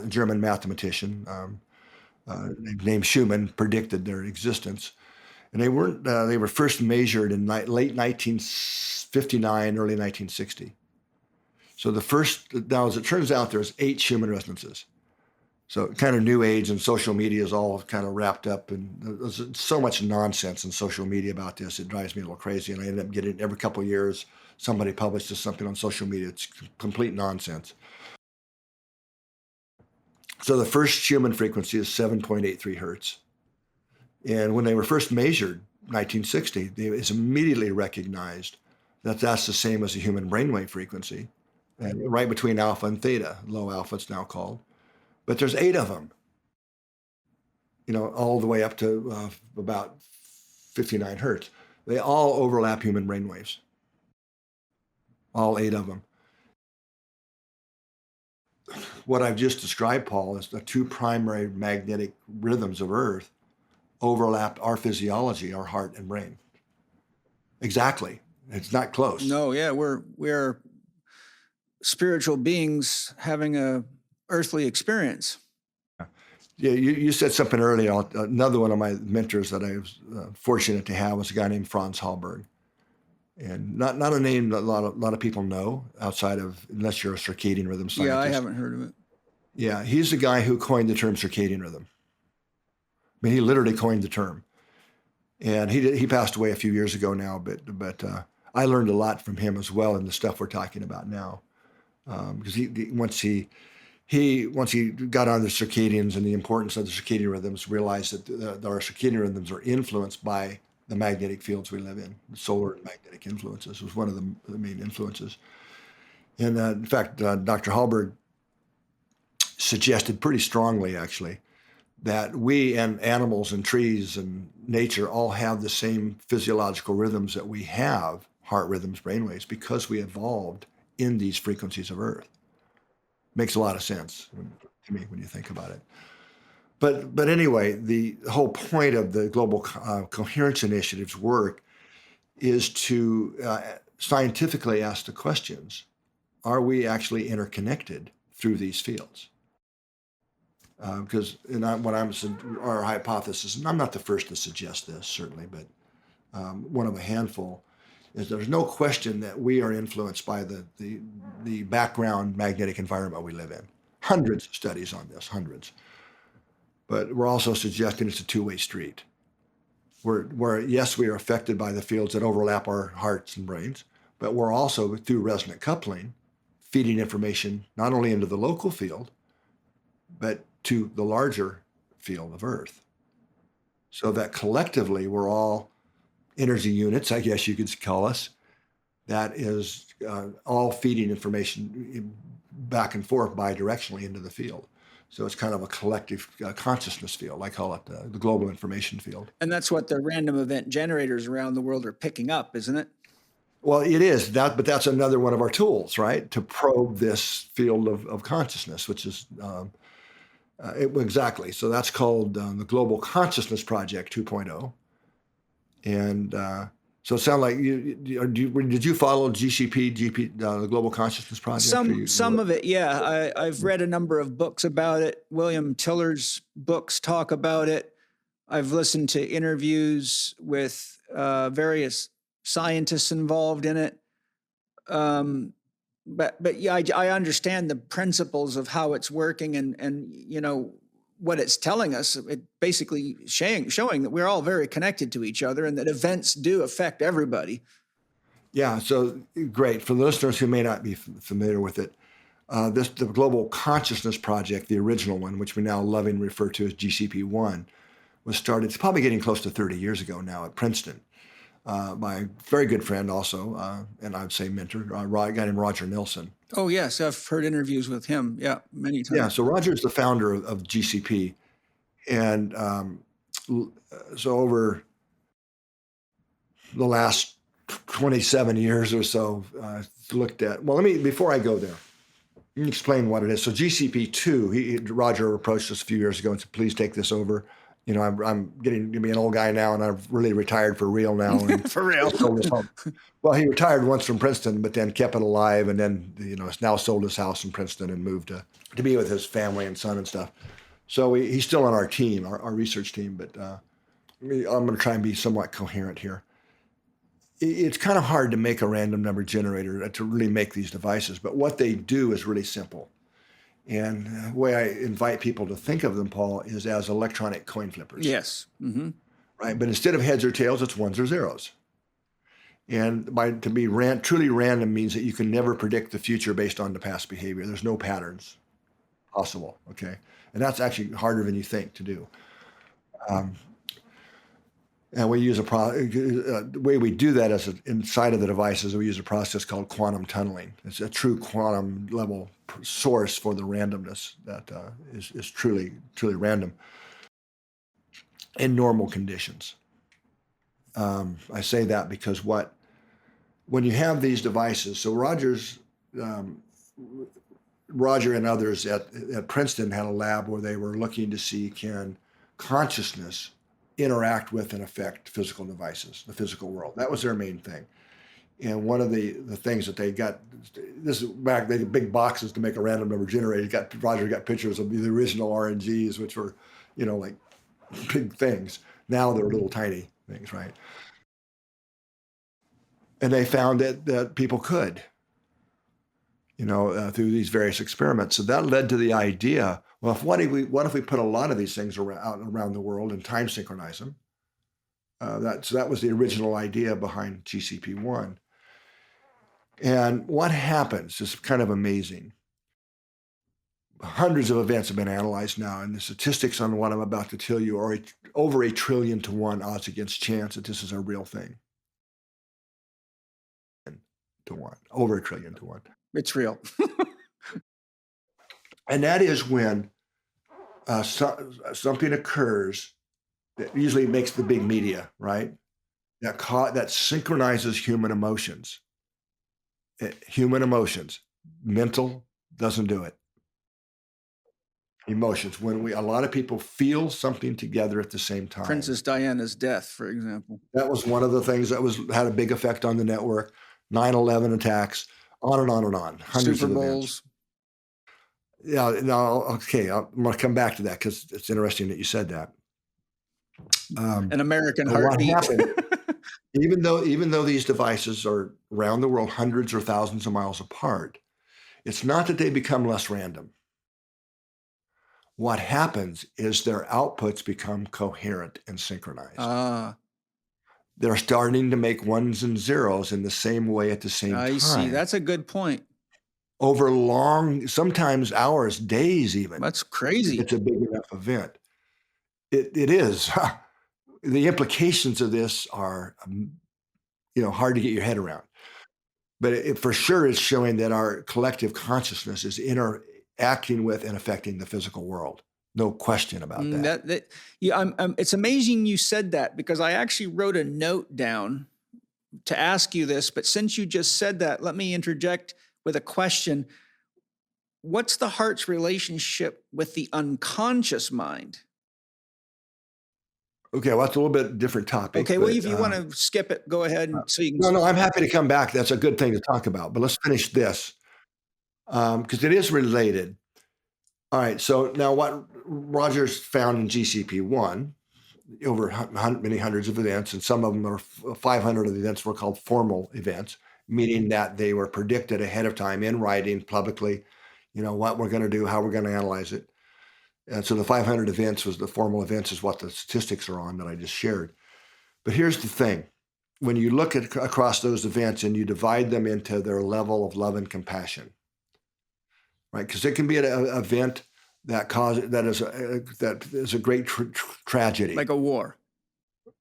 German mathematician named Schumann predicted their existence. And they were first measured in late 1959, early 1960. So now as it turns out, there's 8 Schumann resonances. So kind of new age and social media is all kind of wrapped up, and there's so much nonsense in social media about this. It drives me a little crazy, and I end up getting every couple of years somebody publishes something on social media. It's complete nonsense. So the first Schumann frequency is 7.83 hertz. And when they were first measured, 1960, it's immediately recognized that that's the same as the human brainwave frequency, and right between alpha and theta, low alpha it's now called. But there's 8 of them, all the way up to about 59 hertz. They all overlap human brainwaves, all 8 of them. What I've just described, Paul, is the 2 primary magnetic rhythms of Earth overlap our physiology, our heart and brain. Exactly. It's not close. No, yeah, we're spiritual beings having a earthly experience. Yeah, you said something earlier. Another one of my mentors that I was fortunate to have was a guy named Franz Hallberg, and not a name that a lot of people know outside of, unless you're a circadian rhythm scientist. Yeah, I haven't heard of it. Yeah, he's the guy who coined the term circadian rhythm. I mean, he literally coined the term, and he passed away a few years ago now. But I learned a lot from him as well in the stuff we're talking about now, because once he got on the circadians and the importance of the circadian rhythms, realized that our circadian rhythms are influenced by the magnetic fields we live in. Solar and magnetic influences was one of the main influences. And in fact, Dr. Hallberg suggested pretty strongly, actually, that we and animals and trees and nature all have the same physiological rhythms that we have, heart rhythms, brainwaves, because we evolved in these frequencies of Earth. Makes a lot of sense to me when you think about it. But anyway, the whole point of the Global Coherence Initiative's work is to scientifically ask the questions: are we actually interconnected through these fields? Because our hypothesis, and I'm not the first to suggest this, certainly, but one of a handful, is there's no question that we are influenced by the background magnetic environment we live in. Hundreds of studies on this, hundreds. But we're also suggesting it's a two-way street. Where yes, we are affected by the fields that overlap our hearts and brains, but we're also, through resonant coupling, feeding information not only into the local field, but to the larger field of Earth. So that collectively we're all energy units, I guess you could call us, that is all feeding information back and forth bidirectionally into the field. So it's kind of a collective consciousness field. I call it the global information field. And that's what the random event generators around the world are picking up, isn't it? Well, it is that, but that's another one of our tools, right? To probe this field of consciousness, which is exactly. So that's called the Global Consciousness Project 2.0. And so it sounded like did you follow GCP, the Global Consciousness Project? Some of it, yeah. I've read a number of books about it. William Tiller's books talk about it. I've listened to interviews with various scientists involved in it. But yeah, I understand the principles of how it's working and you know what it's telling us. It basically showing that we're all very connected to each other and that events do affect everybody. Yeah, so great. For the listeners who may not be familiar with it, the Global Consciousness Project, the original one, which we now lovingly refer to as GCP-1, was started, it's probably getting close to 30 years ago now at Princeton, by a very good friend also, and I would say mentor, a guy named Roger Nelson. Oh, yes, I've heard interviews with him, yeah, many times. Yeah, so Roger is the founder of GCP. And so over the last 27 years or so, looked at, well, before I go there, let me explain what it is. So GCP2, Roger approached us a few years ago and said, please take this over. You know, I'm getting to be an old guy now, and I've really retired for real now. And For real. Well, he retired once from Princeton, but then kept it alive, and then, you know, has now sold his house in Princeton and moved to be with his family and son and stuff. So he's still on our team, our research team, but I'm going to try and be somewhat coherent here. It's kind of hard to make a random number generator to really make these devices, but what they do is really simple. And the way I invite people to think of them, Paul, is as electronic coin flippers. Yes. Mm-hmm. Right, but instead of heads or tails, it's ones or zeros. And to be truly random means that you can never predict the future based on the past behavior. There's no patterns possible, okay? And that's actually harder than you think to do. And we use the way we do that inside of the devices, we use a process called quantum tunneling. It's a true quantum level source for the randomness that is truly random in normal conditions. I say that because when you have these devices, so Roger and others at Princeton had a lab where they were looking to see, can consciousness interact with and affect physical devices, the physical world. That was their main thing. And one of the things that they got, this is back, they had big boxes to make a random number generator. Roger got pictures of the original RNGs, which were, you know, like big things. Now they're little tiny things, right? And they found that people could, you know, through these various experiments. So that led to the idea, well, what if we put a lot of these things around the world and time synchronize them? So that was the original idea behind GCP-1. And what happens is kind of amazing. Hundreds of events have been analyzed now, and the statistics on what I'm about to tell you are over 1 trillion to 1 odds against chance that this is a real thing. To 1, over 1 trillion to 1. It's real. And that is when something occurs that usually makes the big media, right? That synchronizes human emotions. Human emotions. Mental doesn't do it. Emotions. When a lot of people feel something together at the same time. Princess Diana's death, for example. That was one of the things that had a big effect on the network. 9/11 attacks, on and on and on. Hundreds Super of Bowls. Events. Yeah, no, okay. I'm going to come back to that because it's interesting that you said that. An American heartbeat. What happened, even though these devices are around the world hundreds or thousands of miles apart, it's not that they become less random. What happens is their outputs become coherent and synchronized. They're starting to make ones and zeros in the same way at the same time. I see. That's a good point. Over long, sometimes hours, days even. That's crazy. It's a big enough event. It is. The implications of this are, hard to get your head around. But it for sure is showing that our collective consciousness is interacting with and affecting the physical world. No question about that. It's amazing you said that because I actually wrote a note down to ask you this, but since you just said that, let me interject with a question. What's the heart's relationship with the unconscious mind? Okay, well, that's a little bit different topic. Okay, well, if you want to skip it, go ahead. So you can. No, I'm happy to come back. That's a good thing to talk about. But let's finish this because it is related. All right, so now what Rogers found in GCP1, over many hundreds of events, and some of them are 500 of the events were called formal events, meaning that they were predicted ahead of time in writing publicly, what we're going to do, how we're going to analyze it. And so the 500 events was the formal events is what the statistics are on that I just shared. But here's the thing. When you look across those events and you divide them into their level of love and compassion, right? Because it can be an event that is a great tragedy, like a war.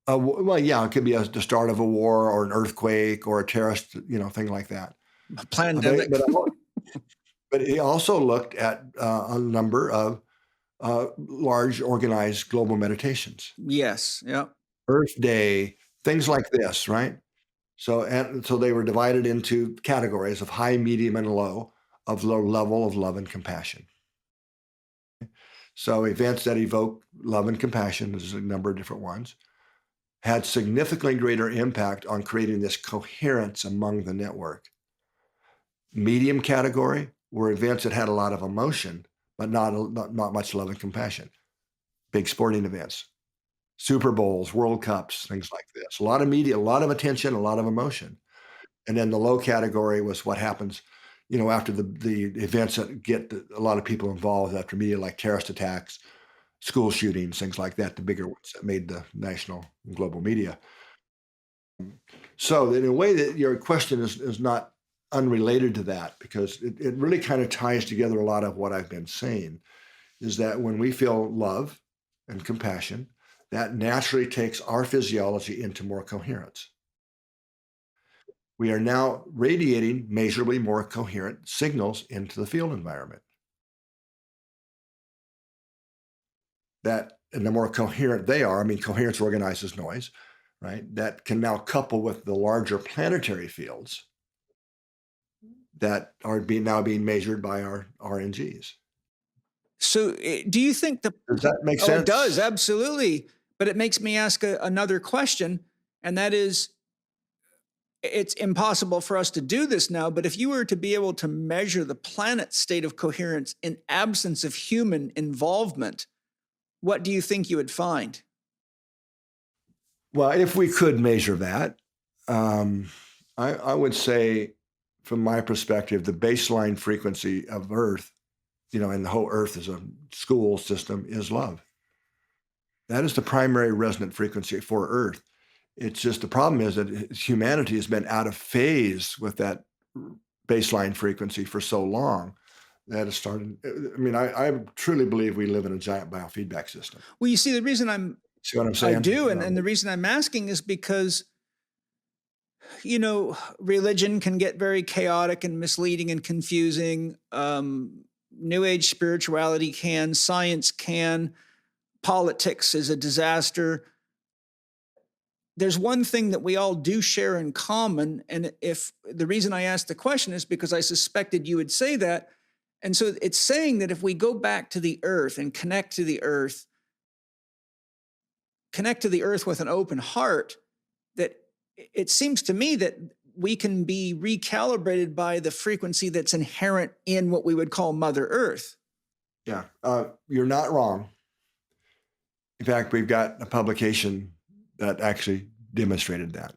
Well, yeah, it could be the start of a war or an earthquake or a terrorist, thing like that. A pandemic. But he also looked at a number of large organized global meditations. Yes. Yeah. Earth Day, things like this, right? So they were divided into categories of high, medium, and low of low level of love and compassion. So events that evoke love and compassion, there's a number of different ones, had significantly greater impact on creating this coherence among the network. Medium category were events that had a lot of emotion, but not much love and compassion. Big sporting events, Super Bowls, World Cups, things like this. A lot of media, a lot of attention, a lot of emotion. And then the low category was what happens, after the events that get a lot of people involved after media, like terrorist attacks, school shootings, things like that, the bigger ones that made the national and global media. So in a way that your question is not unrelated to that, because it really kind of ties together a lot of what I've been saying, is that when we feel love and compassion, that naturally takes our physiology into more coherence. We are now radiating measurably more coherent signals into the field environment. And the more coherent they are, coherence organizes noise, right? That can now couple with the larger planetary fields that are now being measured by our RNGs. So do you think does that make sense? It does, absolutely. But it makes me ask another question, and that is, it's impossible for us to do this now, but if you were to be able to measure the planet's state of coherence in absence of human involvement, what do you think you would find? Well, if we could measure that, I would say, from my perspective, the baseline frequency of Earth, and the whole Earth as a school system, is love. That is the primary resonant frequency for Earth. It's just the problem is that humanity has been out of phase with that baseline frequency for so long that it started. I truly believe we live in a giant biofeedback system. Well, you see, the reason see what I'm saying? I do, and the reason I'm asking is because, religion can get very chaotic and misleading and confusing. New Age spirituality can, science can, politics is a disaster. There's one thing that we all do share in common, and if the reason I asked the question is because I suspected you would say that, and so it's saying that if we go back to the earth and connect to the earth with an open heart, that it seems to me that we can be recalibrated by the frequency that's inherent in what we would call Mother Earth. Yeah, you're not wrong. In fact, we've got a publication that actually demonstrated that.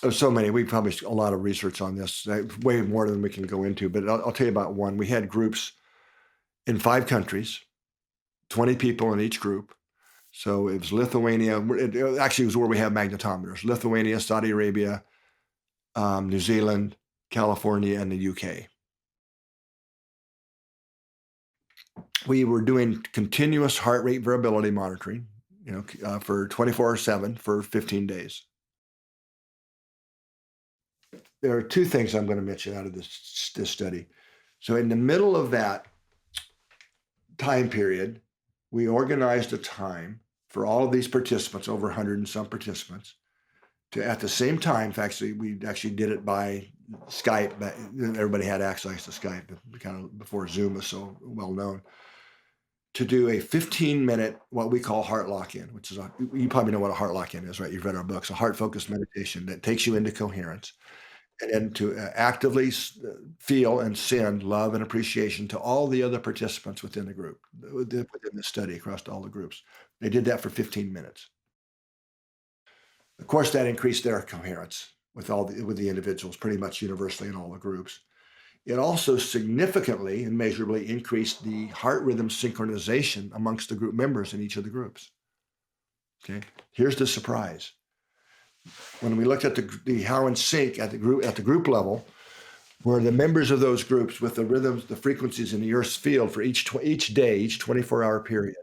There's so many. We published a lot of research on this, way more than we can go into, but I'll tell you about one. We had groups in 5 countries, 20 people in each group. So it was Lithuania. It actually was where we have magnetometers. Lithuania, Saudi Arabia, New Zealand, California, and the UK. We were doing continuous heart rate variability monitoring, for 24/7 for 15 days. There are 2 things I'm going to mention out of this study. So in the middle of that time period, we organized a time for all of these participants, over 100 and some participants, to at the same time, in fact, we actually did it by Skype, but everybody had access to Skype kind of before Zoom was so well known, to do a 15-minute, what we call heart lock-in, which is, you probably know what a heart lock-in is, right? You've read our books, a heart-focused meditation that takes you into coherence, and then to actively feel and send love and appreciation to all the other participants within the group, within the study across all the groups. They did that for 15 minutes. Of course, that increased their coherence with the individuals pretty much universally in all the groups. It also significantly and measurably increased the heart rhythm synchronization amongst the group members in each of the groups. Okay, here's the surprise. When we looked at the how in sync at the group level, were the members of those groups with the rhythms, the frequencies in the Earth's field for each day, each 24-hour period.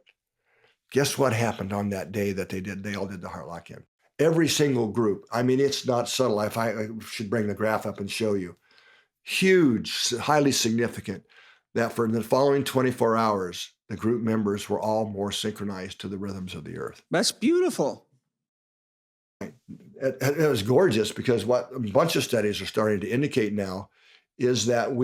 Guess what happened on that day that they all did the heart lock-in? Every single group. I mean, it's not subtle. I should bring the graph up and show you. Huge, highly significant that for the following 24 hours, the group members were all more synchronized to the rhythms of the Earth. That's beautiful. It was gorgeous because what a bunch of studies are starting to indicate now is that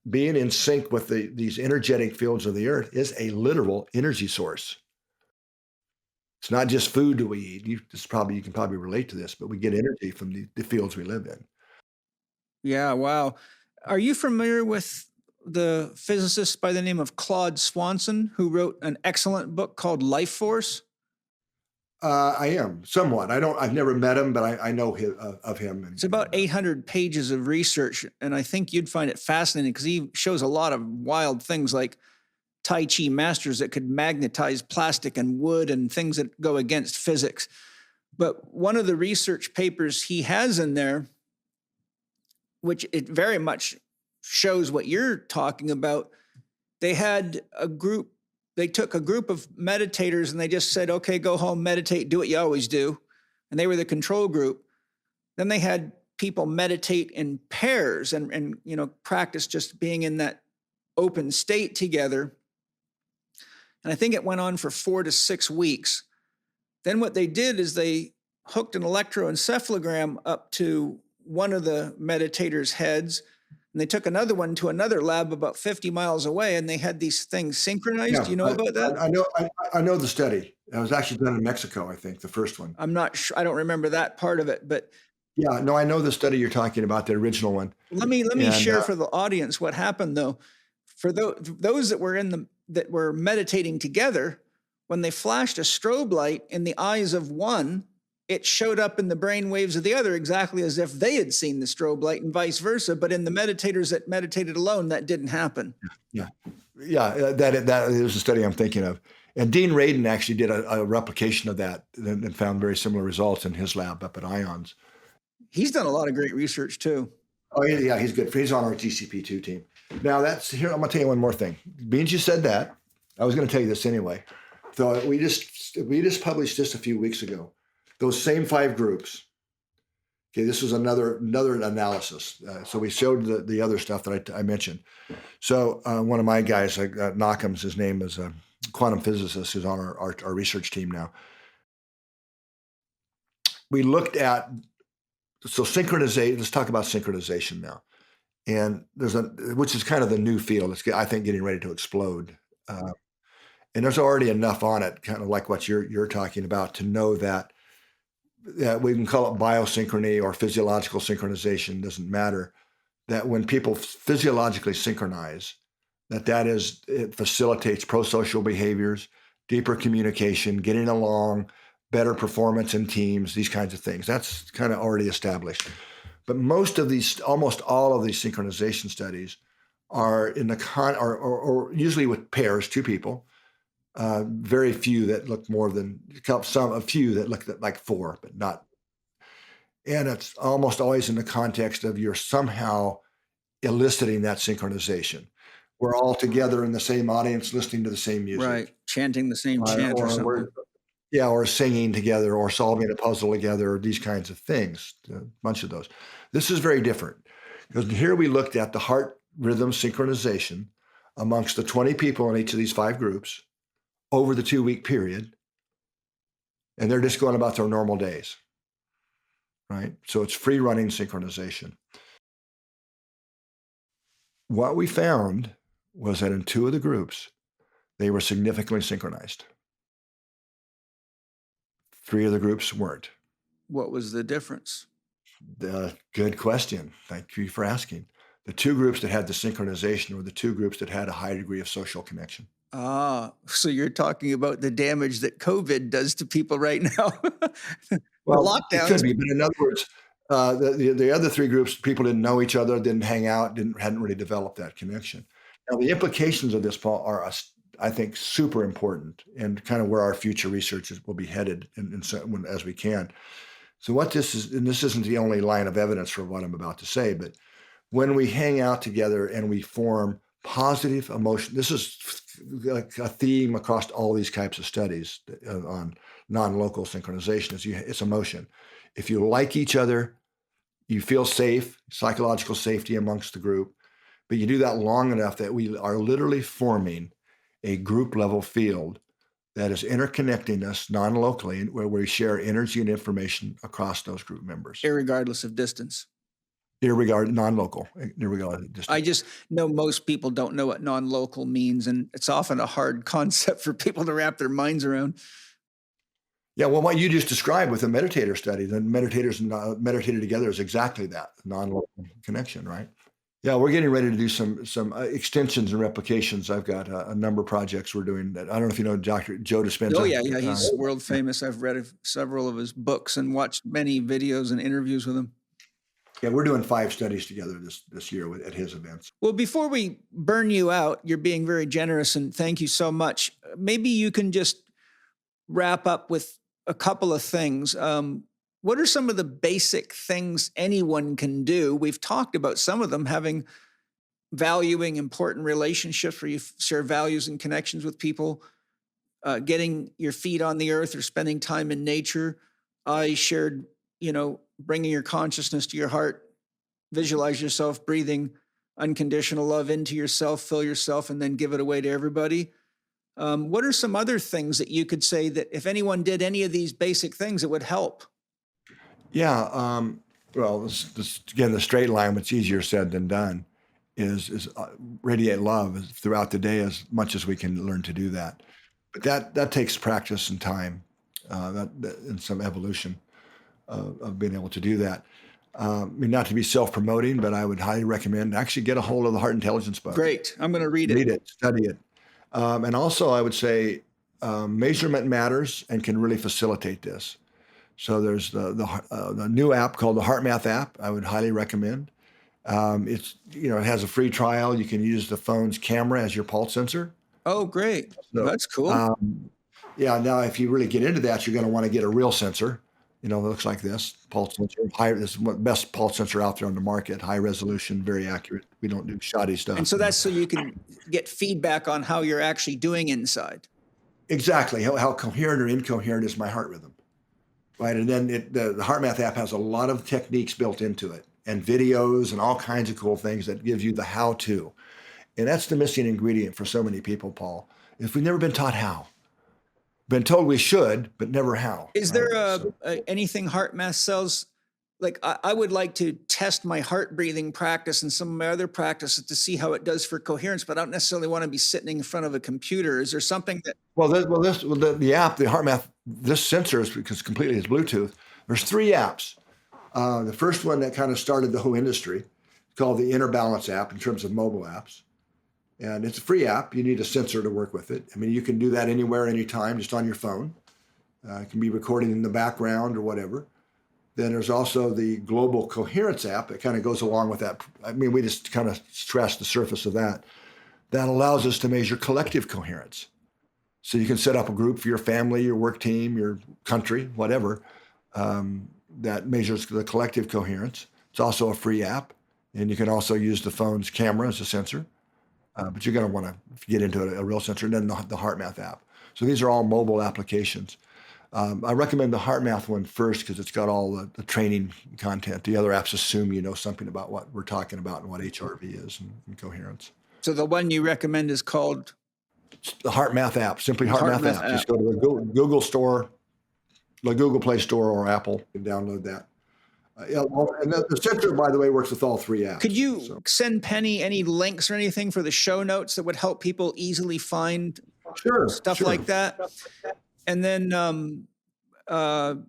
being in sync with these energetic fields of the Earth is a literal energy source. It's not just food that we eat. You can probably relate to this, but we get energy from the fields we live in. Yeah, wow. Are you familiar with the physicist by the name of Claude Swanson, who wrote an excellent book called Life Force? I am somewhat. I've never met him, but I know of him. It's about 800 pages of research, and I think you'd find it fascinating because he shows a lot of wild things like Tai Chi masters that could magnetize plastic and wood and things that go against physics. But one of the research papers he has in there, which it very much shows what you're talking about, they took a group of meditators and they just said, okay, go home, meditate, do what you always do. And they were the control group. Then they had people meditate in pairs and practice just being in that open state together. And I think it went on for 4 to 6 weeks. Then what they did is they hooked an electroencephalogram up to one of the meditators' heads, and they took another one to another lab about 50 miles away, and they had these things synchronized. Yeah, Do you know about that? I know the study. It was actually done in Mexico, I think, the first one. I'm not sure. I don't remember that part of it, but yeah, no, I know the study you're talking about, the original one. let me share for the audience what happened though. For those that were meditating together, when they flashed a strobe light in the eyes of one, it showed up in the brain waves of the other exactly as if they had seen the strobe light and vice versa. But in the meditators that meditated alone, that didn't happen. Yeah. That is the study I'm thinking of. And Dean Radin actually did a replication of that and found very similar results in his lab up at IONS. He's done a lot of great research too. Oh yeah, he's good. He's on our GCP2 team. Now I'm going to tell you one more thing. Being you said that, I was going to tell you this anyway. So we just published this a few weeks ago. Those same 5 groups. Okay, this was another analysis. So we showed the other stuff that I mentioned. So one of my guys, Knockham's, his name is a quantum physicist who's on our research team now. We looked at synchronization. Let's talk about synchronization now. And which is kind of the new field. It's, I think, getting ready to explode. And there's already enough on it, kind of like what you're talking about, to know that we can call it biosynchrony or physiological synchronization, doesn't matter, that when people physiologically synchronize, it facilitates pro-social behaviors, deeper communication, getting along, better performance in teams, these kinds of things. That's kind of already established. But almost all of these synchronization studies are in or usually with pairs, 2 people. Very few that look more than a few that look like 4, but not. And it's almost always in the context of you're somehow eliciting that synchronization. We're all together in the same audience, listening to the same music, right? Chanting the same chant or something. Or singing together, or solving a puzzle together, or these kinds of things. A bunch of those. This is very different because here we looked at the heart rhythm synchronization amongst the 20 people in each of these 5 groups over the 2-week period, and they're just going about their normal days, right? So it's free running synchronization. What we found was that in 2 of the groups, they were significantly synchronized. 3 of the groups weren't. What was the difference? Good question. Thank you for asking. The 2 groups that had the synchronization were the 2 groups that had a high degree of social connection. So you're talking about the damage that COVID does to people right now. Well, lockdowns. It could be, but in other words, the other 3 groups, people didn't know each other, didn't hang out, hadn't really developed that connection. Now, the implications of this, Paul, are, I think, super important, and kind of where our future research will be headed as we can. So what this is, and this isn't the only line of evidence for what I'm about to say, but when we hang out together and we form positive emotion, this is like a theme across all these types of studies on non-local synchronization, it's emotion. If you like each other, you feel safe, psychological safety amongst the group, but you do that long enough that we are literally forming a group level field that is interconnecting us non-locally, where we share energy and information across those group members. Irregardless of distance. Non-local, irregardless of distance. I just know most people don't know what non-local means, and it's often a hard concept for people to wrap their minds around. Yeah, well, what you just described with the meditator study, the meditators meditated together is exactly that, non-local connection, right? Yeah, we're getting ready to do some extensions and replications. I've got a number of projects we're doing. I don't know if you know Dr. Joe Dispenza. Oh, yeah, he's world famous. I've read several of his books and watched many videos and interviews with him. Yeah, we're doing 5 studies together this year at his events. Well, before we burn you out, you're being very generous, and thank you so much. Maybe you can just wrap up with a couple of things. What are some of the basic things anyone can do? We've talked about some of them, valuing important relationships where you share values and connections with people, getting your feet on the earth or spending time in nature. I shared, bringing your consciousness to your heart, visualize yourself breathing unconditional love into yourself, fill yourself, and then give it away to everybody. What are some other things that you could say that if anyone did any of these basic things, it would help? Yeah, well, again, the straight line, what's easier said than done, is radiate love throughout the day as much as we can learn to do that. But that takes practice and time, and some evolution of being able to do that. Not to be self-promoting, but I would highly recommend actually get a hold of the Heart Intelligence book. Great. I'm going to read it. Read it, study it. And also, I would say measurement matters and can really facilitate this. So there's the new app called the HeartMath app. I would highly recommend. It has a free trial. You can use the phone's camera as your pulse sensor. Oh, great! So, that's cool. Now if you really get into that, you're going to want to get a real sensor. It looks like this pulse sensor. This is the best pulse sensor out there on the market. High resolution, very accurate. We don't do shoddy stuff. And so that's so you can get feedback on how you're actually doing inside. Exactly. How coherent or incoherent is my heart rhythm? Right, and then the HeartMath app has a lot of techniques built into it, and videos and all kinds of cool things that give you the how-to. And that's the missing ingredient for so many people, Paul, is we've never been taught how. Been told we should, but never how. Is there anything HeartMath sells? Like I would like to test my heart breathing practice and some of my other practices to see how it does for coherence, but I don't necessarily want to be sitting in front of a computer. Is there something that? The app, the HeartMath, this sensor is because completely it's Bluetooth. There's 3 apps. The first one that kind of started the whole industry is called the Inner Balance app in terms of mobile apps. And it's a free app. You need a sensor to work with it. I mean, you can do that anywhere, anytime, just on your phone. It can be recording in the background or whatever. Then there's also the Global Coherence app that kind of goes along with that. I mean, we just kind of scratched the surface of that. That allows us to measure collective coherence. So you can set up a group for your family, your work team, your country, whatever, that measures the collective coherence. It's also a free app. And you can also use the phone's camera as a sensor. But you're going to want to get into a real sensor, and then the HeartMath app. So these are all mobile applications. I recommend the HeartMath one first because it's got all the training content. The other apps assume you know something about what we're talking about and what HRV is and coherence. So the one you recommend is called? The HeartMath app, simply HeartMath app. Just go to the Google store, the Google Play Store or Apple. You can download that. And the sensor, by the way, works with all 3 apps. Could you send Penny any links or anything for the show notes that would help people easily find stuff like that? And then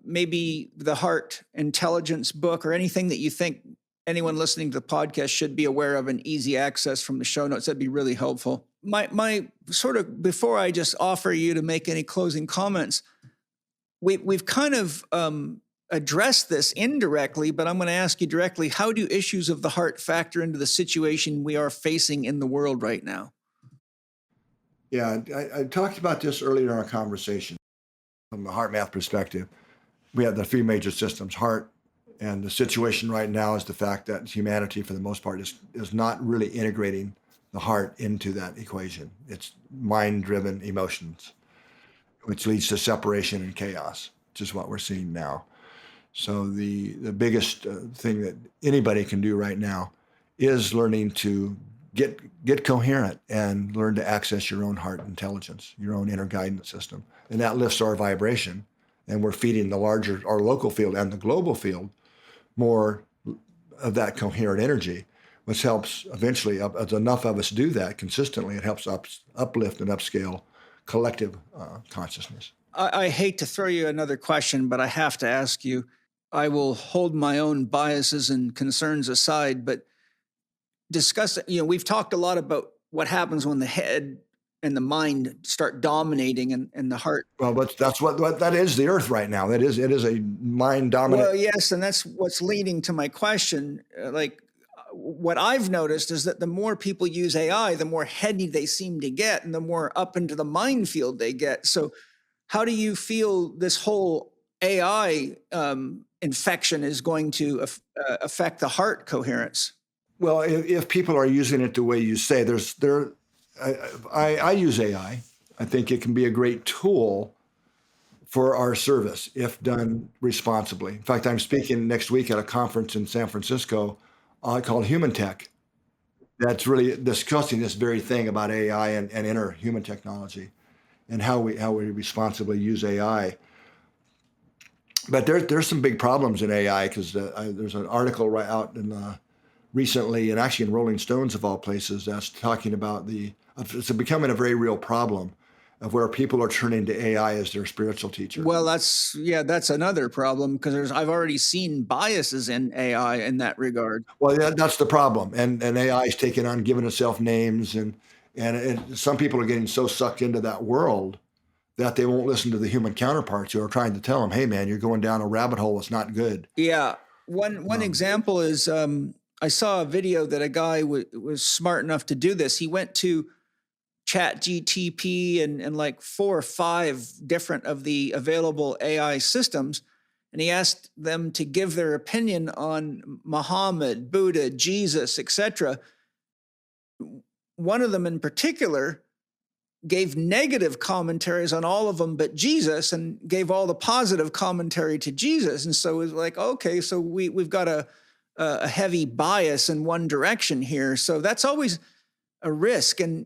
maybe the Heart Intelligence book or anything that you think anyone listening to the podcast should be aware of and easy access from the show notes. That'd be really helpful. My sort of, before I just offer you to make any closing comments, we've kind of address this indirectly, but I'm going to ask you directly, how do issues of the heart factor into the situation we are facing in the world right now? Yeah, I talked about this earlier in our conversation. From the HeartMath perspective, we have the 3 major systems, heart, and the situation right now is the fact that humanity, for the most part, is not really integrating the heart into that equation. It's mind-driven emotions, which leads to separation and chaos, which is what we're seeing now. So the biggest thing that anybody can do right now is learning to get coherent and learn to access your own heart intelligence, your own inner guidance system. And that lifts our vibration. And we're feeding our local field and the global field more of that coherent energy, which helps eventually, as enough of us do that consistently, it helps uplift and upscale collective consciousness. I hate to throw you another question, but I have to ask you. I will hold my own biases and concerns aside, but discuss, we've talked a lot about what happens when the head and the mind start dominating and the heart. Well, but that's what that is the earth right now. It is a mind dominant. Well, yes, and that's what's leading to my question. What I've noticed is that the more people use AI, the more heady they seem to get and the more up into the minefield they get. So how do you feel this whole AI infection is going to affect the heart coherence? Well, if people are using it the way you say, I use AI. I think it can be a great tool for our service if done responsibly. In fact, I'm speaking next week at a conference in San Francisco called Human Tech. That's really discussing this very thing about AI and inner human technology and how we responsibly use AI. But there's some big problems in AI because there's an article right out recently, and actually in Rolling Stones of all places, that's talking about it's becoming a very real problem of where people are turning to AI as their spiritual teacher. Well, that's another problem because I've already seen biases in AI in that regard. Well, that's the problem, and AI is taking on giving itself names, and some people are getting so sucked into that world that they won't listen to the human counterparts who are trying to tell them, hey, man, you're going down a rabbit hole. It's not good. Yeah. One example is I saw a video that a guy was smart enough to do this. He went to ChatGTP and like 4 or 5 different of the available AI systems, and he asked them to give their opinion on Muhammad, Buddha, Jesus, etc. One of them in particular gave negative commentaries on all of them but Jesus and gave all the positive commentary to Jesus. And so it was like, okay, so we've got a heavy bias in one direction here. So that's always a risk. And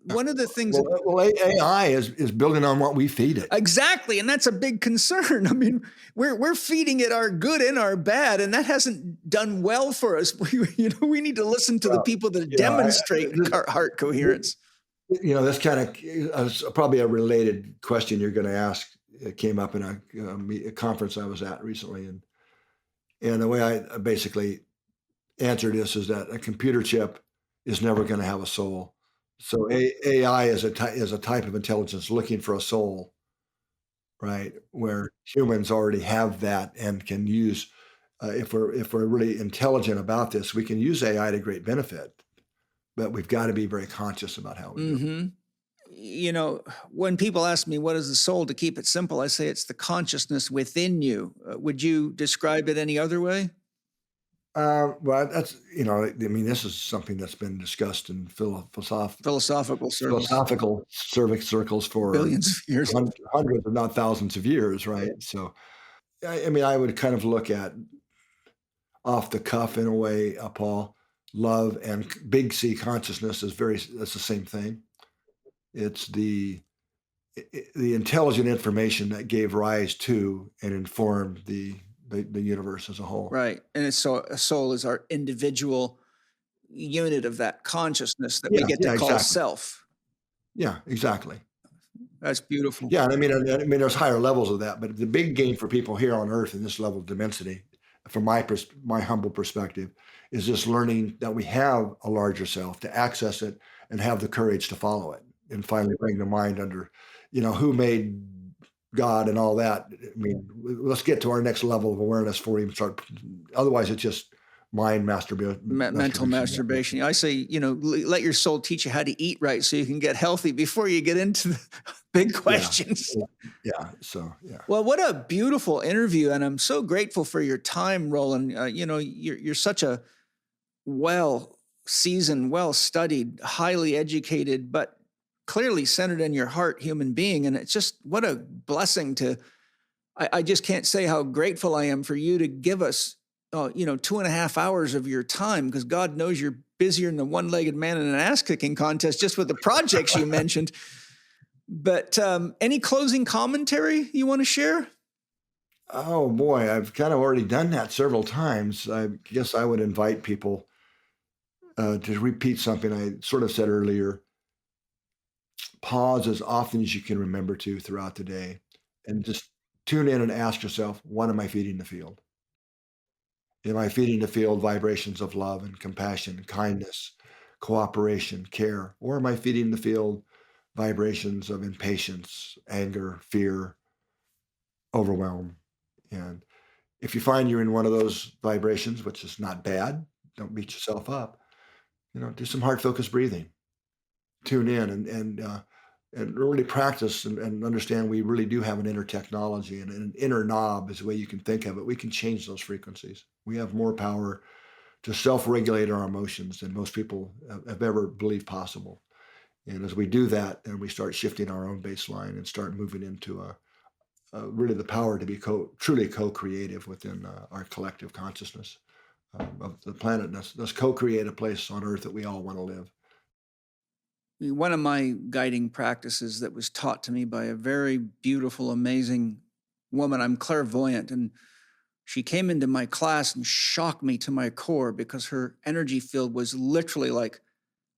one of the things... Well, AI is building on what we feed it. Exactly. And that's a big concern. I mean, we're feeding it our good and our bad, and that hasn't done well for us. We need to listen to the people that demonstrate heart coherence. That's kind of probably a related question you're going to ask. It came up in a conference I was at recently. And the way I basically answered this is that a computer chip is never going to have a soul. So AI is a type of intelligence looking for a soul, right? Where humans already have that and can use, if we're really intelligent about this, we can use AI to great benefit. But we've got to be very conscious about how we do it. When people ask me, what is the soul, to keep it simple, I say it's the consciousness within you. Would you describe it any other way? Well, that's, this is something that's been discussed in philosophical circles for billions of years, hundreds, if not thousands of years, right? So, I would kind of look at off the cuff in a way, Paul. Love and big C consciousness that's the same thing. It's the the intelligent information that gave rise to and informed the universe as a whole. Right. And it's so a soul is our individual unit of that consciousness that we get to call exactly. self. Yeah, exactly. That's beautiful. Yeah, I mean, there's higher levels of that, but the big game for people here on Earth in this level of dimensity, from my humble perspective, is just learning that we have a larger self, to access it and have the courage to follow it, and finally bring the mind under, who made God and all that. I mean, let's get to our next level of awareness before we even start. Otherwise, it's just mind mental masturbation. I say, let your soul teach you how to eat right so you can get healthy before you get into the big questions. Yeah. Well, what a beautiful interview. And I'm so grateful for your time, Rollin. You're such a well-seasoned, well-studied, highly educated, but clearly centered in your heart human being. And it's just, what a blessing I just can't say how grateful I am for you to give us 2.5 hours of your time, because God knows you're busier than the one-legged man in an ass-kicking contest just with the projects you mentioned. But any closing commentary you want to share? Oh boy, I've kind of already done that several times. I guess I would invite people to repeat something I sort of said earlier. Pause as often as you can remember to throughout the day, and just tune in and ask yourself, what am I feeding the field? Am I feeding the field vibrations of love and compassion, kindness, cooperation, care? Or am I feeding the field vibrations of impatience, anger, fear, overwhelm? And if you find you're in one of those vibrations, which is not bad, don't beat yourself up. Do some heart-focused breathing. Tune in and really practice and understand we really do have an inner technology, and an inner knob is the way you can think of it. We can change those frequencies. We have more power to self-regulate our emotions than most people have ever believed possible. And as we do that, then we start shifting our own baseline and start moving into really the power to be truly co-creative within our collective consciousness of the planet. Let's co-create a place on Earth that we all want to live. One of my guiding practices that was taught to me by a very beautiful, amazing woman, I'm clairvoyant, and she came into my class and shocked me to my core, because her energy field was literally like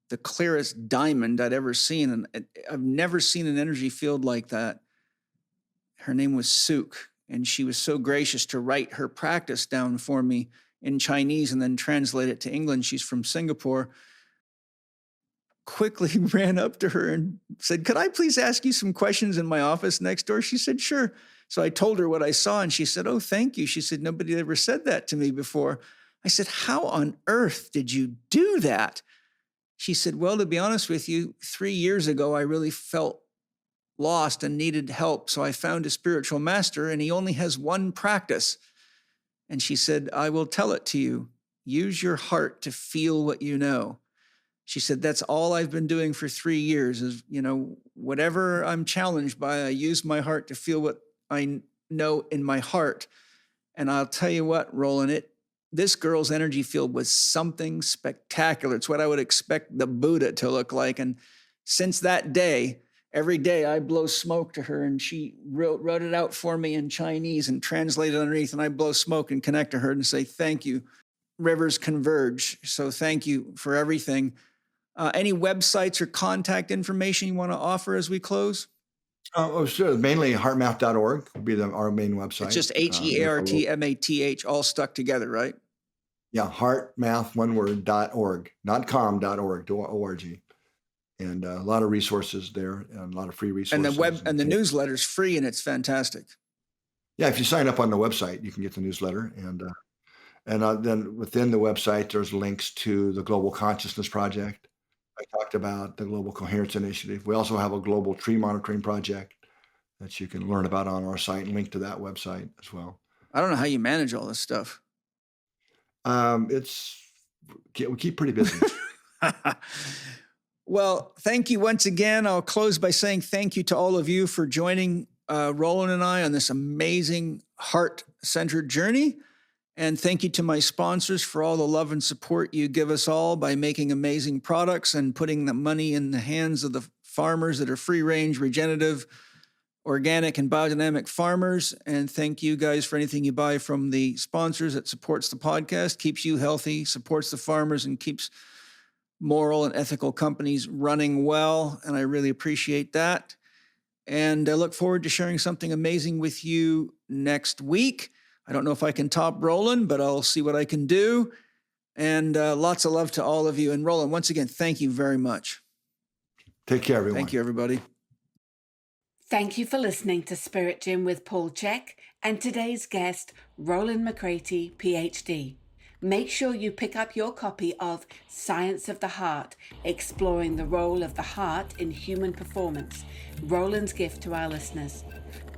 the clearest diamond I'd ever seen. And I've never seen an energy field like that. Her name was Suk, and she was so gracious to write her practice down for me in Chinese and then translate it to England. She's from Singapore. Quickly ran up to her and said, "Could I please ask you some questions in my office next door?" She said, "Sure." So I told her what I saw, and she said, "Oh, thank you." She said, "Nobody ever said that to me before." I said, "How on earth did you do that?" She said, "Well, to be honest with you, 3 years ago, I really felt lost and needed help. So I found a spiritual master, and he only has one practice." And she said, "I will tell it to you. Use your heart to feel what you know." She said, "That's all I've been doing for 3 years is, whatever I'm challenged by, I use my heart to feel what I know in my heart." And I'll tell you what, Rollin, this girl's energy field was something spectacular. It's what I would expect the Buddha to look like. And since that day, every day I blow smoke to her, and she wrote it out for me in Chinese and translated underneath, and I blow smoke and connect to her and say, "Thank you. Rivers converge. So thank you for everything." Any websites or contact information you want to offer as we close? Sure. Mainly heartmath.org would be our main website. It's just HeartMath, all stuck together, right? Yeah, heartmath, one word, .org, not .com.org, .org. And a lot of resources there, and a lot of free resources. And the newsletter's free, and it's fantastic. Yeah, if you sign up on the website, you can get the newsletter. And then within the website, there's links to the Global Consciousness Project. I talked about the Global Coherence Initiative. We also have a global tree monitoring project that you can learn about on our site, and link to that website as well. I don't know how you manage all this stuff. We keep pretty busy. Well, thank you once again. I'll close by saying thank you to all of you for joining Rollin and I on this amazing heart-centered journey. And thank you to my sponsors for all the love and support you give us all by making amazing products and putting the money in the hands of the farmers that are free-range, regenerative, organic, and biodynamic farmers. And thank you guys for anything you buy from the sponsors that supports the podcast, keeps you healthy, supports the farmers, and keeps moral and ethical companies running well. And I really appreciate that. And I look forward to sharing something amazing with you next week. I don't know if I can top Rollin, but I'll see what I can do. And lots of love to all of you. And Rollin, once again, thank you very much. Take care, everyone. Thank you, everybody. Thank you for listening to Spirit Gym with Paul Chek and today's guest, Rollin McCraty, PhD. Make sure you pick up your copy of Science of the Heart, Exploring the Role of the Heart in Human Performance, Rollin's gift to our listeners.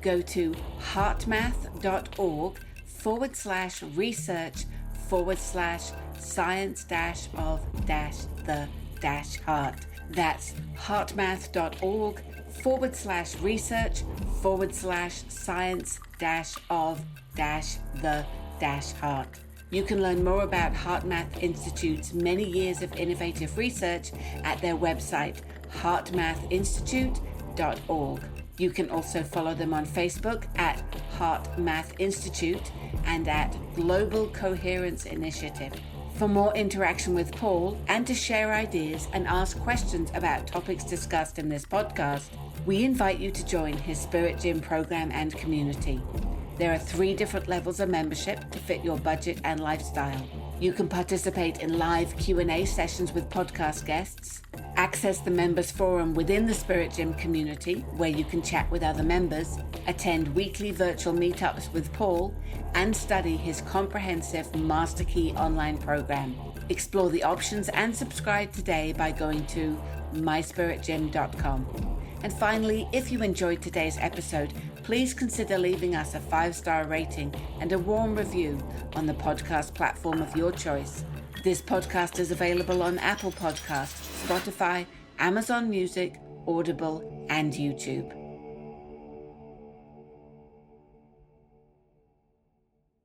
Go to heartmath.org/research/science-of-the-heart. That's heartmath.org/research/science-of-the-heart. You can learn more about HeartMath Institute's many years of innovative research at their website, heartmathinstitute.org. You can also follow them on Facebook at HeartMath Institute and at Global Coherence Initiative. For more interaction with Paul and to share ideas and ask questions about topics discussed in this podcast, we invite you to join his Spirit Gym program and community. There are 3 different levels of membership to fit your budget and lifestyle. You can participate in live Q&A sessions with podcast guests, access the members forum within the Spirit Gym community where you can chat with other members, attend weekly virtual meetups with Paul, and study his comprehensive Master Key online program. Explore the options and subscribe today by going to myspiritgym.com. And finally, if you enjoyed today's episode, please consider leaving us a 5-star rating and a warm review on the podcast platform of your choice. This podcast is available on Apple Podcasts, Spotify, Amazon Music, Audible, and YouTube.